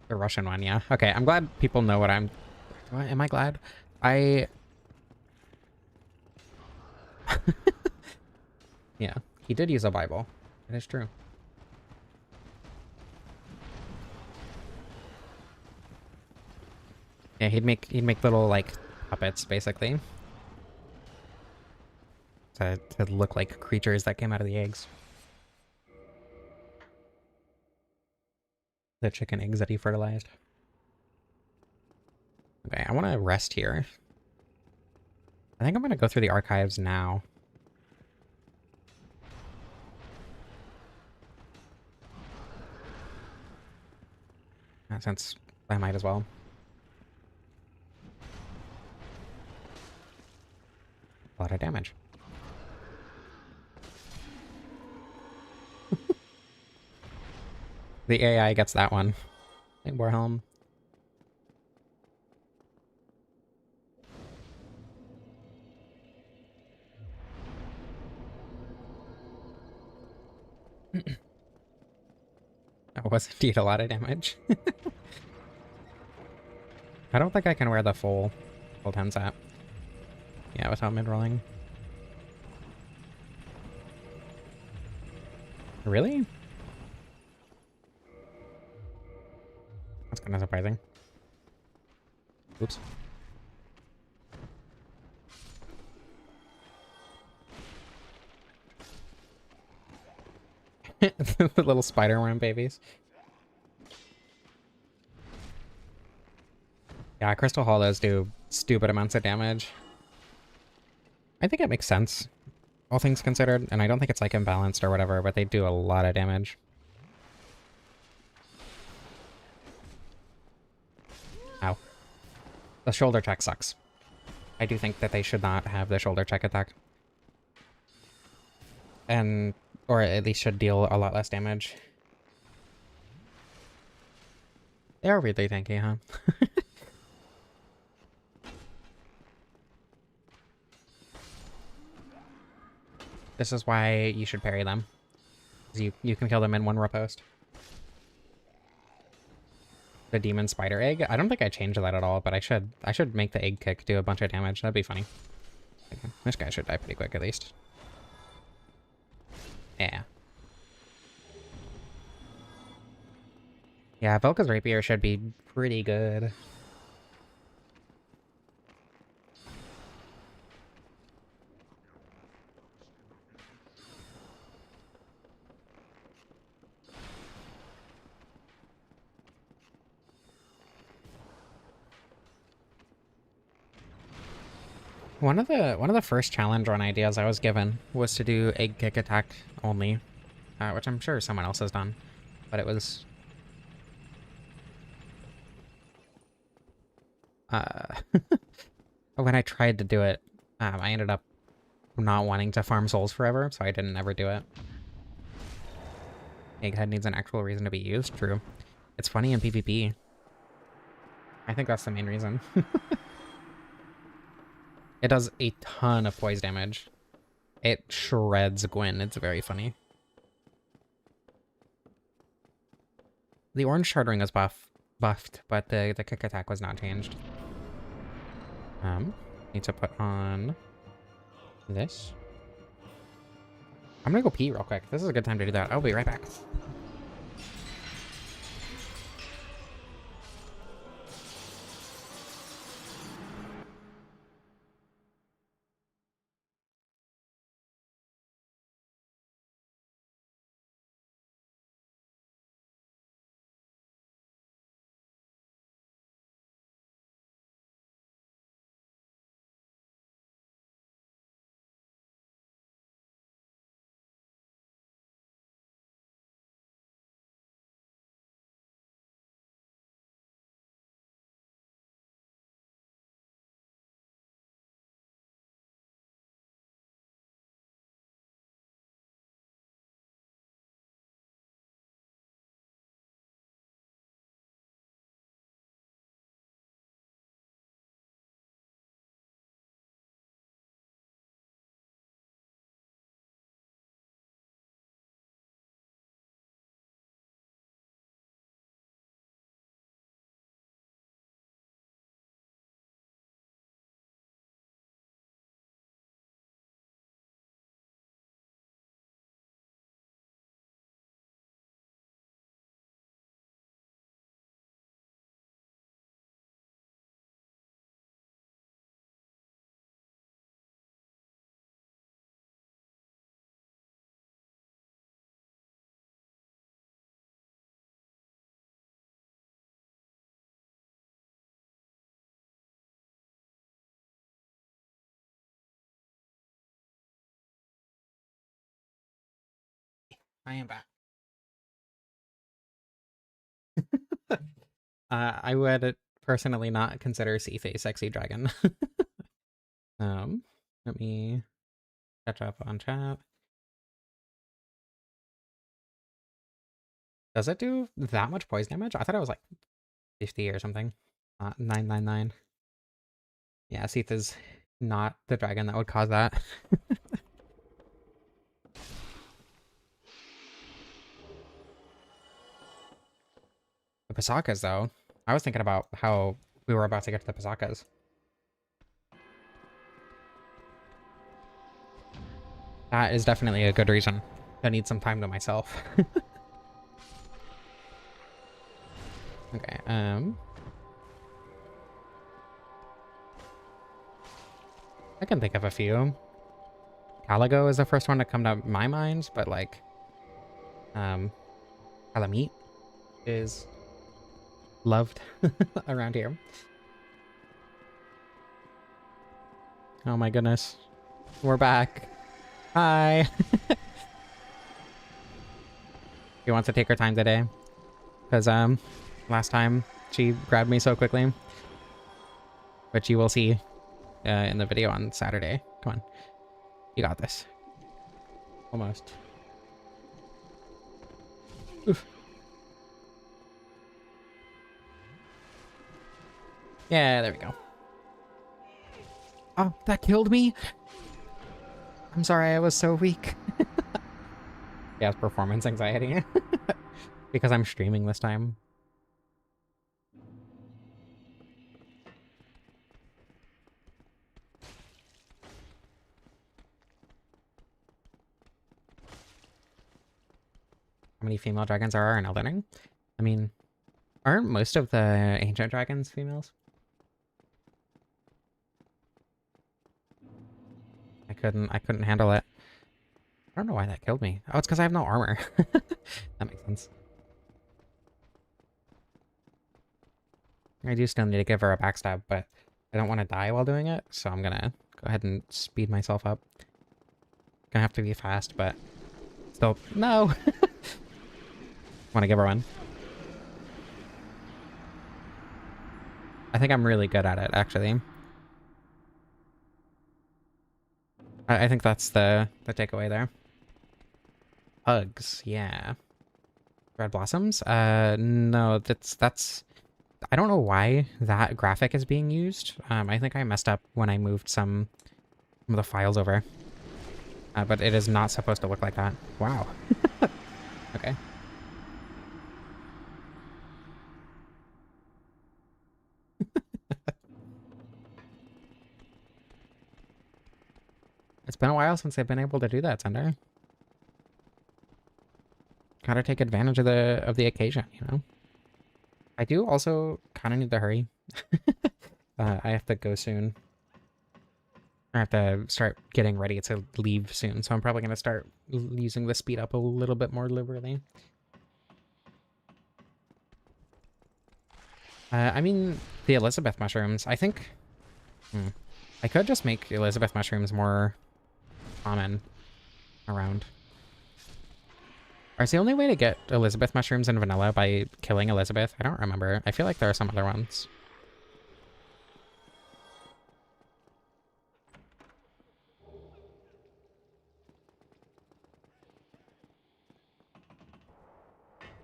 The Russian one, yeah. Okay, I'm glad people know what am I glad? Yeah, he did use a Bible. It is true. Yeah, he'd make little like puppets basically to look like creatures that came out of the eggs. The chicken eggs that he fertilized. Okay, I want to rest here. I think I'm going to go through the archives now. Since I might as well. A lot of damage. The AI gets that one. Hey, Warhelm. That was indeed a lot of damage. I don't think I can wear the full 10 set. Yeah, without mid-rolling. Really? That's kind of surprising. Oops. The little spider-worm babies. Yeah, Crystal Hollows do stupid amounts of damage. I think it makes sense, all things considered, and I don't think it's like imbalanced or whatever, but they do a lot of damage. Ow. The shoulder check sucks. I do think that they should not have the shoulder check attack. Or at least should deal a lot less damage. They are really tanky, huh? This is why you should parry them. You can kill them in one riposte. The demon spider egg? I don't think I changed that at all, but I should make the egg kick do a bunch of damage. That'd be funny. Okay. This guy should die pretty quick at least. Yeah. Yeah, Velka's rapier should be pretty good. One of the first challenge run ideas I was given was to do egg kick attack only. which I'm sure someone else has done, but it was when I tried to do it, I ended up not wanting to farm souls forever, so I didn't ever do it. Egghead needs an actual reason to be used. True. It's funny in PvP. I think that's the main reason. It does a ton of poise damage. It shreds Gwyn. It's very funny. The orange chartering was buffed, but the kick attack was not changed. Need to put on this. I'm gonna go pee real quick. This is a good time to do that. I'll be right back. I am back. I would personally not consider Seath a sexy dragon. Let me catch up on chat. Does it do that much poise damage? I thought it was like 50 or something. 999. Yeah, Seath is not the dragon that would cause that. The Pasakas, though. I was thinking about how we were about to get to the Pasakas. That is definitely a good reason. I need some time to myself. Okay, I can think of a few. Caligo is the first one to come to my mind, but like, Calamite is loved around here. Oh my goodness. We're back. Hi. She wants to take her time today. Because, last time she grabbed me so quickly. Which you will see in the video on Saturday. Come on. You got this. Almost. Oof. Yeah, there we go. Oh, that killed me? I'm sorry, I was so weak. Yeah, it's performance anxiety. Because I'm streaming this time. How many female dragons are in Elden Ring? I mean, aren't most of the ancient dragons females? I couldn't handle it. I don't know why that killed me. Oh, it's because I have no armor. That makes sense. I do still need to give her a backstab, but I don't want to die while doing it, so I'm gonna go ahead and speed myself up. Gonna have to be fast, but Still, no. Want to give her one? I think I'm really good at it, actually. I think that's the takeaway there. Hugs, yeah. Red Blossoms? No, that's... I don't know why that graphic is being used. I think I messed up when I moved some of the files over. But it is not supposed to look like that. Wow. Okay. It's been a while since I've been able to do that, Sender. Gotta take advantage of the occasion, you know? I do also kind of need to hurry. I have to go soon. I have to start getting ready to leave soon, so I'm probably going to start using the speed up a little bit more liberally. I mean, the Elizabeth mushrooms, I think... I could just make Elizabeth mushrooms more common around. Or is the only way to get Elizabeth mushrooms in vanilla by killing Elizabeth? I don't remember. I feel like there are some other ones.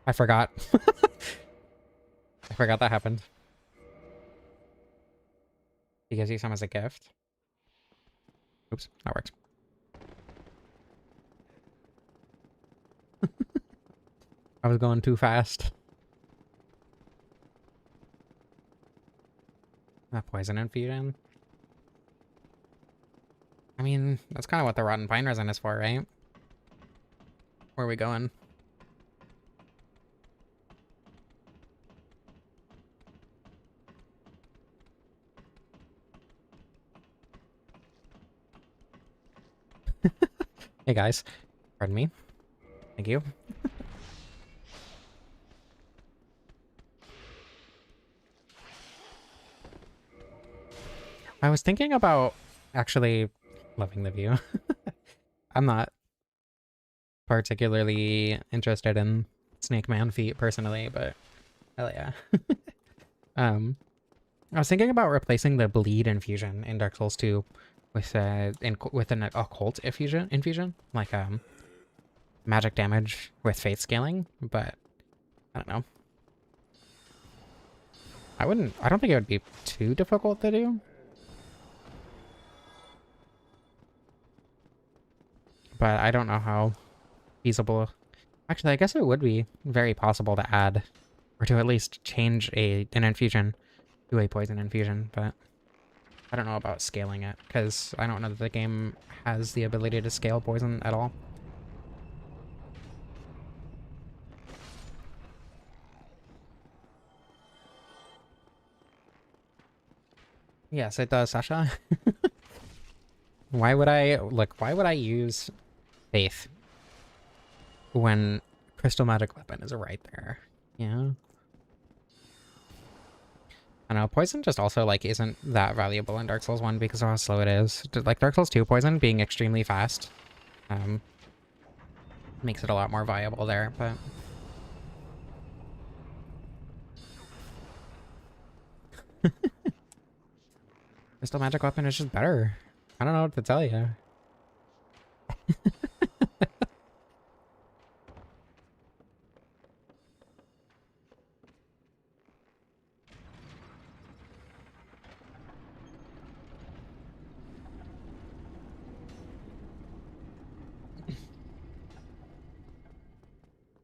I forgot. I forgot that happened. He gives you some as a gift. Oops, that works. I was going too fast. That poison infusion. I mean, that's kind of what the rotten pine resin is for, right? Where are we going? Hey guys, pardon me. Thank you. I was thinking about actually loving the view. I'm not particularly interested in Snake Man feet personally, but hell yeah. I was thinking about replacing the bleed infusion in Dark Souls 2 with an occult infusion, like magic damage with faith scaling, but I don't know. I don't think it would be too difficult to do. But I don't know how feasible. Actually, I guess it would be very possible to add, or to at least change an infusion to a poison infusion, but I don't know about scaling it, because I don't know that the game has the ability to scale poison at all. Yes, it does, Sasha. Why would I use Faith when Crystal Magic Weapon is right there? Yeah. I don't know, poison just also, like, isn't that valuable in Dark Souls 1 because of how slow it is. Like, Dark Souls 2 poison being extremely fast makes it a lot more viable there, but... Crystal Magic Weapon is just better. I don't know what to tell you.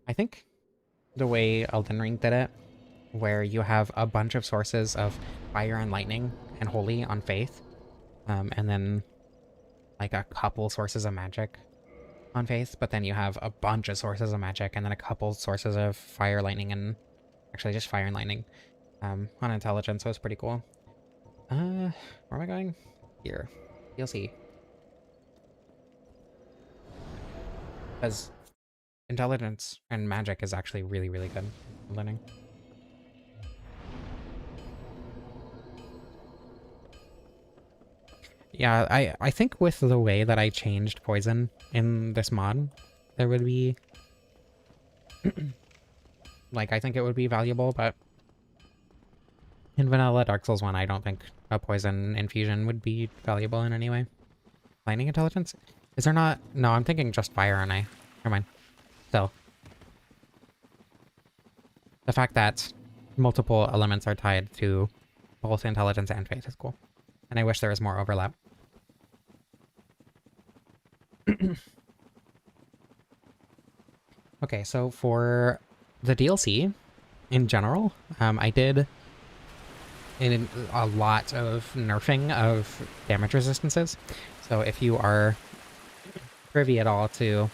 I think the way Elden Ring did it, where you have a bunch of sources of fire and lightning and holy on faith, and then like a couple sources of magic on faith, but then you have a bunch of sources of magic and then a couple sources of fire, lightning, and actually just fire and lightning on intelligence, so it's pretty cool. Where am I going? Here. You'll see. Because intelligence and magic is actually really, really good at learning. Yeah, I think with the way that I changed poison in this mod, there would be like, I think it would be valuable, but in vanilla Dark Souls 1, I don't think a poison infusion would be valuable in any way. Lightning intelligence? Is there not? No, I'm thinking just fire, aren't I? Never mind. Still. The fact that multiple elements are tied to both intelligence and faith is cool. And I wish there was more overlap. Okay, so for the DLC in general, I did a lot of nerfing of damage resistances. So if you are privy at all to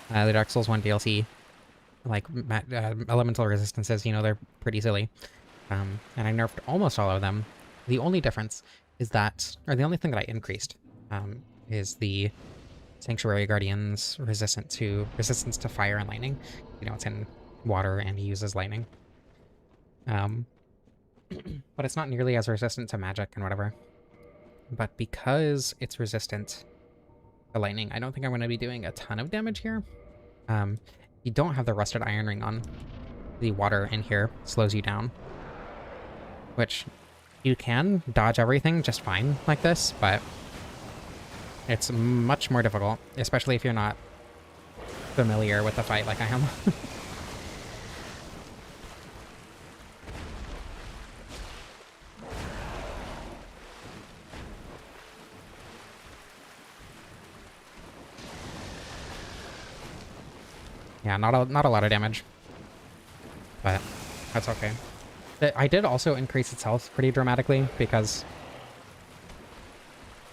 the Dark Souls 1 DLC, like elemental resistances, you know, they're pretty silly. And I nerfed almost all of them. The only difference is that, or the only thing that I increased, is the Sanctuary Guardian's resistance to fire and lightning. You know, it's in water and he uses lightning. But it's not nearly as resistant to magic and whatever. But because it's resistant to lightning, I don't think I'm going to be doing a ton of damage here. You don't have the rusted iron ring on. The water in here slows you down. Which you can dodge everything just fine like this, but it's much more difficult, especially if you're not familiar with the fight like I am. Yeah, not a lot of damage, but that's okay. I did also increase its health pretty dramatically because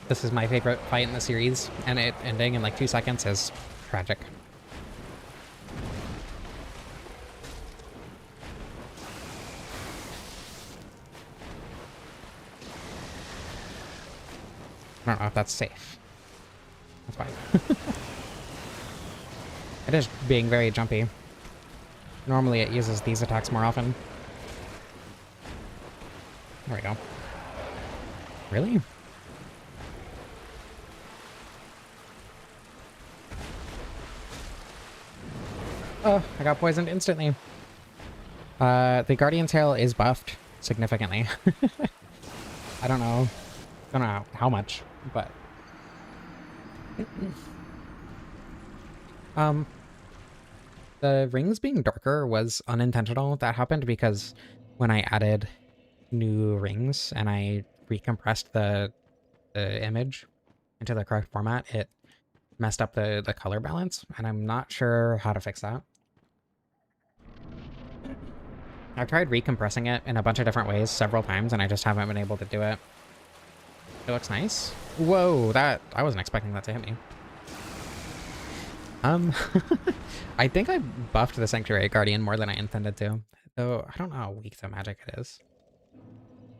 this is my favorite fight in the series, and it ending in like 2 seconds is tragic. I don't know if that's safe. That's fine. It is being very jumpy. Normally it uses these attacks more often. There we go. Really? Oh, I got poisoned instantly. The Guardian Tail is buffed significantly. I don't know how much, but the rings being darker was unintentional. That happened because when I added new rings and I recompressed the image into the correct format, it messed up the color balance, and I'm not sure how to fix that. I've tried recompressing it in a bunch of different ways several times, and I just haven't been able to do it. It looks nice. Whoa, I wasn't expecting that to hit me. I think I buffed the Sanctuary Guardian more than I intended to, though I don't know how weak the magic it is.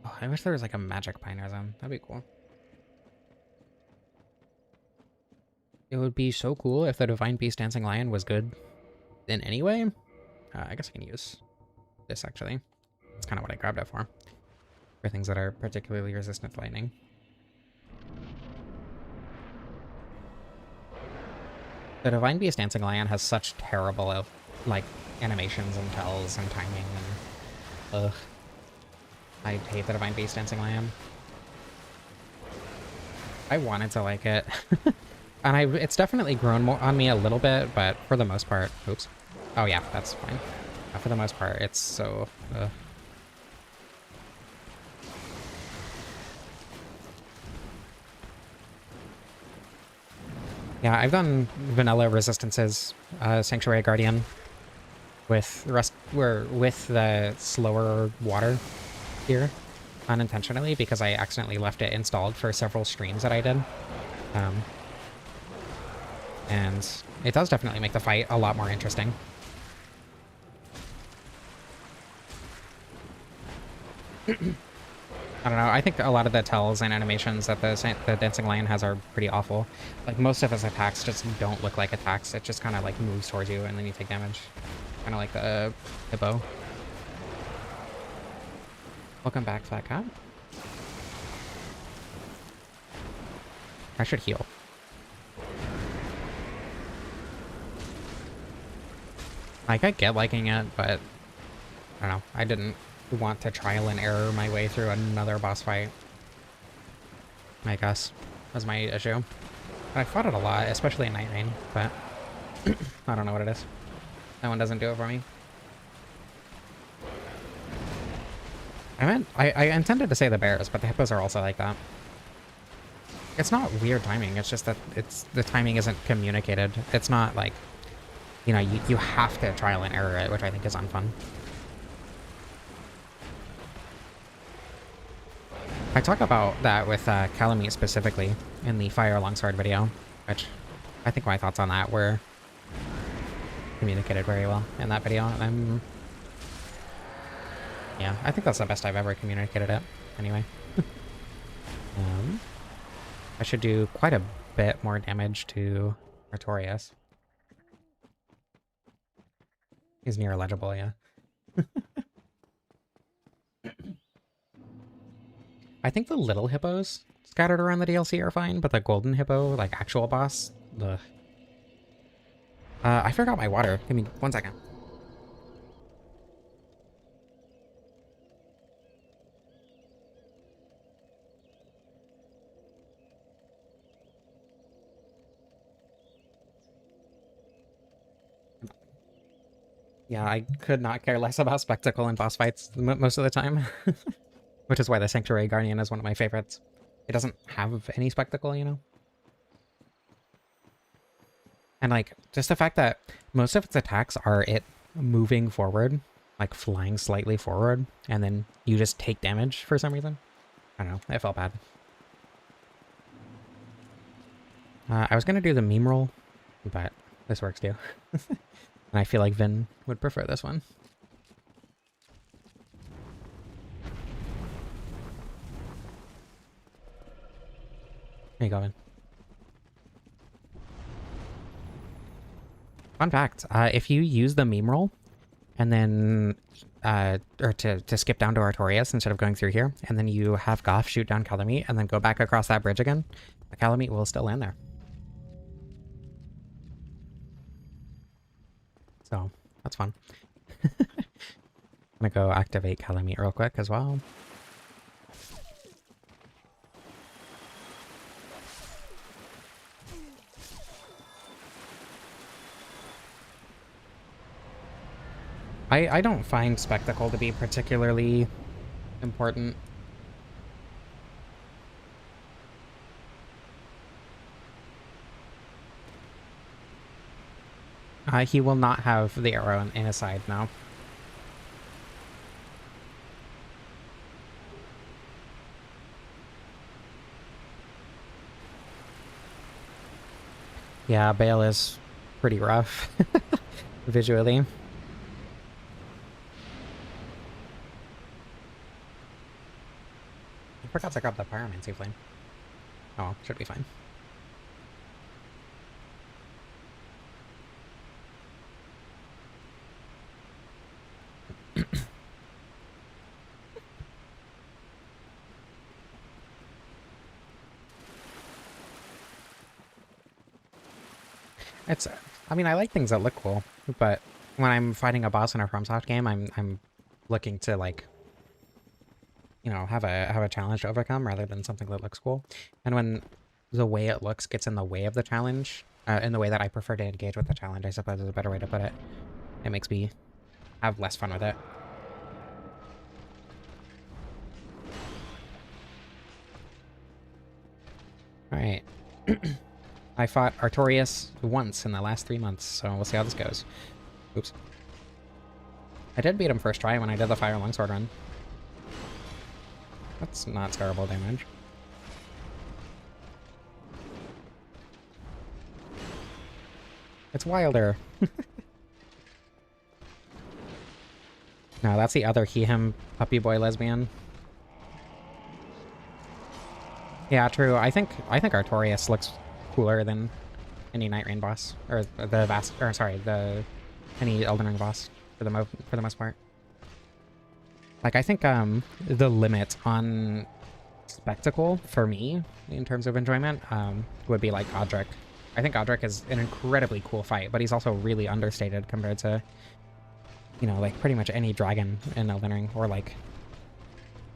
Oh, I wish there was like a magic Pioneer Zone. That'd be cool. It would be so cool if the Divine Beast Dancing Lion was good in any way. I guess I can use this, actually. That's kind of what I grabbed it for things that are particularly resistant to lightning. The Divine Beast Dancing Lion has such terrible, like, animations and tells and timing and... Ugh. I hate the Divine Beast Dancing Lion. I wanted to like it. And it's definitely grown more on me a little bit, but for the most part... Oops. Oh yeah, that's fine. For the most part, it's so... Yeah, I've done vanilla resistances, Sanctuary Guardian, with the slower water here, unintentionally, because I accidentally left it installed for several streams that I did. And it does definitely make the fight a lot more interesting. I don't know, I think a lot of the tells and animations that the Dancing Lion has are pretty awful. Like, most of his attacks just don't look like attacks. It just kind of, like, moves towards you and then you take damage. Kind of like the hippo. Welcome back, Fat Cat. I should heal. Like, I get liking it, but I don't know. I didn't want to trial and error my way through another boss fight. I guess was my issue. And I fought it a lot, especially in Night Rain, but I don't know what it is. That one doesn't do it for me. I intended to say the bears, but the hippos are also like that. It's not weird timing, it's just that the timing isn't communicated. It's not like, you know, you have to trial and error it, which I think is unfun. I talk about that with Calamite specifically in the Fire Longsword video, which I think my thoughts on that were communicated very well in that video. Yeah, I think that's the best I've ever communicated it, anyway. I should do quite a bit more damage to Artorias. He's near illegible, yeah. I think the little hippos scattered around the DLC are fine, but the golden hippo, like actual boss, ugh. I forgot my water. Give me 1 second. Yeah, I could not care less about spectacle in boss fights most of the time. Which is why the Sanctuary Guardian is one of my favorites. It doesn't have any spectacle, you know? And like, just the fact that most of its attacks are it moving forward, like flying slightly forward, and then you just take damage for some reason. I don't know, it felt bad. I was gonna do the meme roll, but this works too. And I feel like Vin would prefer this one. There you go, Vin. Fun fact, if you use the meme roll, and then, or to skip down to Artorias instead of going through here, and then you have Goff shoot down Calamite, and then go back across that bridge again, the Calamite will still land there. So, that's fun. I'm gonna go activate Calamite real quick as well. I don't find Spectacle to be particularly important. He will not have the arrow in his side now. Yeah, Bale is pretty rough visually. I forgot to grab the Pyromancy Flame. Oh, should be fine. I mean, I like things that look cool, but when I'm fighting a boss in a FromSoft game, I'm looking to, like, you know, have a challenge to overcome rather than something that looks cool. And when the way it looks gets in the way of the challenge, in the way that I prefer to engage with the challenge, I suppose is a better way to put it, it makes me have less fun with it. Alright. I fought Artorias once in the last 3 months, so we'll see how this goes. Oops. I did beat him first try when I did the Fire Longsword run. That's not terrible damage. It's Wilder. No, that's the other he-him puppy boy lesbian. Yeah, true. I think Artorias looks cooler than any Night Rain boss, or any Elden Ring boss for the most part. Like, I think the limit on spectacle for me in terms of enjoyment would be like Godric. I think Godric is an incredibly cool fight, but he's also really understated compared to you know, like pretty much any dragon in Elden Ring, or like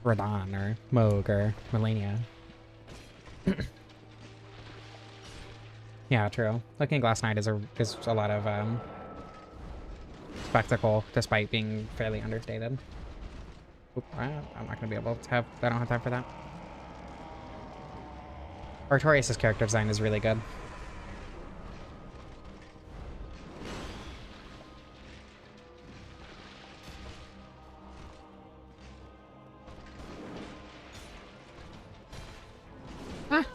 Radahn or Moog or Malenia. Yeah, true. Looking Glass Knight is a lot of spectacle, despite being fairly understated. Oop, I'm not gonna be able to have. I don't have time for that. Artorias' character design is really good. Ah,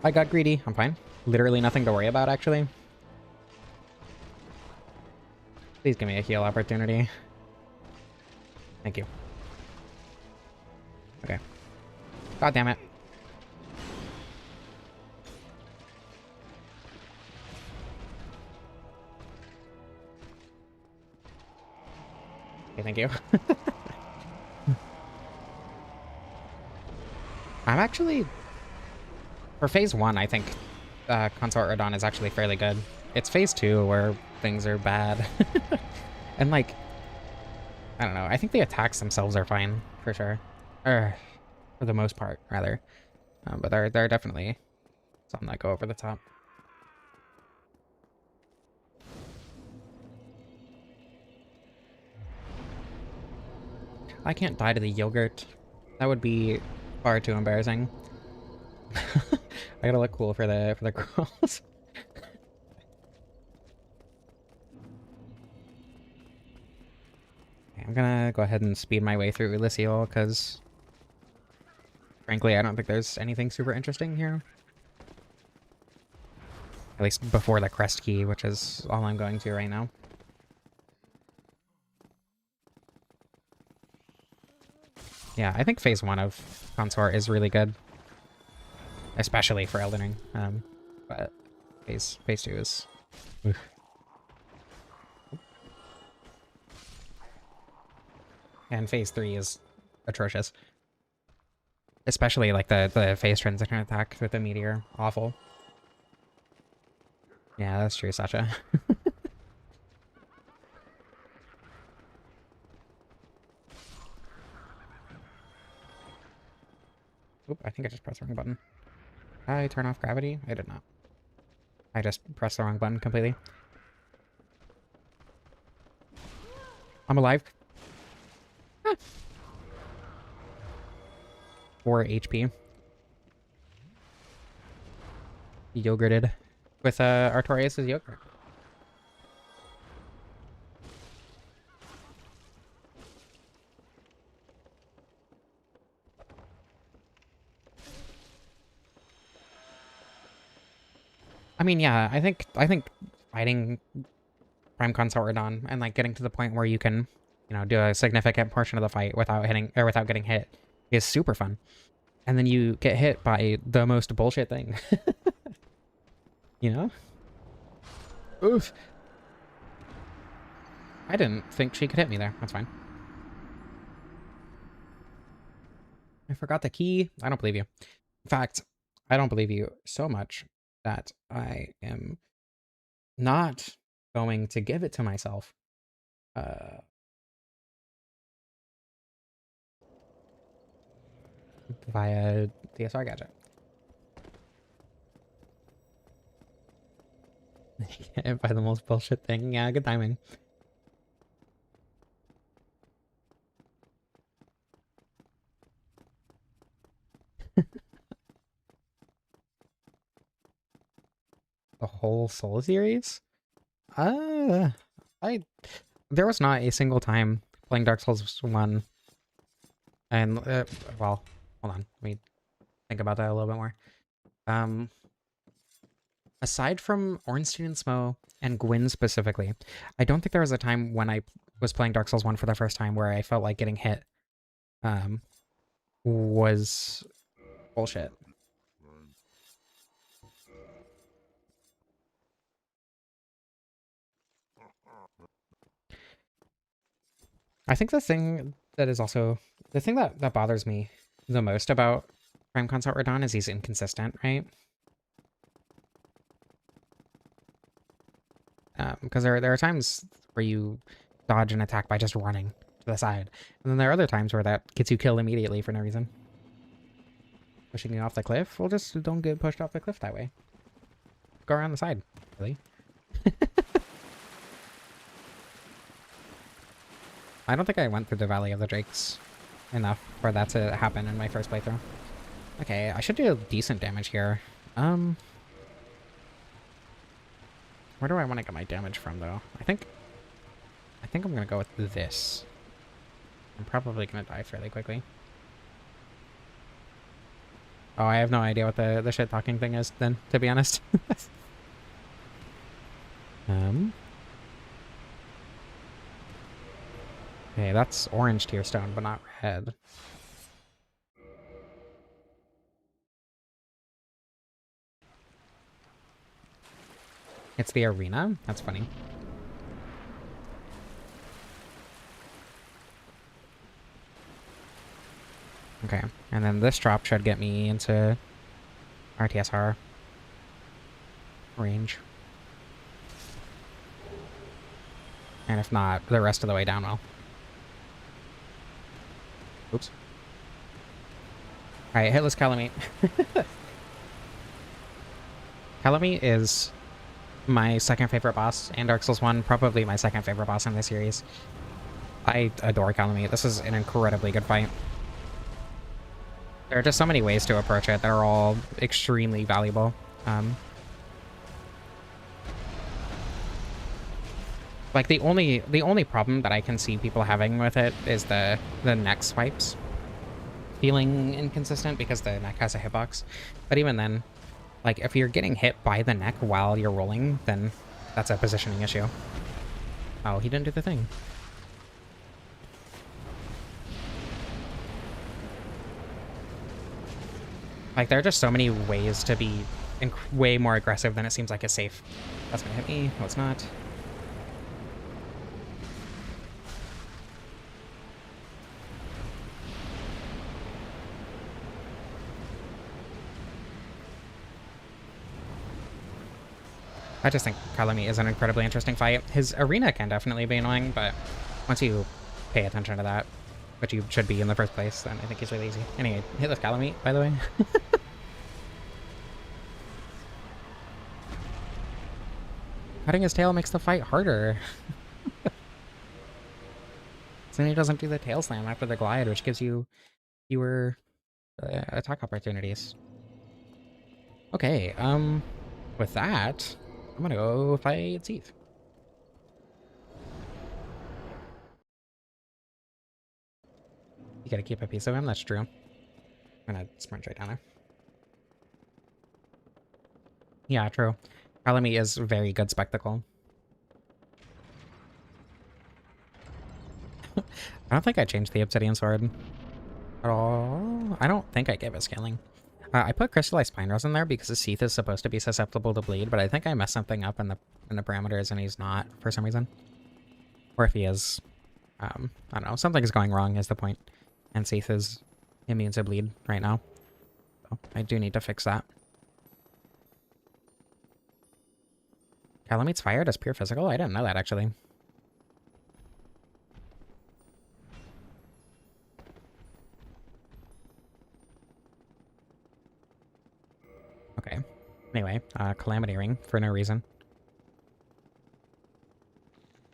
I got greedy. I'm fine. Literally nothing to worry about, actually. Please give me a heal opportunity. Thank you. Okay. God damn it. Okay, thank you. I'm actually... For phase 1, I think Consort Radahn is actually fairly good. It's phase 2 where things are bad. And like... I don't know. I think the attacks themselves are fine, for sure. Or, for the most part, rather. But they're definitely something that go over the top. I can't die to the yogurt. That would be far too embarrassing. I gotta look cool for the girls. I'm gonna go ahead and speed my way through Elysial, because frankly, I don't think there's anything super interesting here. At least before the crest key, which is all I'm going to right now. Yeah, I think phase 1 of Consort is really good. Especially for Elden Ring. But phase 2 is... Oof. And phase 3 is atrocious. Especially like the phase transition attack with the meteor. Awful. Yeah, that's true, Sasha. Oop, I think I just pressed the wrong button. Did I turn off gravity? I did not. I just pressed the wrong button completely. I'm alive. Ah. 4 HP. Yogurted. With Artorias' yogurt. I mean, yeah, I think fighting Prime Consort Radahn and like getting to the point where you can, you know, do a significant portion of the fight without hitting or without getting hit is super fun. And then you get hit by the most bullshit thing. You know? Oof. I didn't think she could hit me there. That's fine. I forgot the key. I don't believe you. In fact, I don't believe you so much that I am not going to give it to myself. Via DSR gadget. By the most bullshit thing. Yeah, good timing. The whole Soul series? Uh, I there was not a single time playing Dark Souls 1 and well, hold on. Let me think about that a little bit more. Aside from Ornstein and Smough and Gwyn specifically, I don't think there was a time when I was playing Dark Souls 1 for the first time where I felt like getting hit was bullshit. I think the thing that is also the thing that bothers me the most about Prime Consort Radahn is he's inconsistent, right? Because there are times where you dodge an attack by just running to the side. And then there are other times where that gets you killed immediately for no reason. Pushing you off the cliff? Well, just don't get pushed off the cliff that way. Go around the side, really. I don't think I went through the Valley of the Drakes enough for that to happen in my first playthrough. Okay, I should do decent damage here. Where do I want to get my damage from, though? I think I'm gonna go with this. I'm probably gonna die fairly quickly. Oh, I have no idea what the shit talking thing is then, to be honest. Okay, that's orange tier stone, but not red. It's the arena? That's funny. Okay, and then this drop should get me into RTSR range. And if not, the rest of the way down will. Oops. Alright, Hitless Calamite. Calamite is my second favorite boss, and Dark Souls 1, probably my second favorite boss in this series. I adore Calamite. This is an incredibly good fight. There are just so many ways to approach it that are all extremely valuable. Like the only problem that I can see people having with it is the neck swipes feeling inconsistent because the neck has a hitbox. But even then, like if you're getting hit by the neck while you're rolling, then that's a positioning issue. Oh, he didn't do the thing. Like there are just so many ways to be way more aggressive than it seems like it's safe. That's gonna hit me. No, it's not. I just think Calamite is an incredibly interesting fight. His arena can definitely be annoying, but once you pay attention to that, which you should be in the first place, then I think he's really easy. Anyway, hit this Calamite, by the way. Cutting his tail makes the fight harder. So then he doesn't do the tail slam after the glide, which gives you fewer attack opportunities. Okay, with that, I'm gonna go fight Seath. You gotta keep a piece of him, that's true. I'm gonna sprint right down there. Yeah, true. Calamite is very good spectacle. I don't think I changed the Obsidian Sword at all. I don't think I gave it scaling. I put Crystallized Spine Resin there because the Seath is supposed to be susceptible to bleed, but I think I messed something up in the parameters and he's not for some reason. Or if he is, I don't know, something's going wrong is the point. And Seath is immune to bleed right now. So I do need to fix that. Calamite's fire does pure physical? I didn't know that actually. Okay. Anyway, Calamity Ring for no reason.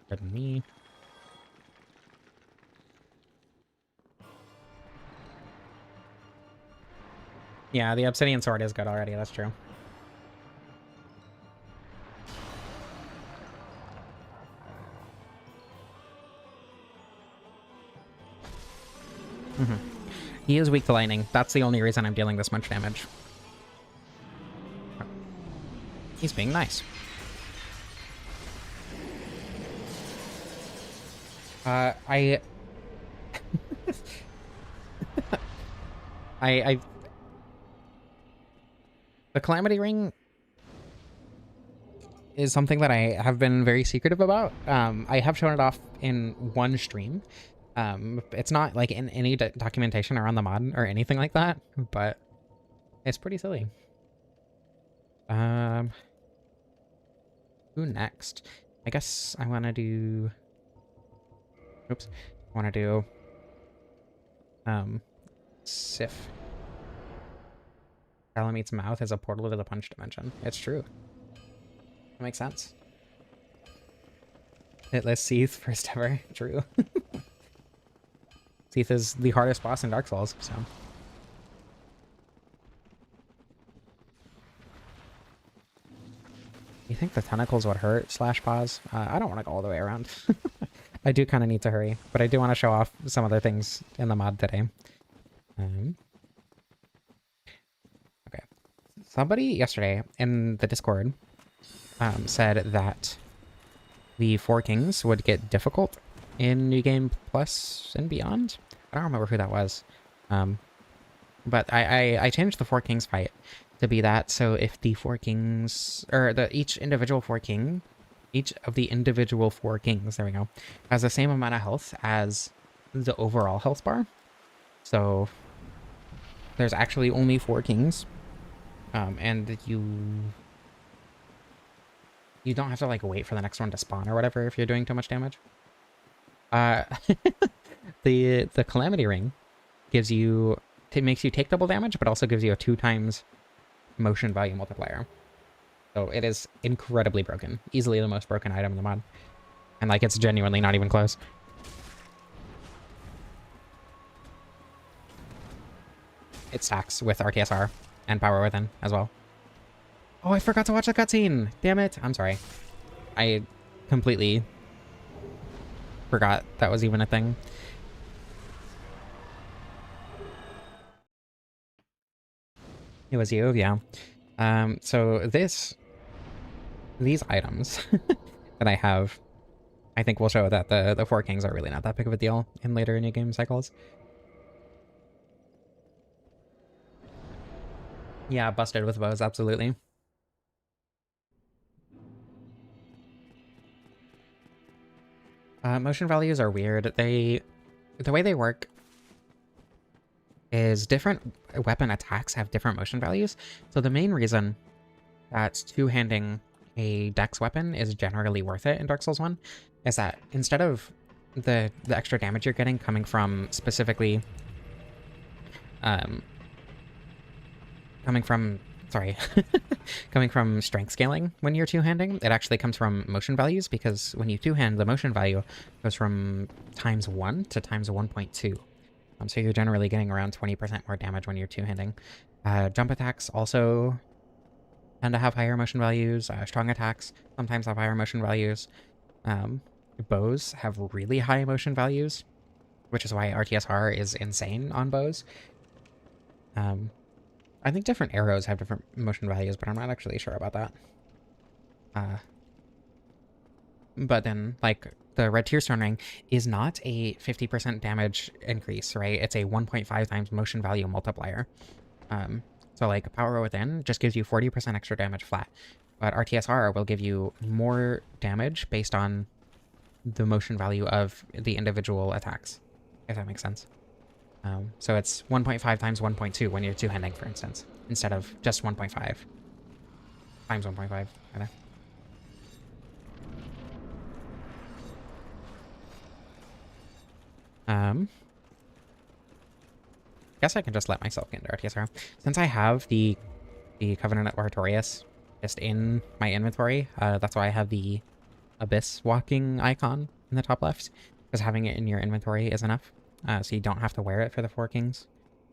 Good than me. Yeah, the Obsidian Sword is good already, that's true. He is weak to lightning. That's the only reason I'm dealing this much damage. He's being nice. I the Calamity Ring is something that I have been very secretive about. I have shown it off in one stream. It's not like in any documentation around the mod or anything like that, but it's pretty silly. Who next? I guess I want to do Oops. I want to do Sif. Alamete's mouth is a portal to the punch dimension. It's true. That makes sense. Hitless Seath, first ever. True. Seath is the hardest boss in Dark Souls, so. You think the tentacles would hurt / pause? I don't want to go all the way around. I do kind of need to hurry, but I do want to show off some other things in the mod today. Okay. Somebody yesterday in the Discord said that the Four Kings would get difficult in New Game Plus and beyond. I don't remember who that was. But I changed the Four Kings fight to be that, so if the Four Kings, or each of the individual Four Kings, there we go, has the same amount of health as the overall health bar. So there's actually only 4 Kings, and you don't have to like wait for the next one to spawn or whatever if you're doing too much damage. The Calamity Ring gives you, it makes you take double damage, but also gives you a 2 times motion value multiplier. So it is incredibly broken. Easily the most broken item in the mod. And like, it's genuinely not even close. It stacks with RTSR and Power Within as well. Oh, I forgot to watch the cutscene! Damn it! I'm sorry. I completely forgot that was even a thing. It was you, yeah. So these items that I have, I think will show that the Four Kings are really not that big of a deal in later New Game cycles. Yeah, busted with bows, absolutely. Motion values are weird. The way they work is different weapon attacks have different motion values. So the main reason that two-handing a dex weapon is generally worth it in Dark Souls 1 is that instead of the extra damage you're getting coming from specifically coming from strength scaling when you're two-handing, it actually comes from motion values, because when you two-hand, the motion value goes from ×1 to ×1.2. So you're generally getting around 20% more damage when you're two-handing. Jump attacks also tend to have higher motion values. Strong attacks sometimes have higher motion values. Bows have really high motion values, which is why RTSR is insane on bows. I think different arrows have different motion values, but I'm not actually sure about that. But then, like, the Red Tearstone Ring is not a 50% damage increase, right? It's a 1.5 times motion value multiplier. So, like, Power Within just gives you 40% extra damage flat, but RTSR will give you more damage based on the motion value of the individual attacks, if that makes sense. So it's 1.5 times 1.2 when you're two-handing, for instance, instead of just 1.5 times 1.5. Rather. Guess I can just let myself get into RTSR. Since I have the Covenant of Artorias just in my inventory, that's why I have the Abyss walking icon in the top left, because having it in your inventory is enough. So you don't have to wear it for the Four Kings,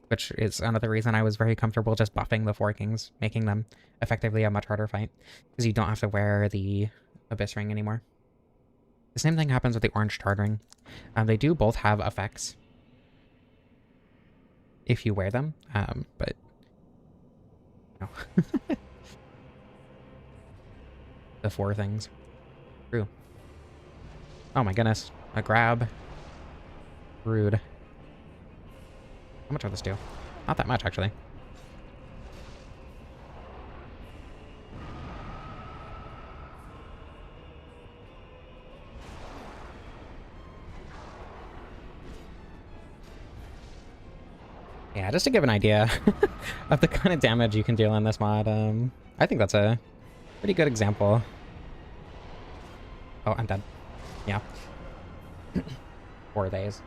which is another reason I was very comfortable just buffing the Four Kings, making them effectively a much harder fight, because you don't have to wear the Abyss Ring anymore. The same thing happens with the Orange Shard Ring. They do both have effects if you wear them, but no. The 4 things. True. Oh my goodness. A grab. Rude. How much will this do? Not that much, actually. Yeah, just to give an idea of the kind of damage you can deal in this mod, I think that's a pretty good example. Oh, I'm dead. Yeah. 4 days.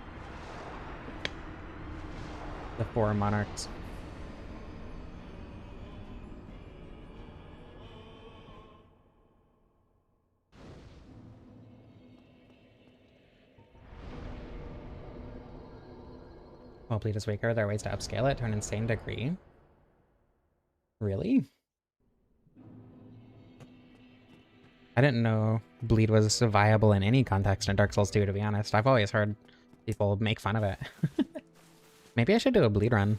The 4 monarchs. While bleed is weaker, there are ways to upscale it to an insane degree. Really? I didn't know bleed was viable in any context in Dark Souls 2, to be honest. I've always heard people make fun of it. Maybe I should do a bleed run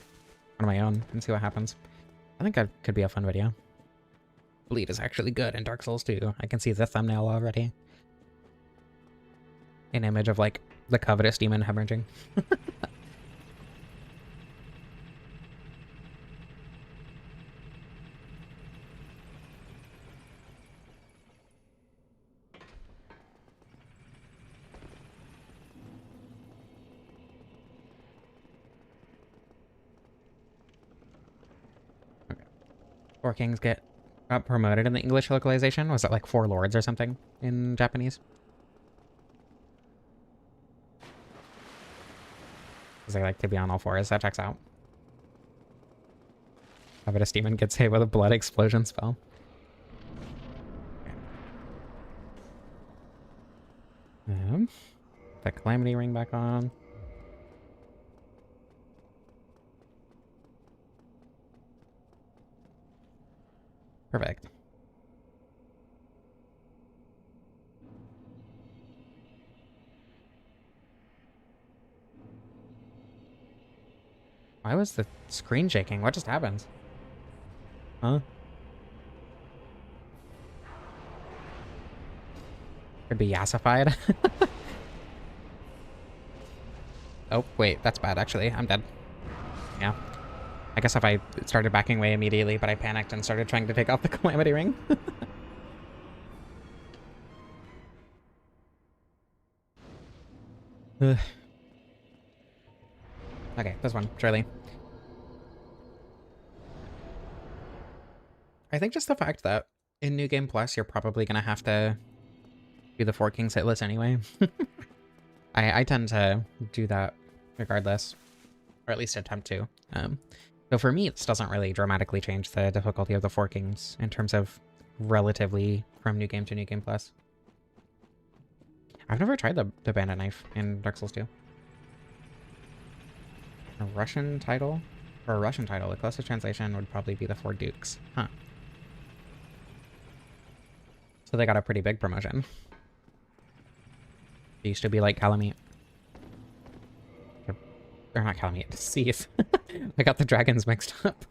on my own and see what happens. I think that could be a fun video. Bleed is actually good in Dark Souls 2. I can see the thumbnail already. An image of, like, the covetous demon hemorrhaging. Okay. 4 kings got promoted in the English localization. Was it like 4 lords or something in Japanese? Because they like to be on all 4s. That checks out. Covetous demon gets hit with a blood explosion spell. Okay. The Calamity Ring back on. Perfect. Why was the screen shaking? What just happened? Huh? Could be yassified. Oh, wait, that's bad, actually. I'm dead. Yeah. I guess if I started backing away immediately, but I panicked and started trying to take off the Calamity Ring. Ugh. Okay, this one, surely. I think just the fact that in New Game Plus, you're probably going to have to do the 4 Kings hit list anyway. I tend to do that regardless, or at least attempt to. So for me, this doesn't really dramatically change the difficulty of the 4 Kings in terms of relatively from New Game to New Game Plus. I've never tried the Bandit Knife in Dark Souls 2. A Russian title? For a Russian title, the closest translation would probably be the 4 Dukes. Huh. So they got a pretty big promotion. It used to be like Calamite. Or not Calamite, Seath. I got the dragons mixed up.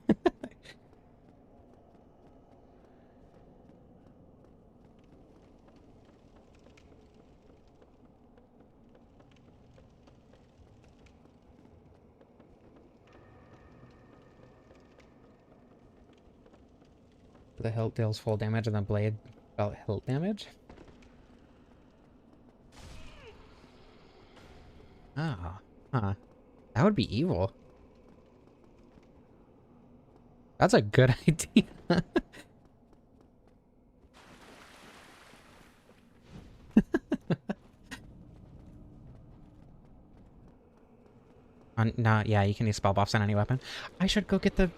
The hilt deals full damage and the blade dealt hilt damage? Ah, huh. That would be evil. That's a good idea. No, yeah, you can use spell buffs on any weapon. I should go get the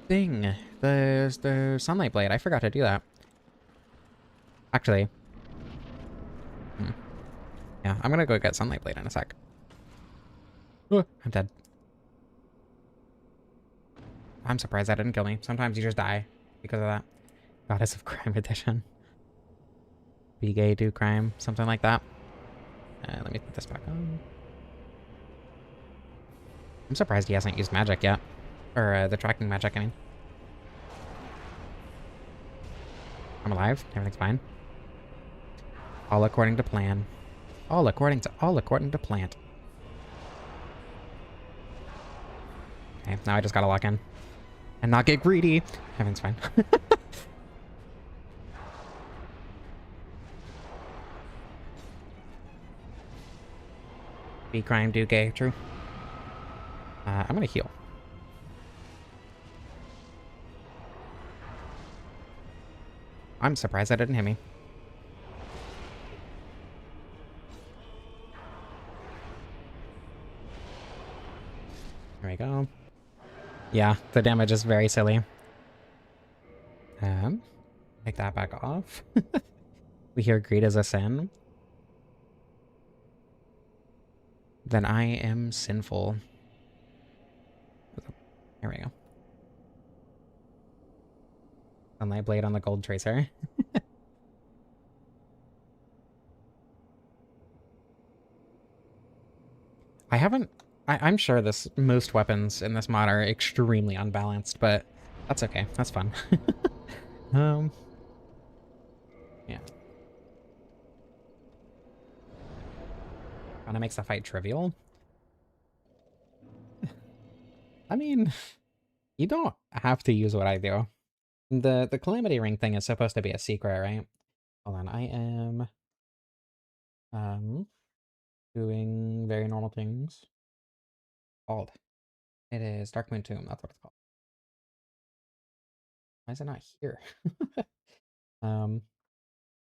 thing. The Sunlight Blade. I forgot to do that. Actually. Yeah, I'm gonna go get Sunlight Blade in a sec. I'm dead. I'm surprised that didn't kill me. Sometimes you just die because of that. Goddess of Crime edition. Be gay, do crime, something like that. Let me put this back on. I'm surprised he hasn't used magic yet. Or the tracking magic, I mean. I'm alive. Everything's fine. All according to plan. All according to plan. Okay, now I just gotta lock in. And not get greedy. Everything's fine. Be crime, do gay, true. I'm gonna heal. I'm surprised that didn't hit me. we go. Yeah, the damage is very silly. Take that back off. We hear greed as a sin. Then I am sinful. Here we go. Sunlight Blade on the Gold Tracer. I'm sure most weapons in this mod are extremely unbalanced, but that's okay. That's fun. Yeah. Kinda makes the fight trivial. I mean, you don't have to use what I do. The Calamity Ring thing is supposed to be a secret, right? Hold on, I am doing very normal things. Called. It is Darkmoon Tomb, that's what it's called. Why is it not here?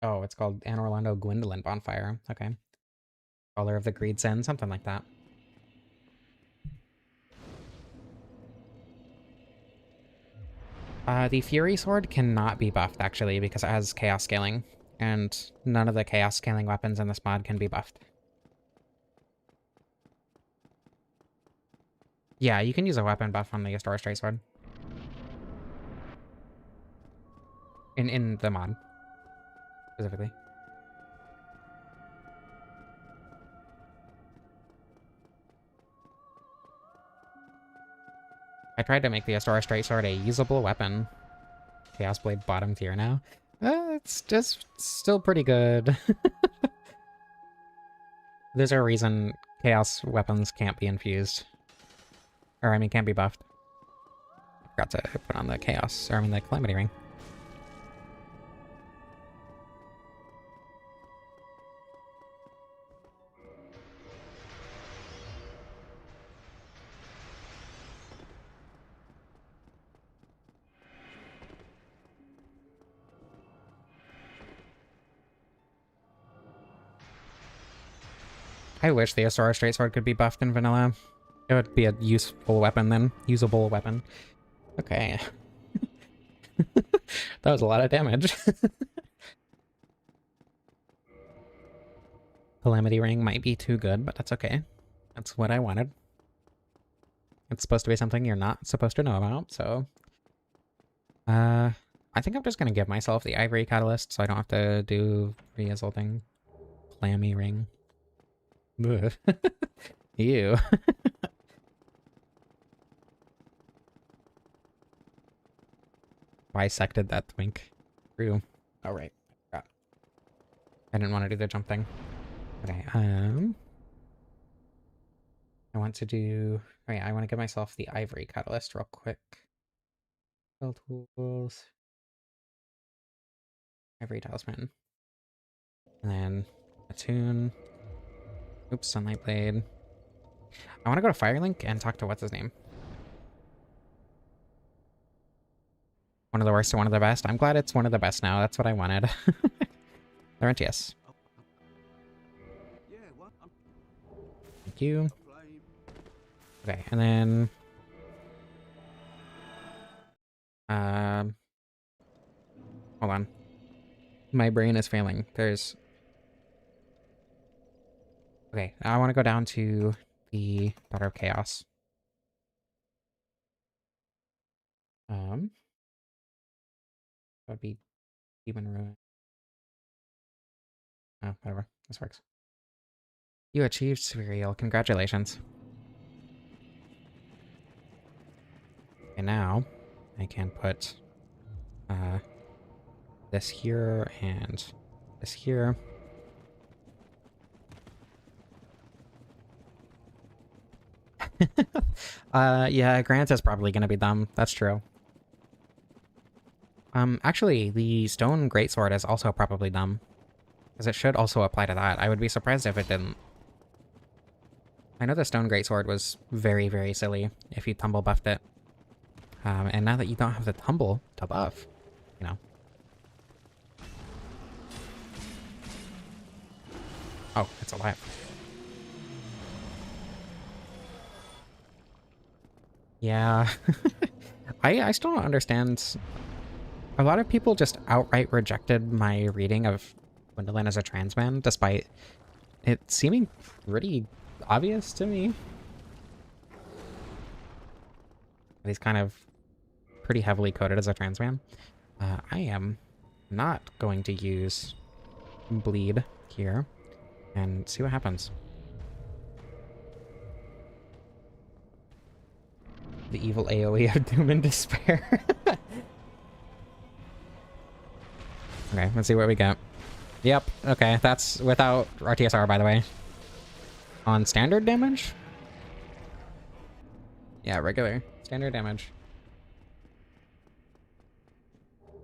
Oh, it's called Anne Orlando Gwendolyn Bonfire. Okay. Color of the Greed Sin, something like that. The Fury Sword cannot be buffed, actually, because it has Chaos Scaling, and none of the Chaos Scaling weapons in this mod can be buffed. Yeah, you can use a weapon buff on the Astora Straight Sword. In the mod, specifically. I tried to make the Astora Straight Sword a usable weapon. Chaos Blade bottom tier now. It's just still pretty good. There's a reason Chaos weapons can't be infused. Or, I mean, can't be buffed. I forgot to put on the Chaos, or I mean the Calamity Ring. I wish the Astora Straight Sword could be buffed in vanilla. It would be a useful weapon then. Usable weapon. Okay. That was a lot of damage. Calamity Ring might be too good, but that's okay. That's what I wanted. It's supposed to be something you're not supposed to know about, so... I think I'm just gonna give myself the Ivory Catalyst so I don't have to do Ria's whole thing. Clammy Ring. Ugh. Ew. Bisected that twink. True. Oh, right. I didn't want to do the jump thing. Okay, I want to do... Oh yeah, I want to give myself the Ivory Catalyst real quick. Spell tools. Ivory Talisman. And then Attune. Oops, Sunlight Blade. I want to go to Firelink and talk to what's his name. One of the worst to one of the best. I'm glad it's one of the best now. That's what I wanted. Laurentius. Thank you. Okay, and then... Hold on. My brain is failing. There's... Okay, I want to go down to the Daughter of Chaos. That would be Demon Ruin. Oh, whatever. This works. You achieved Suriel. Congratulations. And now I can put this here and this here. Yeah, Grant is probably gonna be dumb. That's true. Actually, the Stone Greatsword is also probably dumb. Because it should also apply to that. I would be surprised if it didn't. I know the Stone Greatsword was very, very silly if you tumble buffed it. And now that you don't have the tumble to buff, you know. Oh, it's alive. Yeah. I still don't understand. A lot of people just outright rejected my reading of Gwendolyn as a trans man, despite it seeming pretty obvious to me. He's kind of pretty heavily coded as a trans man. I am not going to use bleed here and see what happens. The evil AoE of Doom and Despair. Okay, let's see what we get. Yep, okay, that's without RTSR, by the way. On standard damage? Yeah, regular. Standard damage.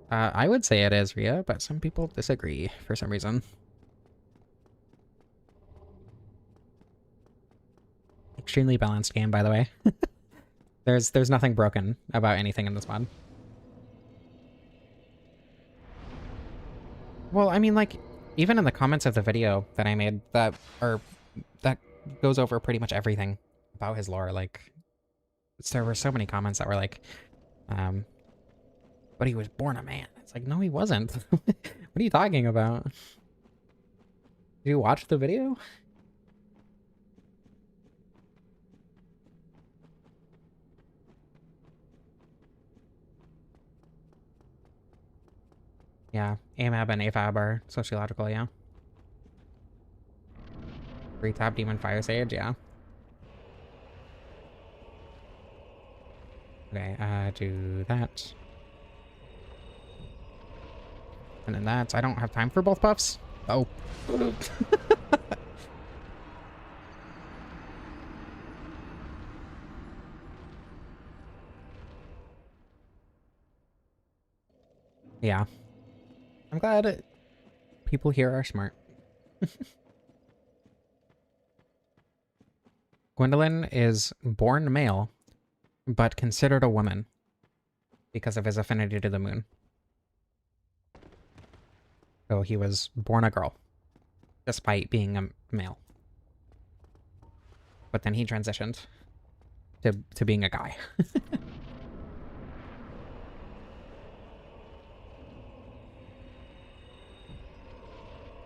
I would say it is Rhea, but some people disagree for some reason. Extremely balanced game, by the way. There's nothing broken about anything in this mod. Well, I mean, like, even in the comments of the video that I made that goes over pretty much everything about his lore. Like, there were so many comments that were like, but he was born a man. It's like, no, he wasn't. What are you talking about? Did you watch the video? Yeah, AMAB and AFAB are sociological, yeah. 3-tap Demon Fire Sage, yeah. Okay, do that. And then that. I don't have time for both buffs. Oh. Yeah. I'm glad people here are smart. Gwendolyn is born male, but considered a woman because of his affinity to the moon. So he was born a girl, despite being a male. But then he transitioned to being a guy.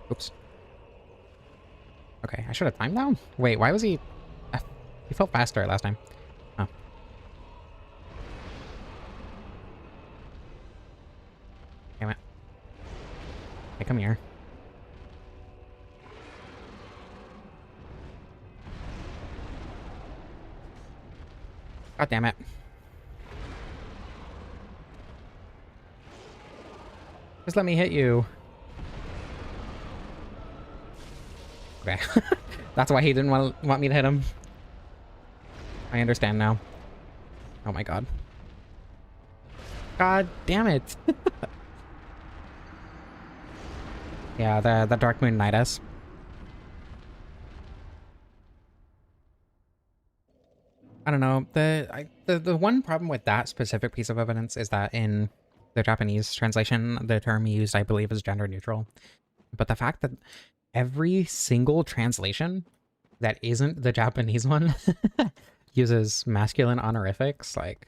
Oops. Okay, I should have timed down. Wait, why was he... He felt faster last time. Oh. Damn it. Hey, come here. God damn it. Just let me hit you. Okay. That's why he didn't want me to hit him. I understand now. Oh my god. God damn it. Yeah, the Dark Moon Nidus. I don't know. The one problem with that specific piece of evidence is that in the Japanese translation, the term used, I believe, is gender neutral. But the fact that every single translation that isn't the Japanese one uses masculine honorifics, like...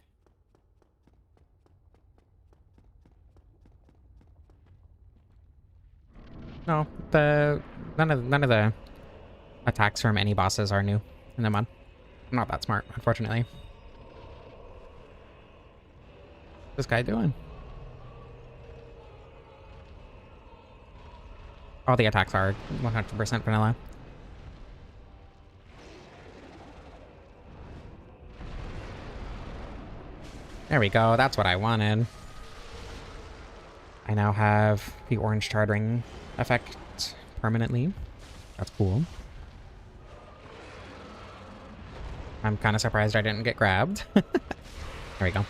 No, none of the attacks from any bosses are new in the mod. I'm not that smart, unfortunately. What's this guy doing? All the attacks are 100% vanilla. There we go, that's what I wanted. I now have the orange charred ring effect permanently. That's cool. I'm kind of surprised I didn't get grabbed. There we go.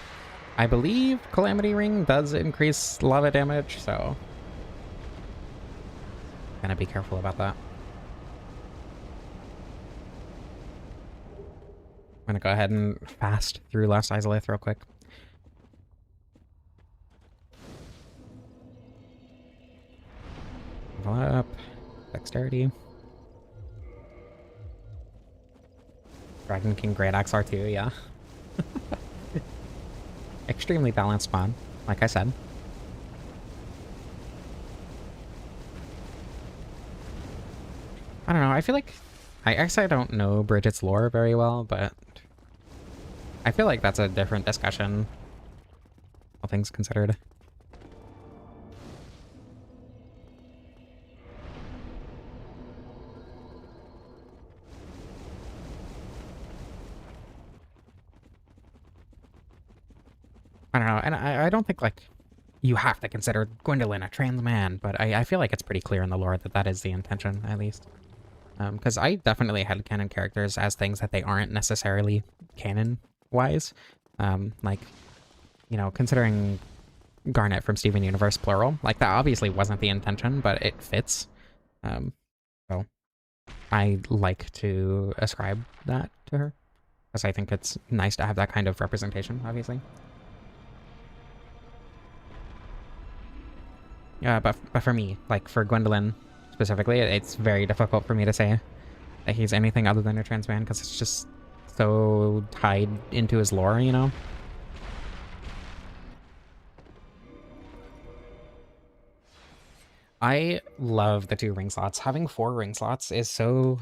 I believe Calamity Ring does increase lava damage, so... Gonna be careful about that. I'm gonna go ahead and fast through Last Izalith real quick. Level up. Dexterity. Dragon King Great Axe R2, yeah. extremely balanced spawn, like I said. I don't know, I feel like... I actually don't know Bridget's lore very well, but... I feel like that's a different discussion, all things considered. I don't know, and I don't think, like, you have to consider Gwendolyn a trans man, but I feel like it's pretty clear in the lore that that is the intention, at least. Because I definitely had canon characters as things that they aren't necessarily canon-wise. Like, you know, considering Garnet from Steven Universe plural, like, that obviously wasn't the intention, but it fits. So I like to ascribe that to her, because I think it's nice to have that kind of representation, obviously. But for me, like, for Gwendolyn specifically, it's very difficult for me to say that he's anything other than a trans man, because it's just so tied into his lore, you know? I love the 2 ring slots. Having 4 ring slots is so...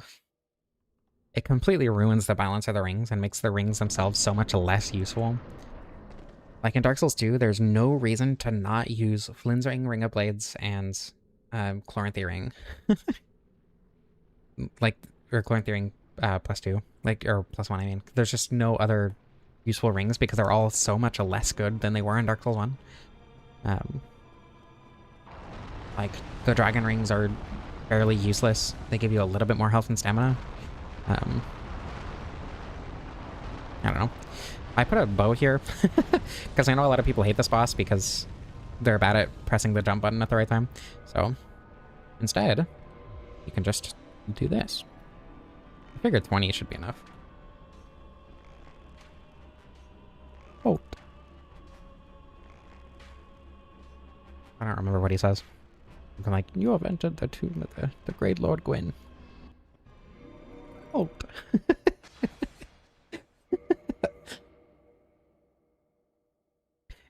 It completely ruins the balance of the rings and makes the rings themselves so much less useful. Like in Dark Souls 2, there's no reason to not use Flynn's Ring, Ring of Blades, and Chloranthy Ring. Like, or Chloranthy Ring +2, like, or +1, I mean. There's just no other useful rings because they're all so much less good than they were in Dark Souls 1. Like, the dragon rings are fairly useless. They give you a little bit more health and stamina. I don't know. I put a bow here because I know a lot of people hate this boss because they're bad at pressing the jump button at the right time. So instead, you can just do this. I figured 20 should be enough. Oh. I don't remember what he says. I'm like, you have entered the tomb of the great Lord Gwyn. Oh.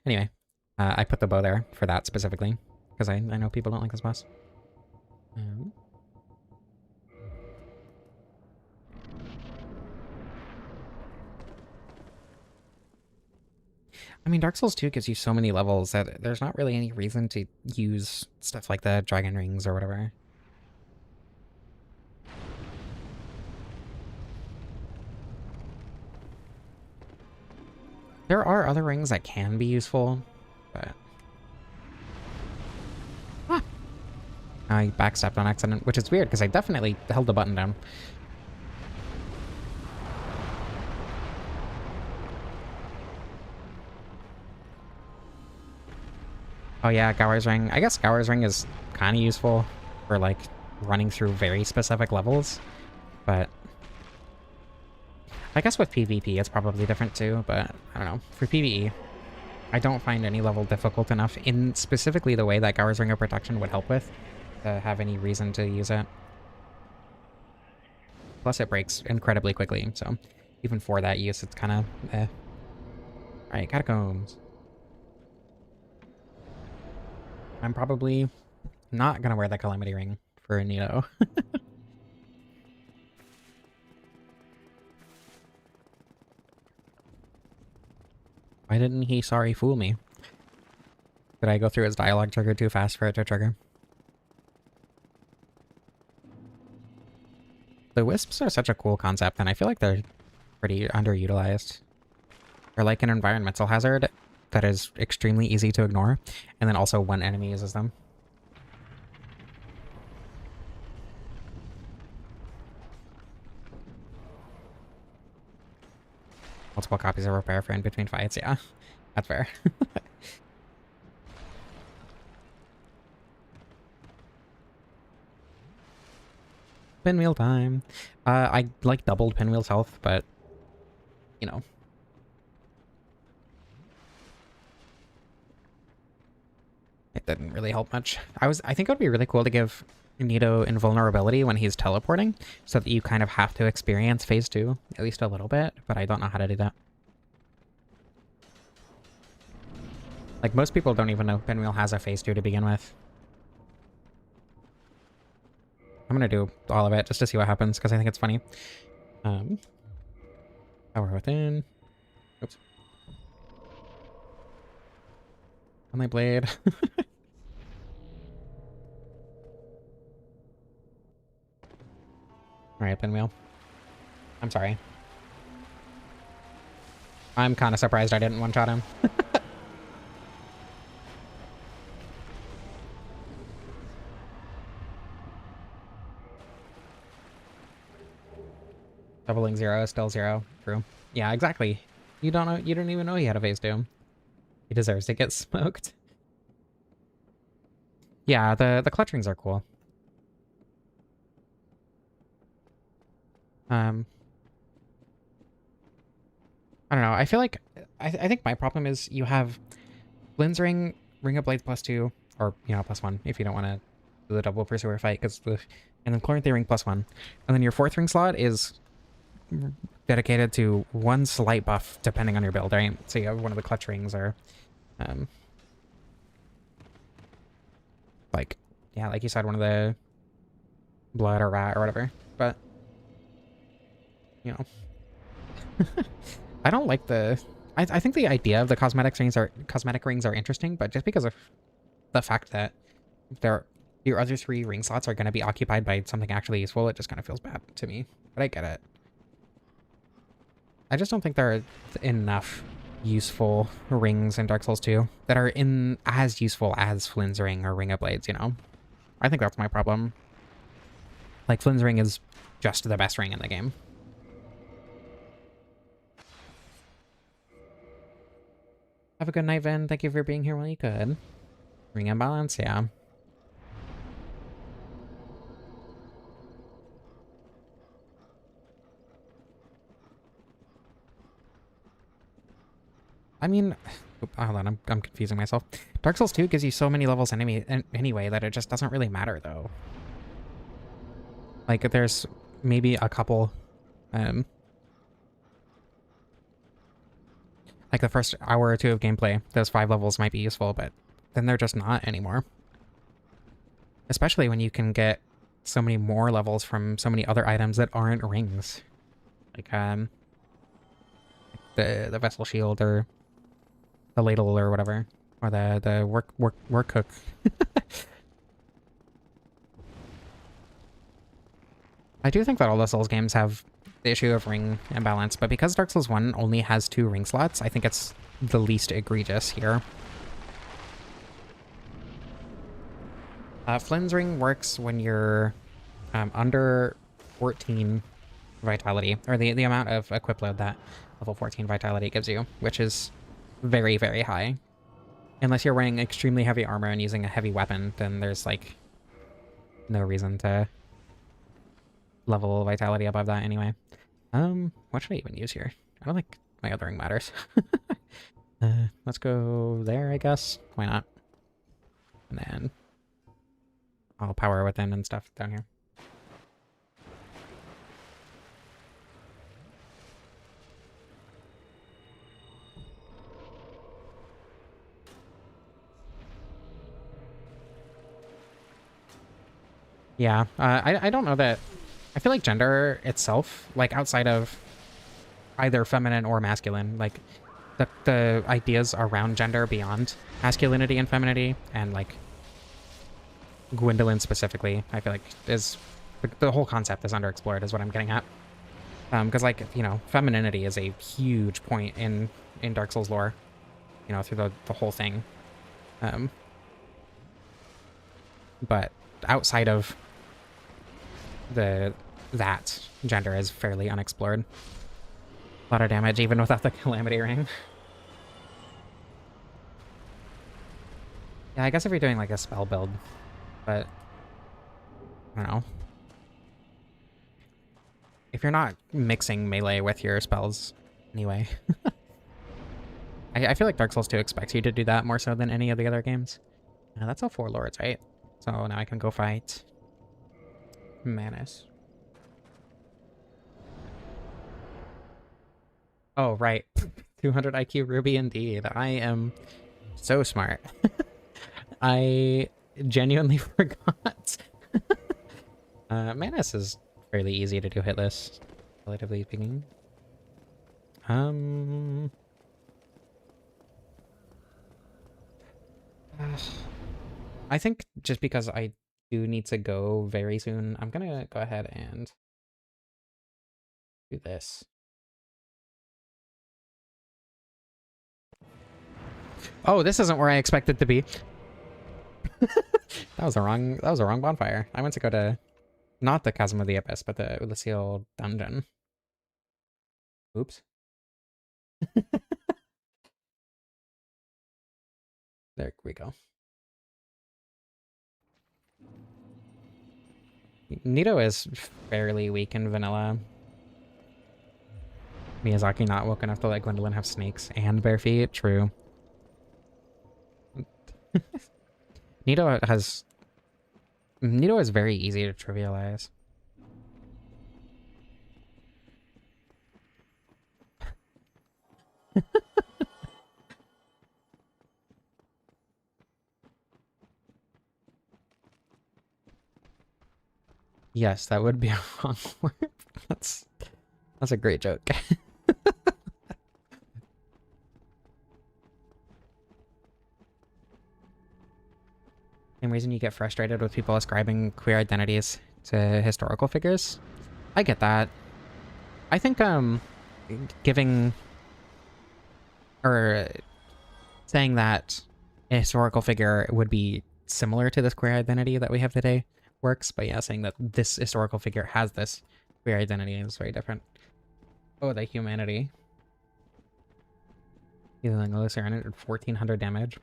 Anyway, I put the bow there for that specifically, because I know people don't like this boss. I mean, Dark Souls 2 gives you so many levels that there's not really any reason to use stuff like the dragon rings or whatever. There are other rings that can be useful, but... Ah! I backstepped on accident, which is weird, because I definitely held the button down. Oh yeah, Gower's Ring. I guess Gower's Ring is kind of useful for, like, running through very specific levels, but... I guess with PvP it's probably different too, but I don't know. For PvE, I don't find any level difficult enough in specifically the way that Gower's Ring of Protection would help with to have any reason to use it. Plus it breaks incredibly quickly, so even for that use it's kind of eh. Alright, Catacombs. I'm probably not gonna wear the Calamity Ring for Nito. Why didn't he sorry fool me? Did I go through his dialogue trigger too fast for it to trigger? The wisps are such a cool concept, and I feel like they're pretty underutilized. They're like an environmental hazard that is extremely easy to ignore, and then also one enemy uses them. Multiple copies of repair for in between fights, yeah. That's fair. Pinwheel time. I like doubled Pinwheel's health, but you know. It didn't really help much. I think it would be really cool to give Nito invulnerability when he's teleporting, so that you kind of have to experience phase 2, at least a little bit, but I don't know how to do that. Like, most people don't even know Pinwheel has a phase 2 to begin with. I'm gonna do all of it just to see what happens, because I think it's funny. Power within. Oops. On my blade. Alright, Pinwheel. I'm sorry. I'm kind of surprised I didn't one-shot him. Doubling 0 is still 0. True. Yeah, exactly. You don't know. You didn't even know he had a phase 2. He deserves to get smoked. Yeah, the clutch rings are cool. I don't know. I feel like I think my problem is you have Flynn's ring, Ring of Blades +2, or +1 if you don't want to do the double pursuer fight, and then Chloranthy ring +1, and then your 4th ring slot is dedicated to one slight buff depending on your build, right? So you have one of the clutch rings, or like you said, one of the blood or rat or whatever. But I don't like the. I think the idea of the cosmetic rings are interesting, but just because of the fact that your other 3 ring slots are going to be occupied by something actually useful, it just kind of feels bad to me. But I get it. I just don't think there are enough useful rings in Dark Souls 2 that are as useful as Flynn's ring or Ring of Blades, I think that's my problem. Like, Flynn's ring is just the best ring in the game. Have a good night, Vin. Thank you for being here while you could. Ring imbalance, yeah. I mean, hold on, I'm confusing myself. Dark Souls 2 gives you so many levels anyway that it just doesn't really matter, though. Like, there's maybe a couple, like the first hour or 2 of gameplay, those 5 levels might be useful, but then they're just not anymore. Especially when you can get so many more levels from so many other items that aren't rings. Like, the Vessel Shield, or the Ladle, or whatever. Or the work cook. I do think that all the Souls games have the issue of ring imbalance, but because Dark Souls 1 only has 2 ring slots, I think it's the least egregious here. Flynn's ring works when you're under 14 vitality, or the amount of equip load that level 14 vitality gives you, which is very, very high. Unless you're wearing extremely heavy armor and using a heavy weapon, then there's, like, no reason to level vitality above that anyway. What should I even use here? I don't think my other ring matters. Let's go there, I guess. Why not? And then I'll power within and stuff down here. Yeah, I don't know that. I feel like gender itself, like outside of either feminine or masculine, like the ideas around gender beyond masculinity and femininity, and like Gwendolyn specifically, I feel like is the whole concept is underexplored, is what I'm getting at. Because like, femininity is a huge point in Dark Souls lore, through the whole thing. But outside of that, gender is fairly unexplored. A lot of damage even without the Calamity Ring. Yeah, I guess if you're doing like a spell build, but I don't know. If you're not mixing melee with your spells anyway. I feel like Dark Souls 2 expects you to do that more so than any of the other games. That's all 4 lords, right? So now I can go fight Manus. Oh, right. 200 IQ Ruby indeed. I am So smart. I genuinely forgot. Manus is fairly easy to do hitless, relatively speaking. Um, I think just because I do need to go very soon, I'm gonna go ahead and do this. Oh, this isn't where I expected to be. That was a wrong bonfire. I went to go to not the Chasm of the Abyss, but the Ulysseal dungeon. Oops. There we go. Nito is fairly weak in vanilla. Miyazaki not woke enough to let Gwendolyn have snakes and bare feet. True. Nito is very easy to trivialize. Yes, that would be a wrong word. That's a great joke. Same reason you get frustrated with people ascribing queer identities to historical figures. I get that. I think giving or saying that a historical figure would be similar to this queer identity that we have today works, but yeah, saying that this historical figure has this queer identity is very different. Oh, the humanity. Healing Elixir 1400 damage.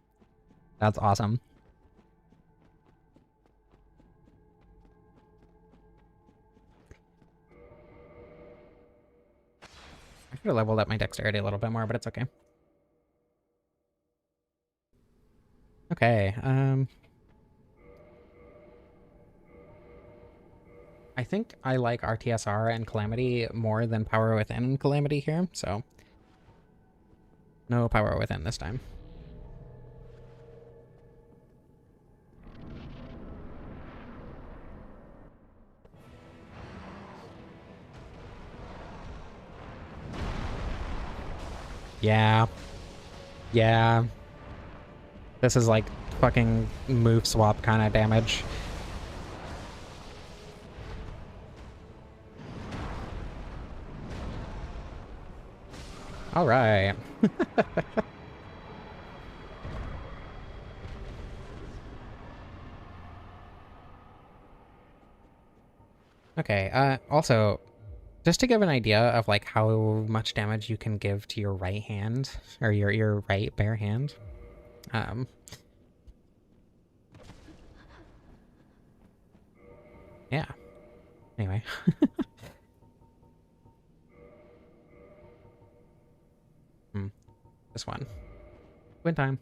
That's awesome. I should have leveled up my dexterity a little bit more, but it's okay. Okay, I think I like RTSR and Calamity more than Power Within Calamity here, so no Power Within this time. Yeah. Yeah. This is like fucking move swap kind of damage. All right. Okay, also, just to give an idea of like how much damage you can give to your right hand, or your right bare hand. Yeah. Anyway. This one. Win time.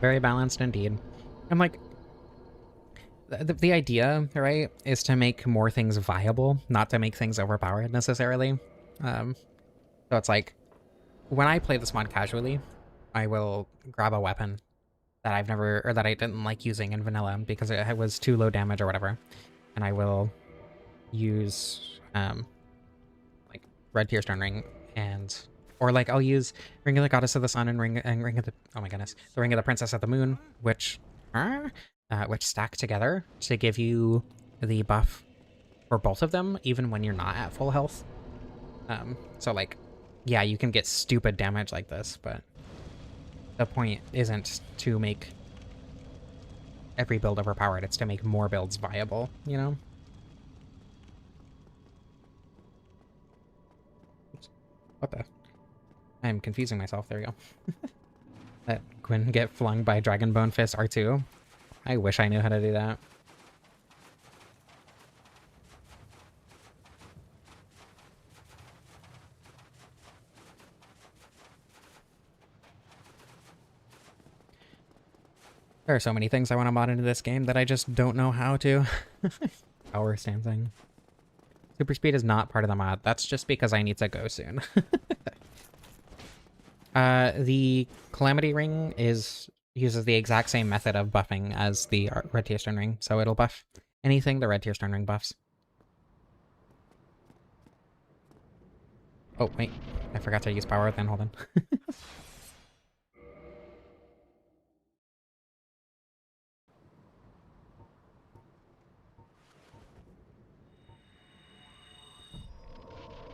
Very balanced indeed. And like, the idea, right, is to make more things viable, not to make things overpowered necessarily. So it's like, when I play this mod casually, I will grab a weapon that I've never, or that I didn't like using in vanilla because it was too low damage or whatever. And I will use, like, Red Tearstone Ring and, or like I'll use Ring of the Goddess of the Sun and Ring of the, oh my goodness, the Ring of the Princess of the Moon, which stack together to give you the buff for both of them, even when you're not at full health. So like, yeah, you can get stupid damage like this, but the point isn't to make every build overpowered, it's to make more builds viable, you know? What the? I'm confusing myself, there we go. Let Gwyn get flung by Dragonbone Fist R2. I wish I knew how to do that. There are so many things I want to mod into this game that I just don't know how to. Power stancing. Super speed is not part of the mod. That's just because I need to go soon. The Calamity Ring uses the exact same method of buffing as the Red Tear Stone Ring, so it'll buff anything the Red Tear Stone Ring buffs. Oh, wait. I forgot to use power then, hold on.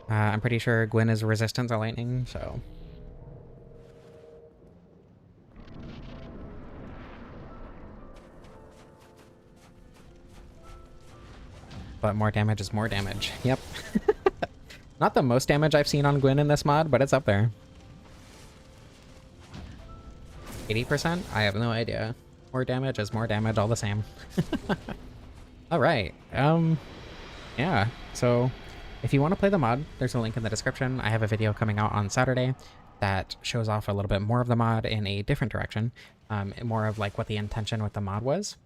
I'm pretty sure Gwyn is resistant to lightning, so... But more damage is more damage. Yep. Not the most damage I've seen on Gwyn in this mod, but it's up there. 80%? I have no idea. More damage is more damage, all the same. Alright, yeah, so if you want to play the mod, there's a link in the description. I have a video coming out on Saturday that shows off a little bit more of the mod in a different direction, more of like what the intention with the mod was.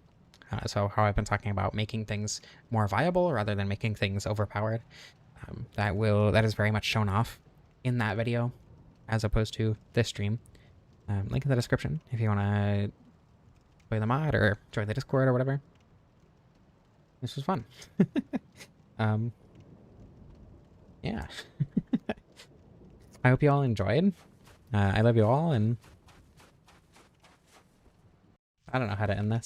So how I've been talking about making things more viable rather than making things overpowered. That is very much shown off in that video as opposed to this stream. Link in the description if you want to play the mod or join the Discord or whatever. This was fun. Yeah. I hope you all enjoyed. I love you all, and I don't know how to end this.